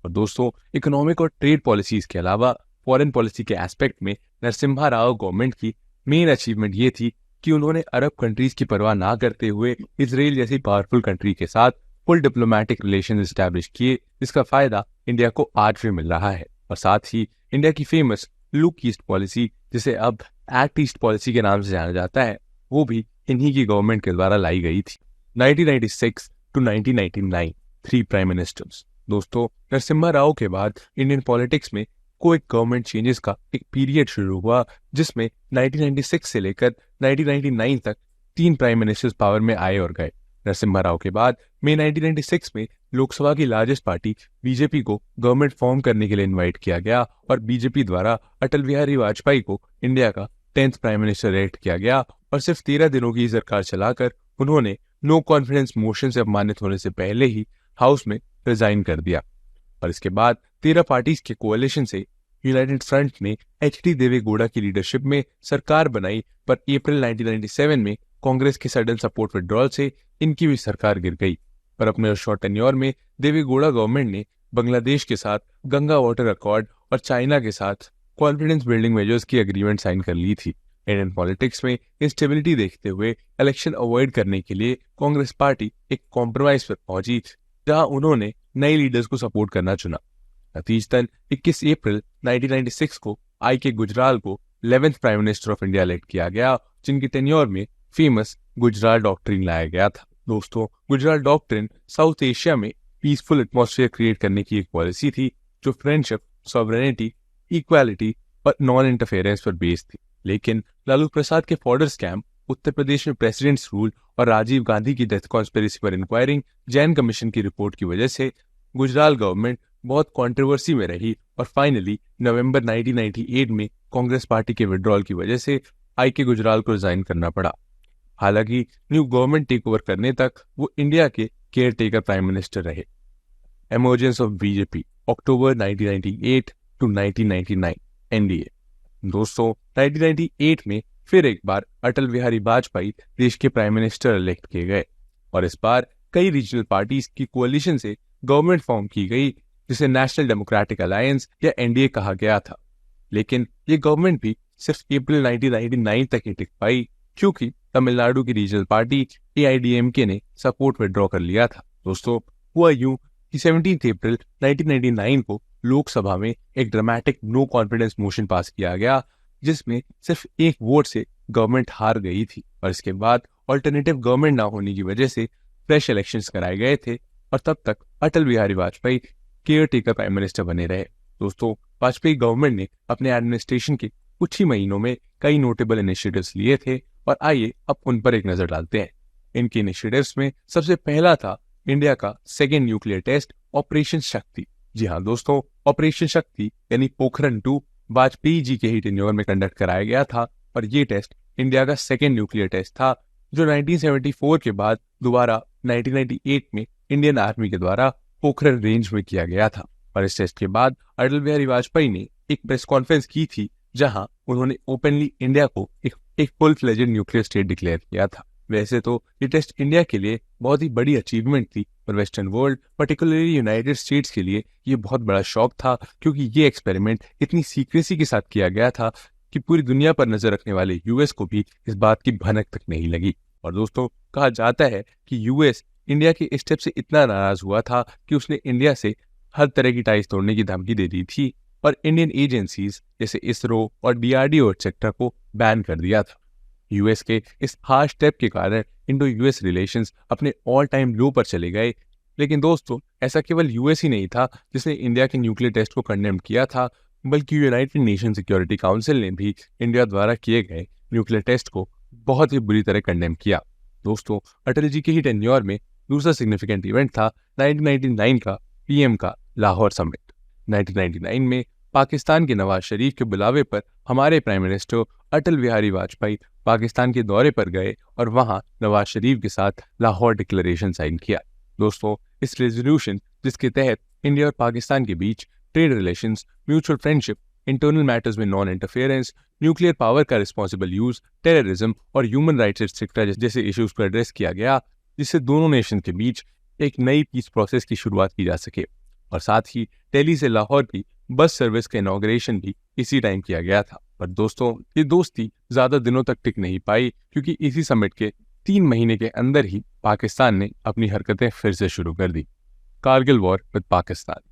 और दोस्तों, इकोनॉमिक और ट्रेड पॉलिसीज के अलावा फॉरेन पॉलिसी के एस्पेक्ट में नरसिम्हा राव गवर्नमेंट की मेन अचीवमेंट ये थी कि उन्होंने अरब कंट्रीज की परवाह ना करते हुए इजराइल जैसी पावरफुल कंट्री के साथ फुल डिप्लोमेटिक रिलेशन एस्टैब्लिश किए, जिसका फायदा इंडिया को आज भी मिल रहा है। और साथ ही इंडिया की फेमस लुक ईस्ट पॉलिसी, जिसे अब एक्ट ईस्ट पॉलिसी के नाम से जाना जाता है, वो भी इन्हीं की गवर्नमेंट के द्वारा लाई गई थी। 1996 टू 1999 3 प्राइम मिनिस्टर्स। दोस्तों, नरसिम्हा राव के बाद इंडियन पॉलिटिक्स में कोई गवर्नमेंट चेंजेस का एक पीरियड शुरू हुआ, जिसमें 1996 से लेकर 1999 तक 3 प्राइम मिनिस्टर्स पावर में आए और गए। नरसिम्हा राव के बाद मई 1996 में लोकसभा की लार्जेस्ट पार्टी बीजेपी को गवर्नमेंट फॉर्म करने के लिए इनवाइट किया गया और बीजेपी द्वारा अटल बिहारी वाजपेयी को इंडिया का 10th प्राइम मिनिस्टर इलेक्ट किया गया और सिर्फ 13 दिनों की सरकार चलाकर उन्होंने नो कॉन्फिडेंस मोशन से अपमानित होने से पहले ही हाउस में रिजाइन कर दिया। और इसके बाद 13 पार्टीज के कोalition से यूनाइटेड फ्रंट ने एच.डी. देवेगौड़ा की लीडरशिप में सरकार बनाई, पर अप्रैल 1997 में कांग्रेस के सडन सपोर्ट विड्रॉल से इनकी भी सरकार गिर गई। पर अपने शॉर्ट टेन्योर में देवेगौड़ा गवर्नमेंट ने बांग्लादेश के साथ गंगा वाटर अकॉर्ड और चाइना के साथ कॉन्फिडेंस बिल्डिंग मेजर्स की एग्रीमेंट साइन कर ली थी। इंडियन पॉलिटिक्स में इंस्टेबिलिटी देखते हुए इलेक्शन अवॉइड करने के लिए कांग्रेस पार्टी एक कॉम्प्रोमाइज पर पहुंची, जहां उन्होंने नए लीडर्स को सपोर्ट करना चुना। नतीजतन 21 अप्रैल 1996 को आई.के. गुजराल को 11th prime minister of India elect किया गया, जिनके टेन्योर में फेमस गुजराल डॉक्ट्रिन लाया गया था। दोस्तों, गुजराल डॉक्ट्रिन साउथ एशिया में पीसफुल एटमॉस्फेयर क्रिएट करने की एक पॉलिसी थी, जो फ्रेंडशिप, सॉवरेनिटी, इक्वालिटी और नॉन इंटरफेरेंस पर बेस्ड थी। लेकिन लालू प्रसाद के फॉर्डर स्कैम, उत्तर प्रदेश में प्रेसिडेंट्स रूल और राजीव गांधी की डेथ कॉन्स्पिरेसी पर इंक्वायरिंग जैन कमीशन की रिपोर्ट की वजह से गुजराल गवर्नमेंट बहुत कंट्रोवर्सी में रही और फाइनली नवंबर 1998 में कांग्रेस पार्टी के विड्रॉल की वजह से आई.के. गुजराल को रिजाइन करना पड़ा। हालांकि न्यू गवर्नमेंट टेक ओवर करने तक वो इंडिया के केयर टेकर प्राइम मिनिस्टर रहे। Emergence of BJP, October 1998 to 1999 NDA. दोस्तों, 1998 में फिर एक बार अटल बिहारी वाजपेयी देश के प्राइम मिनिस्टर इलेक्ट किए गए और इस बार कई रीजनल पार्टीज की कोalition से गवर्नमेंट फॉर्म की गई, जिसे नेशनल डेमोक्रेटिक अलायंस या एनडीए कहा गया था। लेकिन ये गवर्नमेंट भी सिर्फ अप्रैल 1999 तक ही टिक पाई, क्योंकि तमिलनाडु की रीजनल पार्टी एआईडीएमके ने सपोर्ट विड्रॉ कर लिया था। दोस्तों, हुआ यूं कि 17 अप्रैल 1999 को लोकसभा में एक dramatic no confidence motion pass किया गया, जिसमें सिर्फ एक वोट से गवर्नमेंट हार गई थी और इसके बाद ऑल्टरनेटिव गवर्नमेंट ना होने की वजह से फ्रेश इलेक्शंस कराए गए थे और तब तक Atal Bihari Vajpayee caretaker prime minister बने रहे। दोस्तों, वाजपेयी गवर्नमेंट ने अपने एडमिनिस्ट्रेशन के कुछ ही महीनों में कई नोटेबल इनिशिएटिव्स लिए थे और आइए अब उन पर एक नजर डालते हैं। इनके इनिशिएटिव्स में सबसे पहला था इंडिया का सेकेंड न्यूक्लियर टेस्ट, ऑपरेशन शक्ति। जी हाँ दोस्तों, ऑपरेशन शक्ति यानी पोखरण 2 वाजपेयी जी के ही टेन्योर में कंडक्ट कराया गया था और ये टेस्ट इंडिया का सेकेंड न्यूक्लियर टेस्ट था, जो 1974 के बाद दोबारा 1998 में इंडियन आर्मी के द्वारा पोखरण रेंज में किया गया था। और इस टेस्ट के बाद अटल बिहारी वाजपेयी ने एक प्रेस कॉन्फ्रेंस की थी, जहां उन्होंने ओपनली इंडिया को एक full fledged nuclear state declare किया था। वैसे तो ये टेस्ट इंडिया के लिए बहुत ही बड़ी अचीवमेंट थी, पर western world, particularly United States के लिए ये बहुत बड़ा शॉक था, क्योंकि ये एक्सपेरिमेंट इतनी सीक्रेसी के साथ किया गया था कि पूरी दुनिया पर नजर रखने वाले यूएस को भी इस बात की भनक तक नहीं लगी। और दोस्तों, कहा जाता है कि यूएस इंडिया के इस स्टेप से इतना नाराज हुआ था कि उसने इंडिया से हर तरह की टाइज तोड़ने की धमकी दे दी थी और इंडियन एजेंसीज जैसे इसरो और डीआरडीओ एक्सेट्रा को बैन कर दिया था। यूएस के इस हार्श स्टेप के कारण इंडो यूएस रिलेशंस अपने ऑल टाइम लो पर चले गए। लेकिन दोस्तों, ऐसा केवल यूएस ही नहीं था जिसने इंडिया के न्यूक्लियर टेस्ट को कंडेम किया था, बल्कि यूनाइटेड नेशन सिक्योरिटी काउंसिल ने भी इंडिया द्वारा किए गए न्यूक्लियर टेस्ट को बहुत ही बुरी तरह कंडेम किया। दोस्तों, अटल जी के ही टेन्योर में दूसरा सिग्निफिकेंट इवेंट था 1999 का पीएम का लाहौर समिट। 1999 में पाकिस्तान के नवाज शरीफ के बुलावे पर हमारे प्राइम मिनिस्टर अटल बिहारी वाजपेयी पाकिस्तान के दौरे पर गए और वहां नवाज शरीफ के साथ लाहौर डिक्लेरेशन साइन किया। दोस्तों, इस रेजोल्यूशन जिसके तहत इंडिया और पाकिस्तान के बीच trade relations, mutual friendship, internal matters में नॉन इंटरफेरेंस, न्यूक्लियर पावर का रिस्पॉन्सिबल यूज, टेररिज्म और ह्यूमन राइट्स एक्सेट्रा जैसे इश्यूज को एड्रेस किया गया, जिससे दोनों नेशन के बीच एक नई पीस प्रोसेस की शुरुआत की जा सके। और साथ ही दिल्ली से लाहौर की बस सर्विस का इनॉग्रेशन भी इसी टाइम किया गया था। पर दोस्तों, ये दोस्ती ज्यादा दिनों तक टिक नहीं पाई, क्योंकि इसी समिट के 3 महीने के अंदर ही पाकिस्तान ने अपनी हरकतें फिर से शुरू कर दी। Kargil war with Pakistan.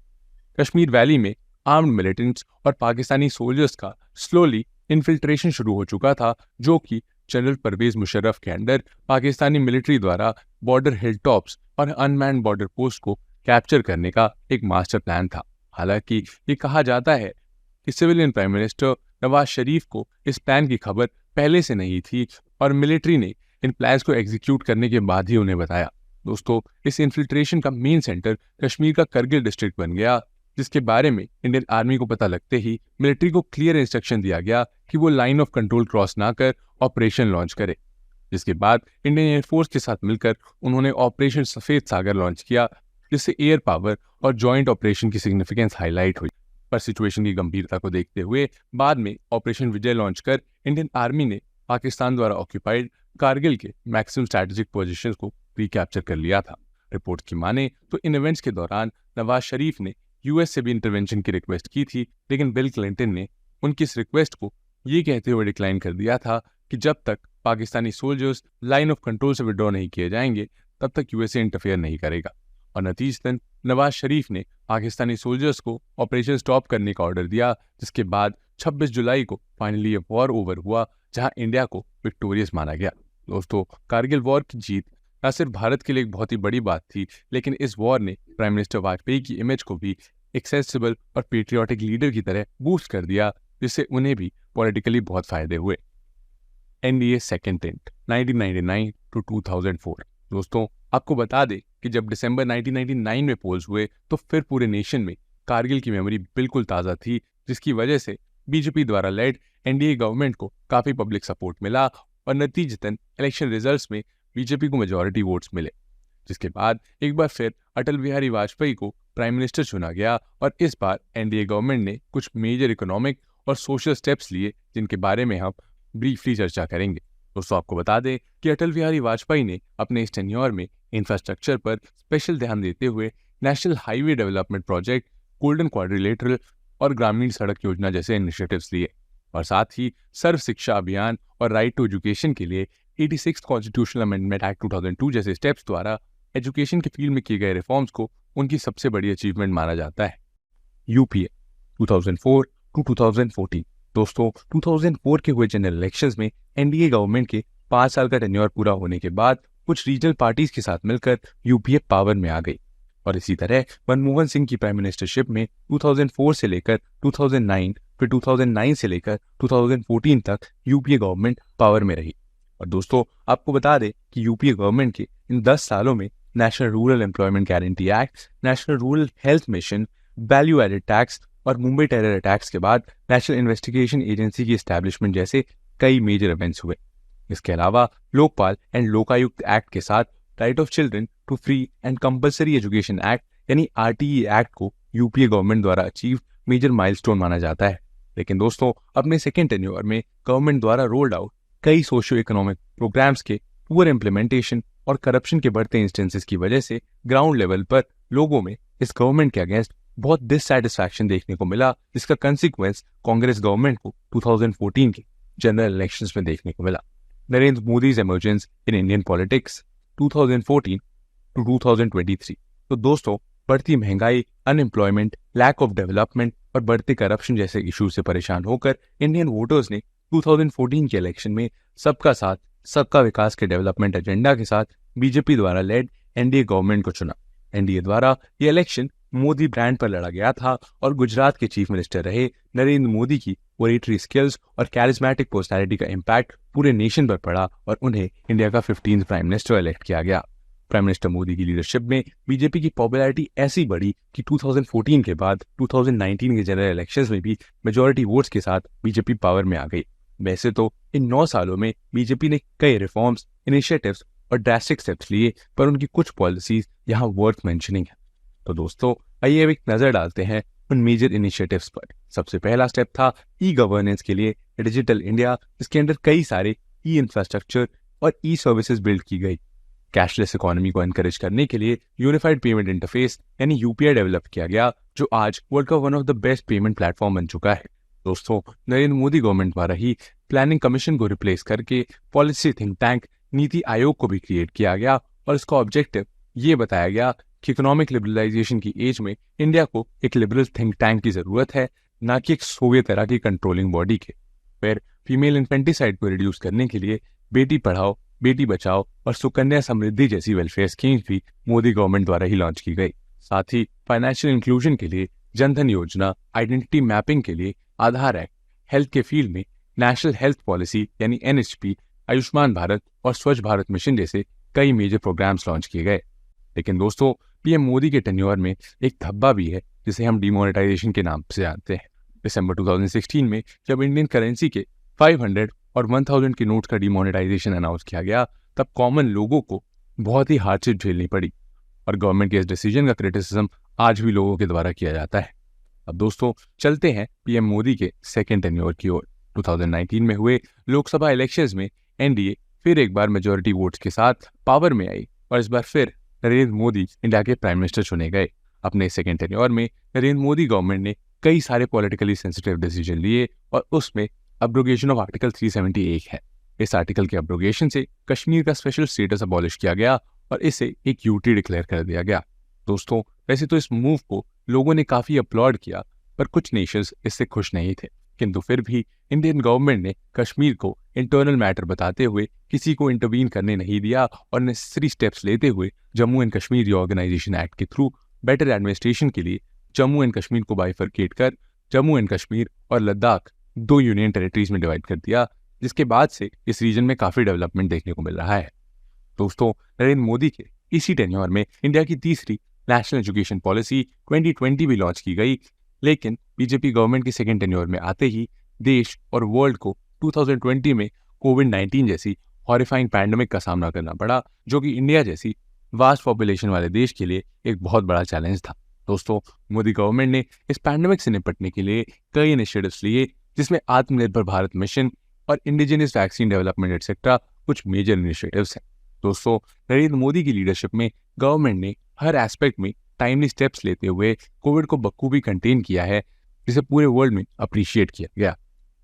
Kashmir valley में आर्म्ड मिलिटेंट्स और पाकिस्तानी सोल्जर्स का स्लोली इन्फिल्ट्रेशन शुरू हो चुका था, जो कि जनरल परवेज मुशर्रफ के अंडर पाकिस्तानी मिलिट्री द्वारा बॉर्डर हिल टॉप्स और अनमैन्ड बॉर्डर पोस्ट को कैप्चर करने का एक मास्टर प्लान था। हालांकि ये कहा जाता है कि civilian prime minister Nawaz Sharif को इस प्लान की खबर पहले से नहीं थी और मिलिट्री ने इन प्लान्स को एग्जीक्यूट करने के बाद ही उन्हें बताया। दोस्तों, इस इन्फिल्ट्रेशन का मेन सेंटर कश्मीर का करगिल डिस्ट्रिक्ट बन गया, जिसके बारे में इंडियन आर्मी को पता लगते ही मिलिट्री को क्लियर इंस्ट्रक्शन दिया गया कि वो लाइन ऑफ कंट्रोल क्रॉस ना कर ऑपरेशन लॉन्च करे। जिसके बाद इंडियन एयरफोर्स के साथ मिलकर उन्होंने ऑपरेशन सफेद सागर लॉन्च किया, जिससे एयर पावर और जॉइंट ऑपरेशन की सिग्निफिकेंस हाईलाइट हुई। पर सिचुएशन की गंभीरता को देखते हुए बाद में ऑपरेशन विजय लॉन्च कर इंडियन आर्मी ने पाकिस्तान द्वारा ऑक्यूपाइड कारगिल के मैक्सिमम स्ट्रैटेजिक पोजीशंस को रिकैप्चर कर लिया था। रिपोर्ट की माने तो इन इवेंट्स के दौरान नवाज शरीफ ने यूएस से भी इंटरवेंशन की रिक्वेस्ट की थी, लेकिन बिल क्लिंटन ने उनकी इस रिक्वेस्ट को ये कहते हुए डिक्लाइन कर दिया था कि जब तक Pakistani soldiers line of control से विड्रॉ नहीं किए जाएंगे तब तक यूएसए इंटरफेयर नहीं करेगा। और नतीजतन नवाज शरीफ ने पाकिस्तानी सोल्जर्स को ऑपरेशन स्टॉप करने का ऑर्डर दिया, जिसके बाद 26 जुलाई को फाइनली ये वॉर ओवर हुआ, जहां इंडिया को विक्टोरियस माना गया। दोस्तों, कारगिल वॉर की जीत न सिर्फ भारत के लिए एक बहुत ही बड़ी बात थी, लेकिन इस वॉर ने प्राइम मिनिस्टर वाजपेयी की इमेज को भी एक्सेसिबल और पेट्रियाटिक लीडर की तरह बूस्ट कर दिया, जिससे उन्हें भी पॉलिटिकली बहुत फायदे हुए। NDA second tent 1999 to 2004। दोस्तों, आपको बता दें कि जब दिसंबर 1999 में पोल्स हुए तो फिर पूरे नेशन में कारगिल की मेमोरी बिल्कुल ताज़ा थी, जिसकी वजह से बीजेपी द्वारा लेड NDA गवर्नमेंट को काफ़ी पब्लिक सपोर्ट मिला और नतीजतन इलेक्शन रिजल्ट्स में बीजेपी को मेजॉरिटी वोट्स मिले। जिसके बाद एक बार फिर अटल बिहारी वाजपेयी को प्राइम मिनिस्टर चुना गया और इस बार NDA गवर्नमेंट ने कुछ मेजर इकोनॉमिक और सोशल स्टेप्स लिए, जिनके बारे में हम ब्रीफली चर्चा करेंगे। दोस्तों, आपको बता दें कि अटल बिहारी वाजपेयी ने अपने इस टेन्योर में इंफ्रास्ट्रक्चर पर स्पेशल ध्यान देते हुए national highway development project, golden quadrilateral और ग्रामीण सड़क योजना जैसे इनिशिएटिव्स लिए और साथ ही सर्व शिक्षा अभियान और राइट टू एजुकेशन के लिए 86 कॉन्स्टिट्यूशनल अमेंडमेंट एक्ट 2002 जैसे स्टेप्स द्वारा एजुकेशन के फील्ड में किए गए रिफॉर्म्स को उनकी सबसे बड़ी अचीवमेंट माना जाता है। UPA 2004 to 2014। दोस्तों, 2004 के हुए जनरल इलेक्शंस में NDA गवर्नमेंट के 5 साल का टेन्योर पूरा होने के बाद कुछ रीजनल पार्टीज के साथ मिलकर UPA पावर में आ गई और इसी तरह मनमोहन सिंह की प्राइम मिनिस्टरशिप में 2004 से लेकर 2009, फिर 2009 से लेकर 2014 तक UPA गवर्नमेंट पावर में रही। और दोस्तों, आपको बता दें कि UPA गवर्नमेंट के इन 10 सालों में national rural employment guarantee act, national rural health mission, value added tax और मुंबई टेरर अटैक्स के बाद नेशनल इन्वेस्टिगेशन एजेंसी की एस्टैब्लिशमेंट जैसे कई मेजर इवेंट्स हुए। इसके अलावा लोकपाल एंड लोकायुक्त एक्ट के साथ right of children to free and compulsory education act यानी RTE एक्ट को UPA गवर्नमेंट द्वारा अचीव मेजर माइलस्टोन माना जाता है। लेकिन दोस्तों, अपने सेकेंड टेन्योर में गवर्नमेंट द्वारा रोल्ड आउट कई सोशियो इकोनॉमिक प्रोग्राम्स के पुअर इम्प्लीमेंटेशन और करप्शन के बढ़ते इंस्टेंसेस की वजह से ग्राउंड लेवल पर लोगों में इस गवर्नमेंट के अगेंस्ट बहुत डिससैटिस्फैक्शन देखने को मिला, जिसका कंसिक्वेंस कांग्रेस गवर्नमेंट को 2014 के जनरल इलेक्शंस में देखने को मिला। Narendra Modi's emergence in Indian politics 2014 to 2023। तो दोस्तों, बढ़ती महंगाई, अनएम्प्लॉयमेंट, लैक ऑफ डेवलपमेंट और बढ़ते करप्शन जैसे इशू से परेशान होकर इंडियन वोटर्स ने 2014 के इलेक्शन में सबका साथ सबका विकास के डेवलपमेंट एजेंडा के साथ बीजेपी द्वारा लेड NDA गवर्नमेंट को चुना। NDA द्वारा ये इलेक्शन मोदी ब्रांड पर लड़ा गया था और गुजरात के चीफ मिनिस्टर रहे नरेंद्र मोदी की ओरेटरी स्किल्स और कैरिस्मेटिक पर्सनैलिटी का इम्पैक्ट पूरे नेशन पर पड़ा और उन्हें इंडिया का 15th प्राइम मिनिस्टर इलेक्ट किया गया। प्राइम मिनिस्टर मोदी की लीडरशिप में बीजेपी की पॉपुलैरिटी ऐसी बढ़ी कि 2014 के बाद 2019 के जनरल इलेक्शंस में भी मेजॉरिटी वोट्स के साथ बीजेपी पावर में आ गई। वैसे तो इन 9 सालों में बीजेपी ने कई रिफॉर्म्स, इनिशिएटिव्स और ड्रास्टिक स्टेप्स लिए, पर उनकी कुछ पॉलिसीज यहाँ वर्थ मेंशनिंग है। तो दोस्तों, आइए अब एक नजर डालते हैं उन मेजर इनिशिएटिव्स पर। सबसे पहला स्टेप था ई-गवर्नेंस के लिए डिजिटल इंडिया, जिसके अंदर कई सारे ई-इंफ्रास्ट्रक्चर और ई-सर्विसेज बिल्ड की गई। कैशलेस इकोनॉमी को एनकरेज करने के लिए यूनिफाइड पेमेंट इंटरफेस यानी UPI डेवलप किया गया, जो आज वर्ल्ड का one of the best payment platform बन चुका है। दोस्तों, नरेंद्र मोदी गवर्नमेंट द्वारा ही प्लानिंग कमीशन को रिप्लेस करके policy think tank NITI Aayog को भी क्रिएट किया गया और इसका ऑब्जेक्टिव ये बताया गया कि इकोनॉमिक लिबरलाइजेशन की एज में इंडिया को एक लिबरल थिंक टैंक की जरूरत है, ना कि एक सोवियत एरा की कंट्रोलिंग बॉडी के। फिर फीमेल इन्फेंटिसाइड को रिड्यूस करने के लिए बेटी पढ़ाओ, बेटी बचाओ और सुकन्या समृद्धि जैसी वेलफेयर स्कीम्स भी मोदी गवर्नमेंट द्वारा ही लॉन्च की गई। साथ ही फाइनेंशियल इंक्लूजन के लिए जनधन योजना, आइडेंटिटी मैपिंग के लिए आधार एक्ट, हेल्थ के फील्ड में नेशनल हेल्थ पॉलिसी यानी NHP, आयुष्मान भारत और स्वच्छ भारत मिशन जैसे कई मेजर प्रोग्राम्स लॉन्च किए गए। लेकिन दोस्तों, पीएम मोदी के टेन्योर में एक धब्बा भी है जिसे हम डिमोनेटाइजेशन के नाम से जानते हैं। दिसंबर 2016 में जब इंडियन करेंसी के 500 और 1000 के नोट्स का डिमोनेटाइजेशन अनाउंस किया गया, तब कॉमन लोगों को बहुत ही हार्डशिप झेलनी पड़ी और गवर्नमेंट के इस डिसीजन का क्रिटिसिज्म आज भी लोगों के द्वारा किया जाता है। अब दोस्तों, चलते हैं पीएम मोदी के सेकेंड टेन्योर की ओर। 2019 में हुए लोकसभा इलेक्शंस में एनडीए फिर एक बार मेजॉरिटी वोट्स के साथ पावर में आई और इस बार फिर नरेंद्र मोदी इंडिया के प्राइम मिनिस्टर चुने गए। अपने सेकेंड टेन्योर में नरेंद्र मोदी गवर्नमेंट ने कई सारे पॉलिटिकली सेंसिटिव डिसीजन लिए और उसमें अब्रोगेशन ऑफ आर्टिकल 370 एक है। इस आर्टिकल के अब्रोगेशन से कश्मीर का स्पेशल स्टेटस अबॉलिश किया गया और इसे एक यूटी डिक्लेयर कर दिया गया। दोस्तों, वैसे तो इस मूव को लोगों ने काफी अपलॉड किया, पर कुछ नेशंस इससे खुश नहीं थे। किंतु फिर भी इंडियन गवर्नमेंट ने कश्मीर को इंटरनल मैटर बताते हुए किसी को इंटरवीन करने नहीं दिया और नेसेसरी स्टेप्स लेते हुए Jammu and Kashmir reorganisation act के थ्रू बेटर एडमिनिस्ट्रेशन के लिए जम्मू एंड कश्मीर को बाइफरकेट कर जम्मू एंड कश्मीर और लद्दाख 2 यूनियन टेरिटरीज में डिवाइड कर दिया, जिसके बाद से इस रीजन में काफी डेवलपमेंट देखने को मिल रहा है। दोस्तों, नरेंद्र मोदी के इसी टेन्योर में इंडिया की तीसरी नेशनल एजुकेशन पॉलिसी 2020 भी लॉन्च की गई, लेकिन बीजेपी गवर्नमेंट की सेकेंड टेन्योर में आते ही देश और वर्ल्ड को 2020 में कोविड-19 जैसी हॉरिफाइंग पैंडेमिक का सामना करना पड़ा, जो कि इंडिया जैसी वास्ट पॉपुलेशन वाले देश के लिए एक बहुत बड़ा चैलेंज था। दोस्तों, मोदी गवर्नमेंट ने इस पैंडेमिक से निपटने के लिए कई इनिशिएटिव्स लिए, जिसमें आत्मनिर्भर भारत मिशन और इंडिजिनियस वैक्सीन डेवलपमेंट एक्सेट्रा कुछ मेजर इनिशिएटिव्स हैं। दोस्तों, नरेंद्र मोदी की लीडरशिप में गवर्नमेंट ने हर एस्पेक्ट में टाइमली स्टेप्स लेते हुए कोविड को बखूबी कंटेन किया है, जिसे पूरे वर्ल्ड में अप्रिशिएट किया गया।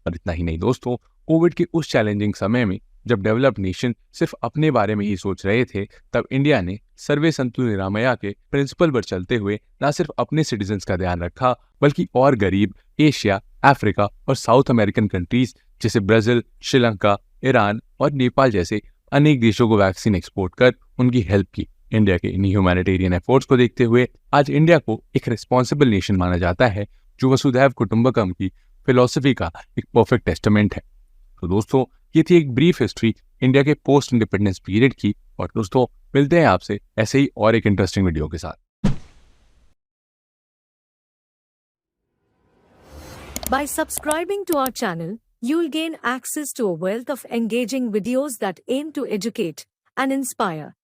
और इतना ही नहीं दोस्तों, कोविड के उस चैलेंजिंग समय में जब डेवलप्ड नेशन सिर्फ अपने बारे में ही सोच रहे थे, तब इंडिया ने सर्वे संतु निरामया के प्रिंसिपल पर चलते हुए न सिर्फ अपने सिटीजन्स का ध्यान रखा, बल्कि और गरीब एशिया, अफ्रीका और साउथ अमेरिकन कंट्रीज जैसे ब्राजील, श्रीलंका, ईरान और नेपाल जैसे अनेक देशों को वैक्सीन एक्सपोर्ट कर उनकी हेल्प की। इंडिया के इन्हीं ह्यूमैनिटेरियन एफर्ट्स को देखते हुए आज इंडिया को एक रिस्पॉन्सिबल नेशन माना जाता है, जो वसुधैव कुटुंबकम की फिलॉसफी का एक परफेक्ट टेस्टामेंट है। तो दोस्तों, ये थी एक ब्रीफ हिस्ट्री इंडिया के पोस्ट इंडिपेंडेंस पीरियड की, और दोस्तों मिलते हैं आपसे ऐसे ही और एक इंटरेस्टिंग वीडियो के साथ। By subscribing to our channel, you'll gain access to a wealth of engaging videos that aim to educate and inspire.